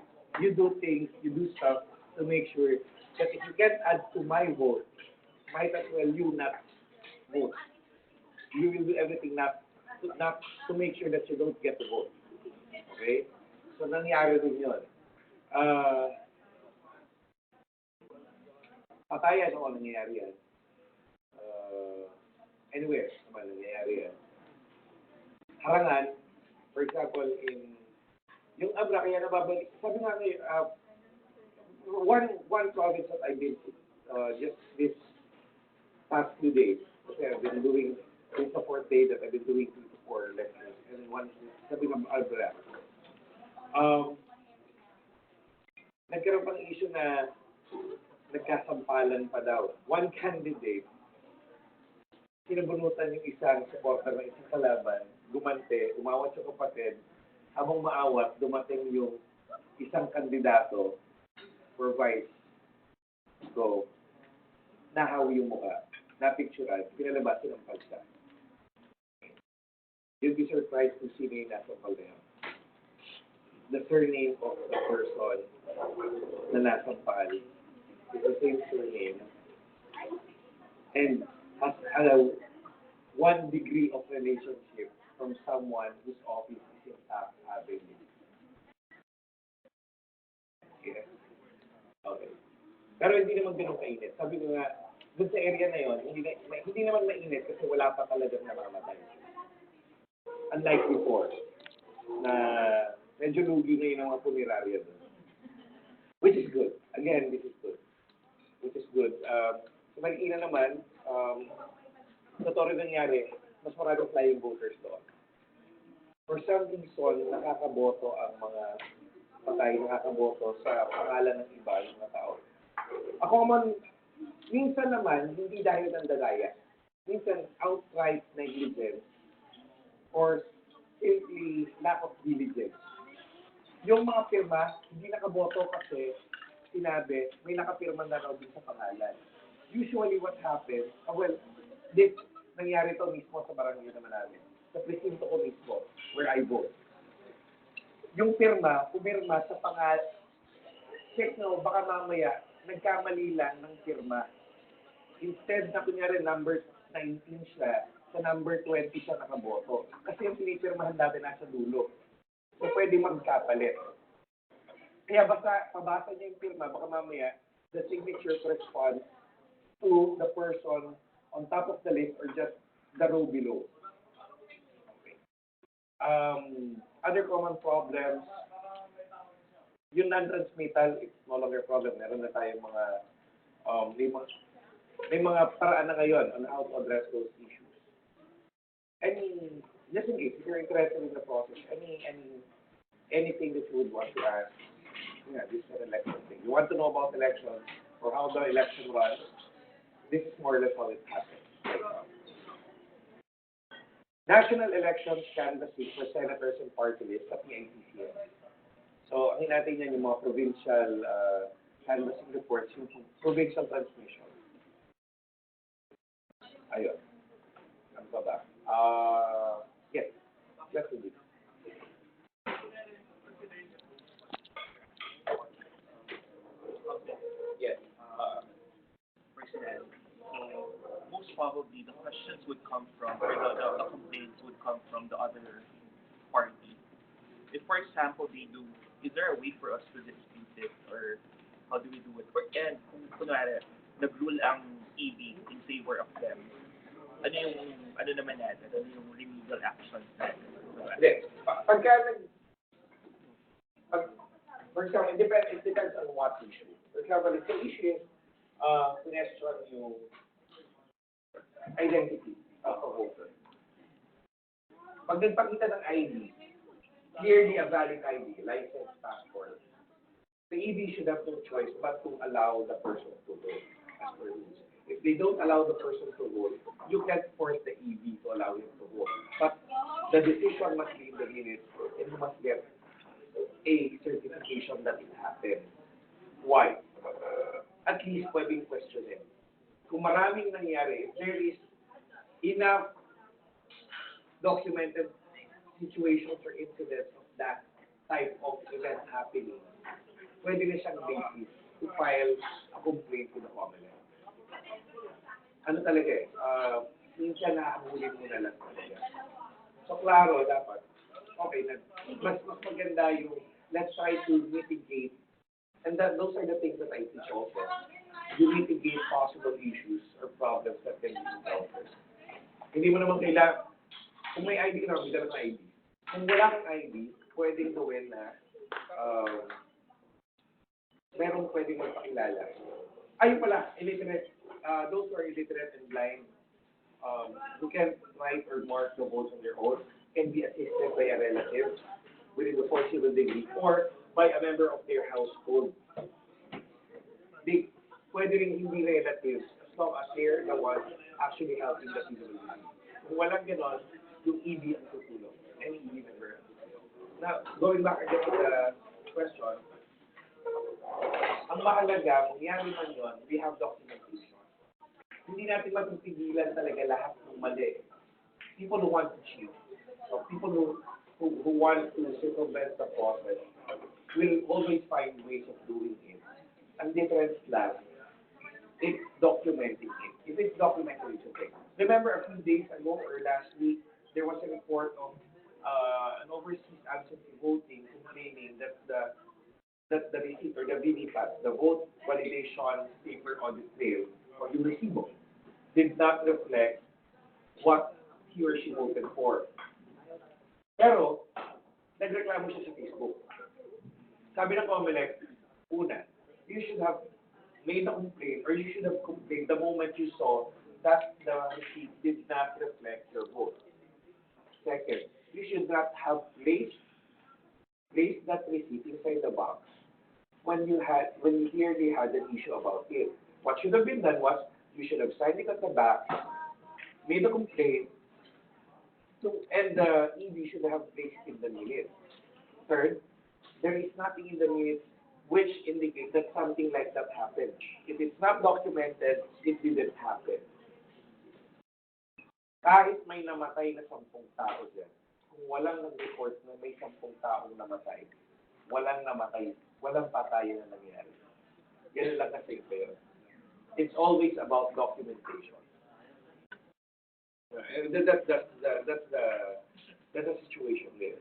do things, you do stuff to make sure that if you can't add to my vote, might as well you not vote. You will do everything not to make sure that you don't get the vote. Okay? So nangyari din yun. Patayan o nangyayari yan. Anywhere naman nangyayari yan. Harangan, for example, yung Abra, kaya nababalik, sabi nga ngayon, one province that I've been to, just this past few days, kasi I've been doing, this is the fourth day that I've been doing 3 to 4 lectures, and one, sabi nga Abra, nagkaroon pang issue na nagkasampalan pa daw. One candidate, sinabunutan yung isang supporter ng isang kalaban, gumante, umawat yung kapatid, habang maawat, dumating yung isang kandidato for vice. So, nahawi yung mukha, napicturean, pinalabasin ang palsa. You'll be surprised kung sino yung nasa palsa. The surname of the person na nasampal with the same surname and has a 1 degree of relationship from someone whose office is in Taft Avenue. Yes. Okay. Pero hindi naman ganun kainit. Sabi ko nga, dun sa area na yon, hindi naman mainit kasi wala pa talagang namamatay. Unlike before, na medyo lugi na yun ang mga punerarya doon. Which is good. Again, this is good. Which is good. Sa Marikina naman, totoo rin nangyari, mas maraming flying voters doon. For some reason, nakakaboto ang mga patay, nakakaboto sa pangalan ng iba, yung mga tao. Ako man, minsan naman, hindi dahil ng dagaya. Minsan, outright negligence or simply lack of diligence. Yung mga pirma, hindi nakaboto kasi sinabi, may nakapirma na raw din sa pangalan. Usually what happens, this nangyari to mismo sa barangay naman namin. Sa presinto ko mismo, where I vote. Yung pirma, pumirma sa pangalan, check no, baka mamaya, nagkamali lang ng pirma. Instead na kunyari number 19 siya, sa number 20 siya nakaboto. Kasi yung pinipirmahan natin nasa dulo. So pwede magkapalit. Kaya basta pabasa niya yung pirma, baka mamaya, the signature corresponds to the person on top of the list or just the row below. Okay. Other common problems, yung non-transmittal, it's no longer a problem. Meron na tayong mga, may mga paraan na ngayon on how to address those issues. Just in case, if you're interested in the process, anything that you would want to ask, this is an election thing. You want to know about elections or how the election runs, this is more or less how it happens right now. National elections canvassing for senators and party lists at the ITCS. So, ang natin yan yung mga provincial canvassing reports, yung provincial transmission. Ayun. Ano pa ba? Yes. Let's do this. Yes. President, most probably the questions would come from, or the complaints would come from the other party. If, for example, they do, is there a way for us to dispute it, or how do we do it? And kung kunwari, nag-rule ang EB in favor of them, ano naman natin, ano yung remedial actions natin? Hindi. For example, it depends on what issue. For example, if the issue is question yung identity of a voter. Pag nagpakita ng ID, clearly a valid ID, license, passport, the ED should have no choice but to allow the person to vote as per rules. If they don't allow the person to vote, you can't force the ED to allow him to vote. But the decision must be in the minutes and you must get a certification that it happened. Why? At least pwedeng questionin. Kung maraming nangyari, if there is enough documented situations or incidents of that type of event happening, pwede na siyang basis to file a complaint to the Commonwealth. Ano talaga minsan nahahulin mo na lang talaga. So, klaro, dapat, okay, mas maganda yung, let's try to mitigate, and those are the things that I teach also. You mitigate possible issues or problems that can be encountered. Hindi mo naman kailangan, kung may ID na, bigyan ng ID. Kung wala kang ID, pwedeng gawin na, merong pwedeng magpakilala. Ayun pala, illiterate, those who are illiterate and blind, who can write or mark the votes on their own, can be assisted by a relative within the foreseeable degree or by a member of their household. Pwede rin hindi relatives as long as they're the ones actually helping the people. Kung walang ganon, yung ED ang tutulong. Any ED member ang tutulong. Now, going back again to the question, ang mahalaga, mangyari man yun, we have documentation. Hindi natin matipigilan talaga lahat ng mali. People who want to cheat, or people who want to circumvent the process, will always find ways of doing it. Ang difference lang, documenting it. If it's documented, it's okay. Remember a few days ago or last week, there was a report of an overseas absentee voting complaining that the receipt or the VVPAT, the vote validation paper audit trail or yung resibo, did not reflect what he or she voted for. Pero, nagreklamo siya sa Facebook. Sabi ng COMELEC, una, you should have made a complaint or you should have complained the moment you saw that the receipt did not reflect your vote. Second, you should not have placed that receipt inside the box when you clearly had an issue about it. What should have been done was you should have signed it at the back, made a complaint, and the ED should have placed it in the minutes. Third, there is nothing in the minutes which indicates that something like that happened. If it's not documented, it didn't happen. Kahit may namatay na 10 tao dyan, kung walang nag-report na may 10 taong namatay, walang namatay, walang patayan na nangyari. Ganun lang kasi yun. It's always about documentation. And that's the situation there.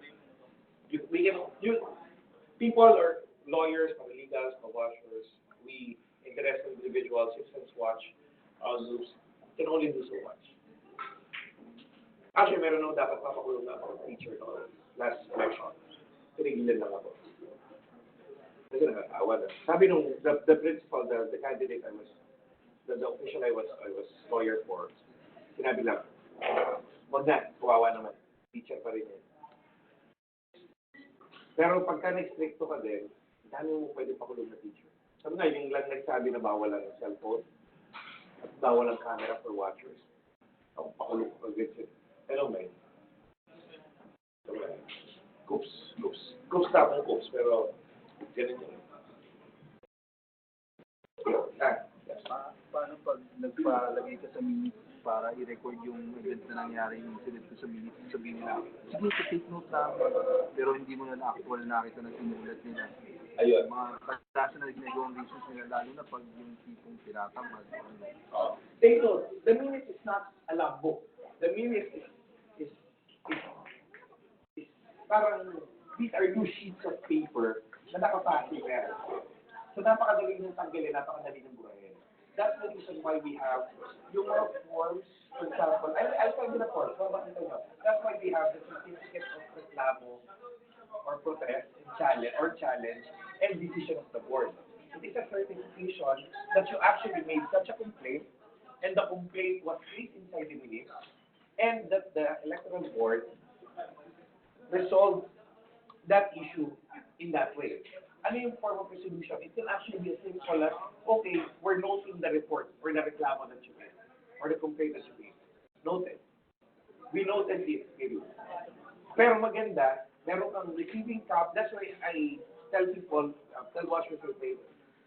People or lawyers, paralegals, washers, we interested individuals, citizens watch groups can only do so much. Actually, meron nung dapat papakulong na ako teacher no, last election. Tinigilan lang ako. Kasi nakakawa na. Sabi nung the principal, the candidate I was, the official I was lawyer for, sinabi lang, wag na, kawawa naman. Teacher pa rin yun. Pero pagka na-stricto ka din, dami mo pwede pakulong na teacher. Sabi nga, yung lang nagsabi na bawal ang cellphone at bawal ang camera for watchers. Ang pakulong ko agad. Hello, man. Coops na akong coops, pero ganun yun. Paano pag nagpalagay ka sa minutes para i-record yung event na nangyari yung incident ko sa minutes, sabihin nila, sige, take note lang, pero hindi mo na actual nakita na sinulat nila. Ayun. Mga kadalasan na ginagawang reasons nila, lalo na pag yung tipong tinatamad. Take note, the minutes is not a logbook. The minutes is parang, these are two sheets of paper na nakapasi meron. So napakadali ng tanggalin, napakadali ng burahin. That's the reason why we have yung mga forms, for example, I'll tell you the forms, that's why we have the certificate of reklamo or protest and challenge and decision of the board. It is a certification that you actually made such a complaint and the complaint was placed inside the minutes and that the electoral board resolved that issue in that way. Ano yung form of resolution? It can actually be as simple as, okay, we're noting the report or the reklamo that you made or the complaint that you made. Noted. We noted it, maybe. Pero maganda, meron kang receiving copy. That's why I tell people, tell watchers to say,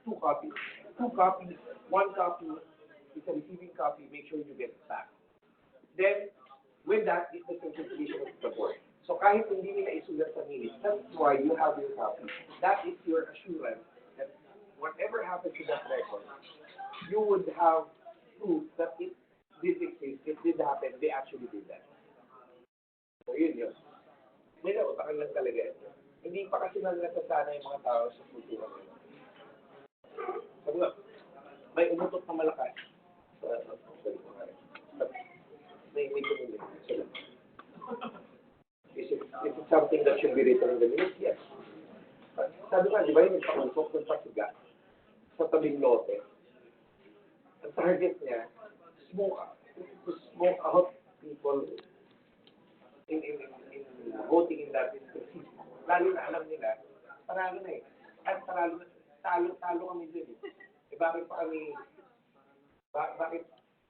2 copies. 2 copies, 1 copy is a receiving copy, make sure you get it back. Then, with that is the certification of the board. So kahit hindi nila isulat sa minutes, that's why you have your copy. That is your assurance that whatever happens to that record, you would have proof that it did exist, it did happen, they actually did that. So yun. May nautakan lang talaga. Hindi pa kasi nagsasana yung mga tao sa kultura nila. Sabi nga, may umutot na malakas may tumulong sila. Is it something that should be written in the minutes? Yes. Sabi nga, di ba yung nagpakusok ng pasiga sa tabing lote? Ang target niya, smoke out people in voting in that district. Lalo na alam nila, paralo na eh. At talo kami dun eh. Bakit pa kami,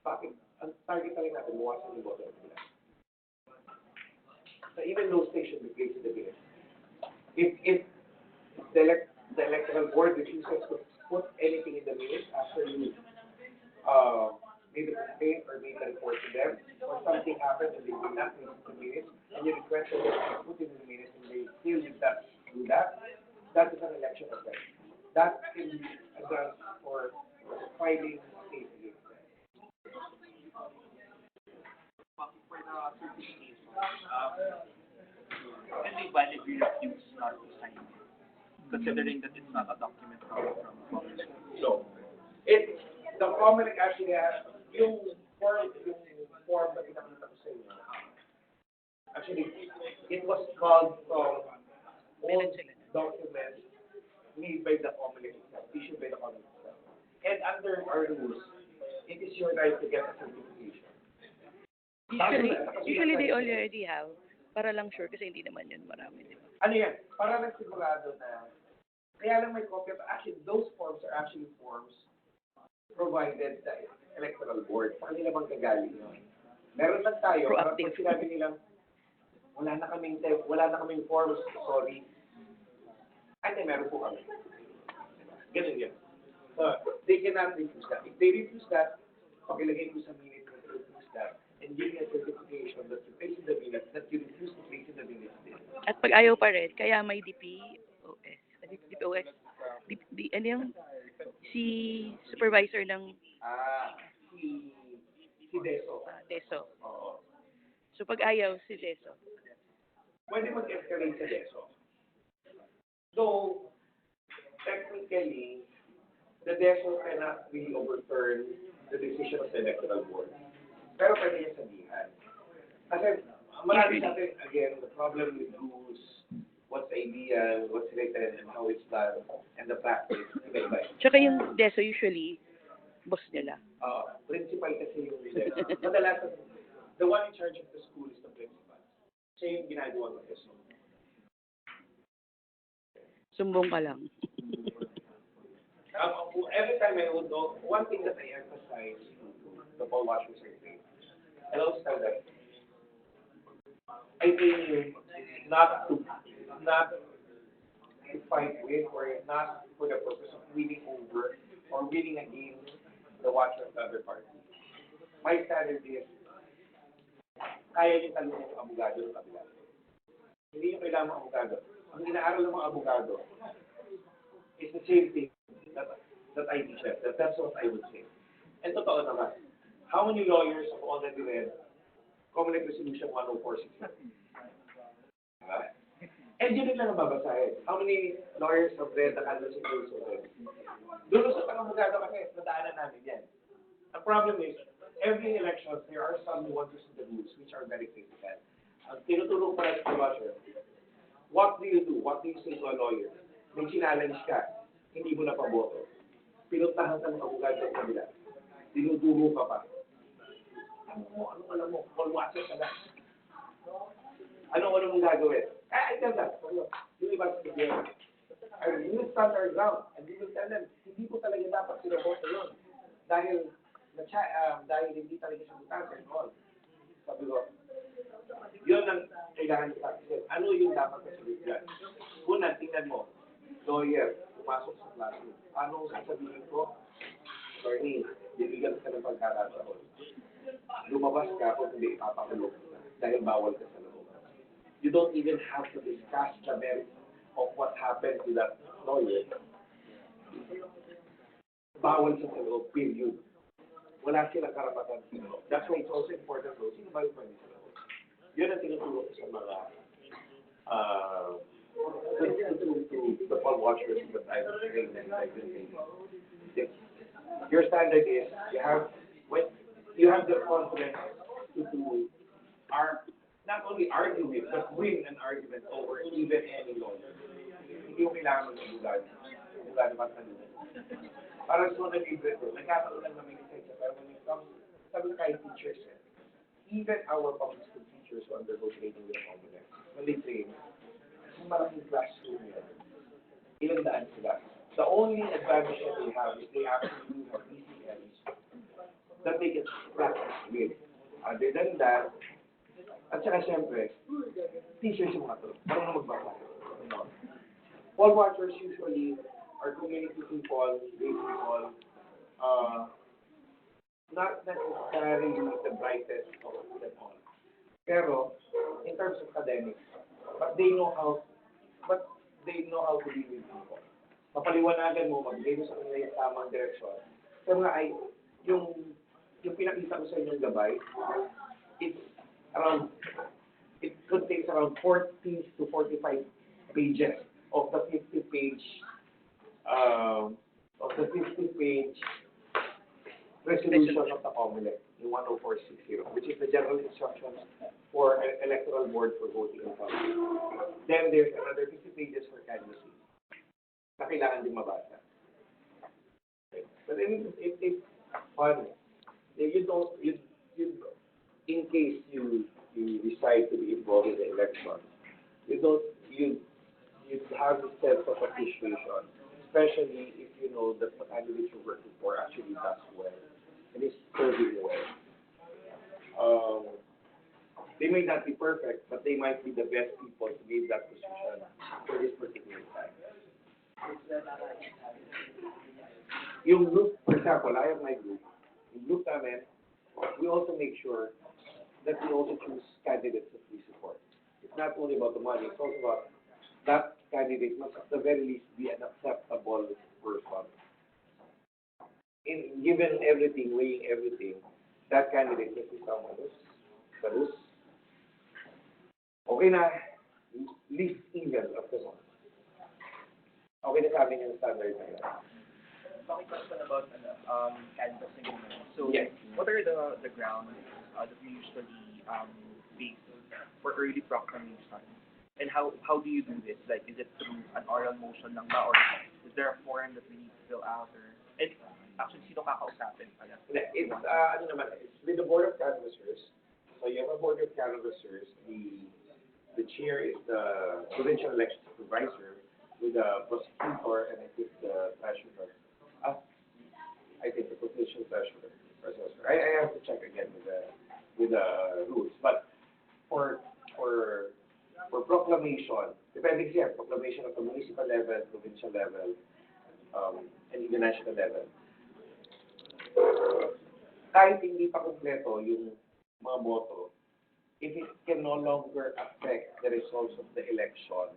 bakit, ang target talaga natin, buwasan yung voter nila. So even those stations be placed in the minutes. If the electoral board refuses to put anything in the minutes after you made a complaint or made a report to them, or something happened and they did not place it in the minutes, and you request that they put it in the minutes and they still did not do that, that is an election offense. That can be a ground for filing a case against For the certification, can they validly refuse not to sign it, considering that it's not a document coming from Congress? So, the common actually has, yung form na pinakita ko sa inyo, actually, it was called from all documents made by the Common itself, issued by the Common itself. And under our rules, it is your right to get a certification. Usually they already have, para lang sure, kasi hindi naman yun marami, di ba? Ano yan? Para lang sigurado na, kaya lang may copy of, actually, those forms are actually forms provided sa electoral board. Sa kanila bang kagaling yun? Meron lang tayo, para pag sinabi nilang, wala na kaming forms, sorry. Ay, meron po kami. Ganun yan. So, they cannot refuse that. If they refuse that, pakilagay ko sa minute na they refuse that, and give me a certification that you place in the minutes, that you refuse to place in the minutes. At pag ayaw pa rin, kaya may DPOS. Ano yung si supervisor ng Si Deso. DESO. Oo. So pag ayaw si DESO. Pwede mag-escalate sa Deso. So, technically, the DESO cannot really overturn the decision of the electoral board. Pero pwede niya sabihan. Kasi, marami sa atin, again, the problem with rules, what's ideal, what's written, and how it's done, and the practice, iba-iba. Tsaka yung DESO usually, boss nila. Principal kasi yung DESO. Kadalasan, the one in charge of the school is the principal. Siya yung ginagawa ng DESO. Sumbong ka lang. Every time I would go, one thing that I emphasize to the poll watchers I think, I always tell them, I think you not to fight with or not for the purpose of winning over or winning against the watcher of the other party. My standard is, kaya niyo talungan yung abogado ng kabila. Hindi niyo kailangan ng abogado. Ang inaaral ng mga abogado is the same thing that I teach them. That's what I would say. And totoo naman, how many lawyers have already read Common Resolution 1046? Diba? And yun lang ang babasahin. How many lawyers have read the candidacy rules already? Doon sa pang-abogado kasi, nadaanan namin yan. The problem is, every election, there are some nuances in the rules which are very critical. Ang tinutulong para sa watcher, what do you do? What do you say to a lawyer? May challenge ka, hindi mo na paboto. Pinuntahan ka ng abogado sa kabila. Dinuduro ka pa. Anong alam mo? Call watcher ka na. Anong mong gagawin? I tell that. Yung iba sa kabila. We will stand our ground and we will tell them, hindi po talaga dapat sinaboto yun. Dahil hindi talaga siya butante. Sabi ko, yun ang kailangan sa akin. Ano yung dapat na sabihin? Una, tingnan mo, lawyer, pumasok sa classroom. Anong sasabihin ko? Attorney, bibigyan ka ng pagkakataon. Lumabas ka kung hindi ipapakulong ka dahil bawal ka sa loob. You don't even have to discuss the merits of what happened to that lawyer. Bawal sa loob, period. Wala silang karapatan sa loob. That's why it's also important though. Sino ba yung pwede sa loob? Yun ang tinutulong sa mga to the poll watchers that I've trained and I've been training. Your standard is you have the confidence to not only argue with, but win an argument over even any lawyer. Hindi mo kailangan mag-abogado. Abogado ba tanong? Parang so na-libre ko, nagkakaroon lang namin isa, pero when it comes, sabi na kahit teachers, even our public school teachers who undergo training with confidence, when they train, yung malaking classroom yan, ilang daan sila. The only advantage that they have is they actually do have PCMs that they can practice with. Other than that, at saka siyempre, teachers yung mga to, marunong magbasa. Poll watchers usually are community people, great people, not necessarily the brightest of them all. Pero, in terms of academics, but they know how to deal with people. Mapaliwanagan mo, magbigay mo sa kanila yung tamang direksyon. So nga ay, yung pinakita ko sa inyong gabay, it's around, it contains around 40 to 45 pages of the 50-page, of the 50-page resolution of the COMELEC in 10460, which is the general instructions for an electoral board for voting in public. Then there's another 50 pages for canvassing na kailangan din mabasa. Okay. But then it's fun. You don't, in case you decide to be involved in the election, you have this sense of appreciation, especially if you know that the candidate you're working for actually does well and is serving well. They may not be perfect, but they might be the best people to give that position for this particular time. Yung group, for example, I have my group. In group namin, we also make sure that we also choose candidates that we support. It's not only about the money, it's also about that candidate must at the very least be an acceptable person. Given everything, weighing everything, that candidate must be someone who's okay na, least even of the month. Okay na sa amin yung standard na yun. Talking question about canvassing. So, Yes. what are the grounds that we usually base for early proclamation? And how do you do this? Like, is it through an oral motion lang ba, or is there a form that we need to fill out? Or and actually, sino kakausapin pala? It's ano naman, it's with the board of canvassers. So you have a board of canvassers. The chair is the provincial election supervisor with the prosecutor and I think the treasurer. I think the provincial treasurer. I have to check again with the rules. But for proclamation, depending here, proclamation at the municipal level, provincial level, and even national level. Kahit hindi pa kompleto yung mga boto, if it can no longer affect the results of the election,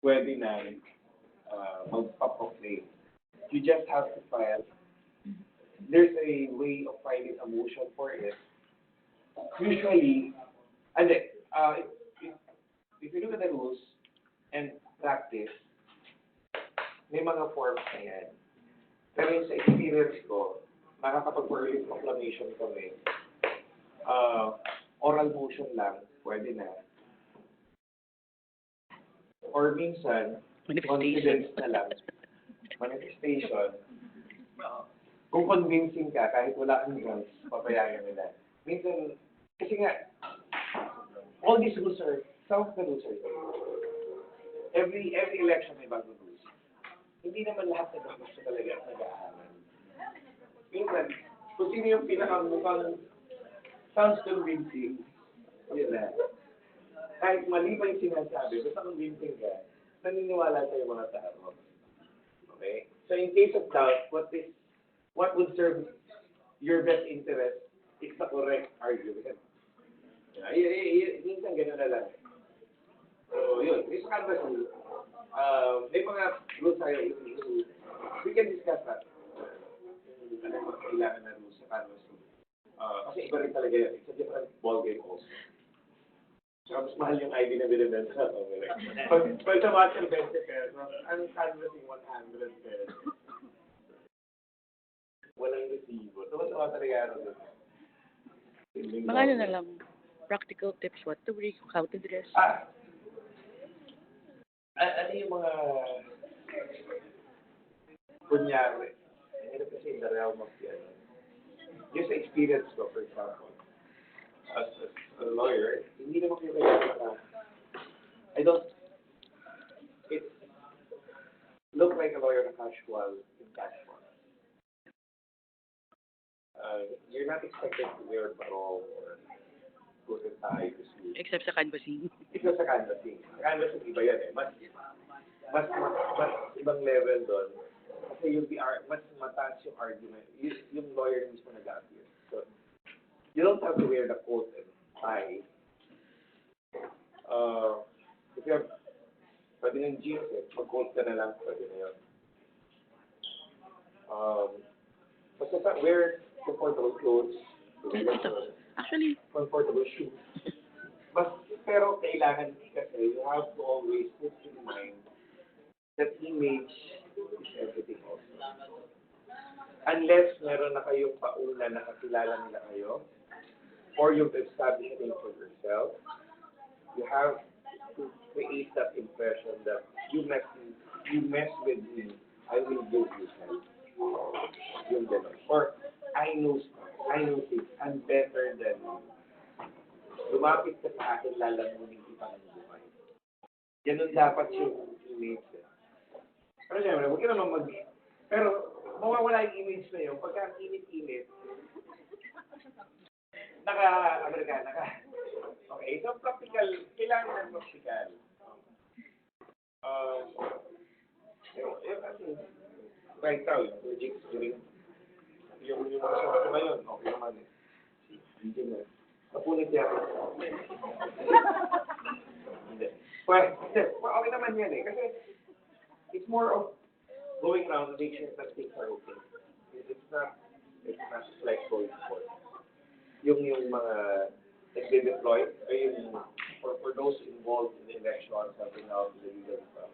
pwede na magpaproclaim. You just have to file. There's a way of filing a motion for it. Usually, if you look at the rules and practice, may mga forms na yan. Pero yung sa experience ko, nakakapag-early proclamation kami, oral motion lang, pwede na. Or minsan, confidence na lang. Manifestation. Kung convincing ka, kahit wala kang grounds, papayagan nila. Minsan, kasi nga, all these rules are, some of the rules are every election may bagong rules. Hindi naman lahat na gusto talaga at nag-aaral. Minsan, kung sino yung pinakamukhang sounds convincing, yun na. Kahit mali pa yung sinasabi, basta convincing ka, naniniwala sa yung mga tao. Okay? So in case of doubt, what would serve your best interest is the correct argument. Minsan gano'n na lang. So yun, may canvassing, may mga rules tayo, we can discuss that. Ano yung kailangan na rules sa canvassing. Kasi iba rin talaga yan. It's a different ballgame also. So, mas mahal yung ID na binibenta sa COMELEC. Pag sa water 20 pesos, ang canvassing 100 pesos. Walang resibo. So, mas mga regalo doon. Mga ano na lang, practical tips, what to bring, how to dress. Ano yung mga kunyari, hindi kasi in the realm of the yung sa experience ko, for example, as a lawyer, hindi naman kayo kaya it look like a lawyer na casual in casual. You're not expected to wear barong or go to tie to suit. Except sa canvassing. Except sa canvassing. Canvassing iba yan eh. Mas ibang level doon. Kasi yung mas mataas yung argument. Yung lawyer mismo nag-appear. So, you don't have to wear the coat and tie. If you have, pwede ng jeans eh. Mag-coat ka na lang, pwede na yun. Basta wear comfortable clothes. Actually, comfortable shoes. Pero kailangan kasi, you have to always put in mind that image is everything also. Unless meron na kayong pauna na kakilala nila kayo, or you've established a name for yourself, you have to create that impression that you mess with me, I will give you help. Yung gano'n. Or, I know things, I'm better than you. Lumapit ka sa akin, lalamunin kita ng buhay. Ganun dapat yung image. Pero siyempre, huwag ka naman pero, mawawala yung image na yun. Pagka ang init-init, okay, so practical, kailangan ng practical. Kasi, right now, yung jigs during, yung mga shots ko ngayon, okay naman eh. Hindi na. Napunit niya ako. Hindi. Well, okay naman yan eh. Kasi, it's more of going around and making sure that things are okay. It's not like going forward. Yung mga nagde-deploy, for those involved in the elections, helping out the legal stuff,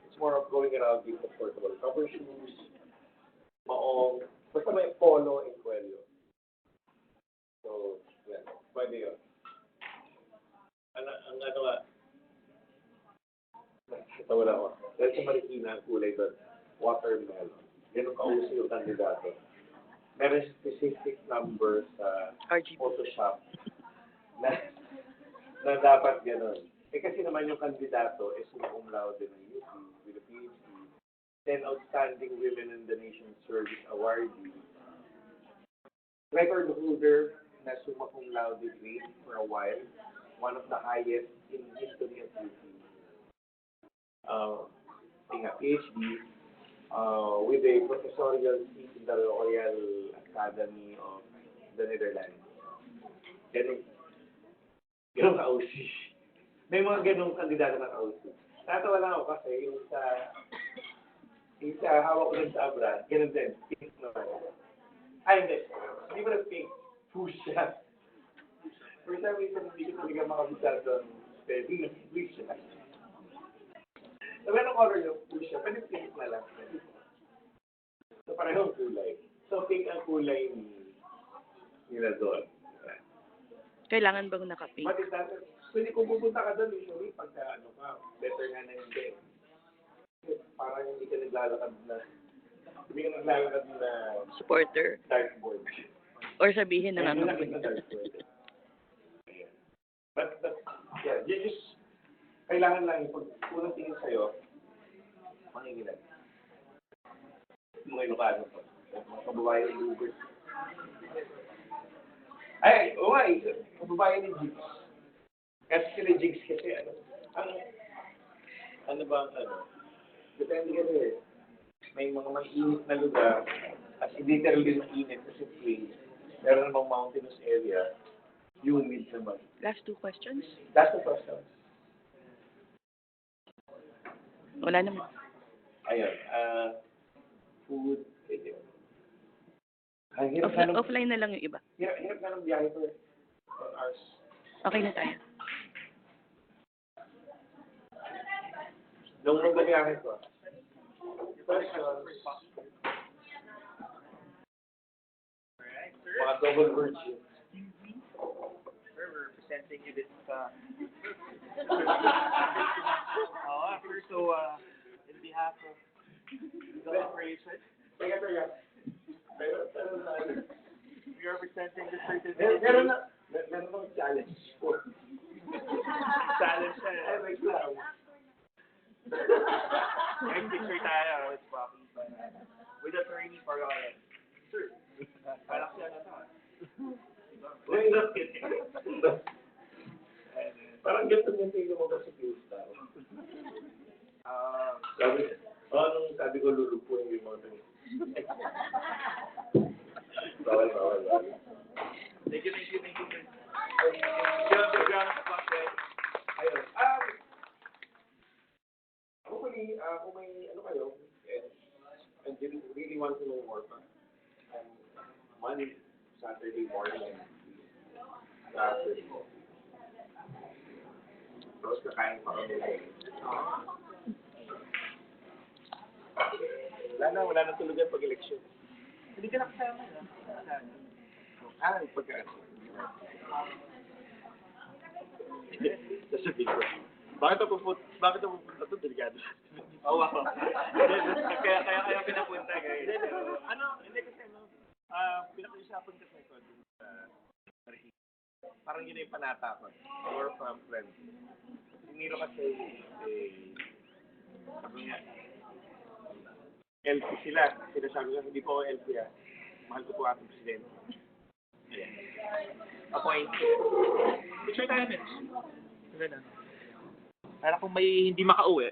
it's more of going around being comfortable. Cover shoes, maong, basta may polo and cuello. So, yeah, pwede yun. Ang ano nga, wala ko. Dahil sa Marikina ang kulay doon, watermelon. Ganun kauso yung kandidato. Meron specific number sa RGB. Photoshop na dapat gano'n. Eh kasi naman yung kandidato is cum laude ng UP with a PhD, 10 Outstanding Women in the Nation Service awardee, record holder na summa cum laude grade for a while, one of the highest in history of UP. PhD, with a professorial seat in the Royal Academy of the Netherlands. Ganun ka-OC. May mga ganung kandidato na ka-OC. Natawa lang ako kasi yung sa hawak ko din sa abra, ganun din. Pink naman. Ay, hindi. Hindi mo na pink. Fuchsia. For some reason, hindi ko talaga makabisa doon. Pwede na fuchsia. So, anong color yung fuchsia? Pwede pink na lang. So, parehong kulay. So, pink ang kulay nila doon. Kailangan bang naka-pink? But it doesn't, pwede kung pupunta ka doon, usually, pagka ano ka, better nga na hindi. Parang hindi ka naglalakad na Supporter. dartboard. Or sabihin na Ayun, nga nakita dartboard. But, yeah, you just, kailangan lang yung pag unang tingin sa'yo, manginginan. Mga Ilocano pa. Mga kababayan ng Uber. Ay, oo nga, kababayan ni Jigs. Kasi sila Jigs kasi, ano ba ang depende ka rin. May mga mainit na lugar, as literally mainit kasi plain. Meron namang mountainous area, humid naman. Last two questions? That's the question. Wala naman. Ayun, food, ito. Hirap na ng, Offline na lang yung iba. hirap na ng biyahe ko 10 hours. Okay na tayo. Nung biyahe ko, questions, mga double virgin. Sir, we're presenting you this, first, so, in behalf of the operation, Pero we are presenting the certificate. meron ng challenge po. Challenge siya. Ay, wait lang. Next picture tayo with Spocky. With attorney Paralegals. Sir, parang siya na to. Wait lang. Parang ganito yung tingin mo ba sa Q-Star? Sabi ko lulupuin yung mga tingin. Bawal. Thank you. Give a round of applause, guys. Ayun. Hopefully, kung may ano kayo, and you really want to know more pa, Monday, Saturday morning, Tapos kakain pa kami. Wala na tulugan pag eleksyon. Hindi ka nakasama na. Pagkaan. Sasabihin ko. Bakit ako pupunta ito? Delikado. Oo, ako. Kaya pinapunta kayo. Hindi kasi pinag-usapan kasi ito dun sa parang yun yung panata ko. More from friends. Siniro kasi sabi nga, LP sila. Sinasabi ko, hindi po ako LP Mahal ko po ating presidente. Appoint. Picture tayo, Mitch. Ganun. Para kung may hindi makauwi.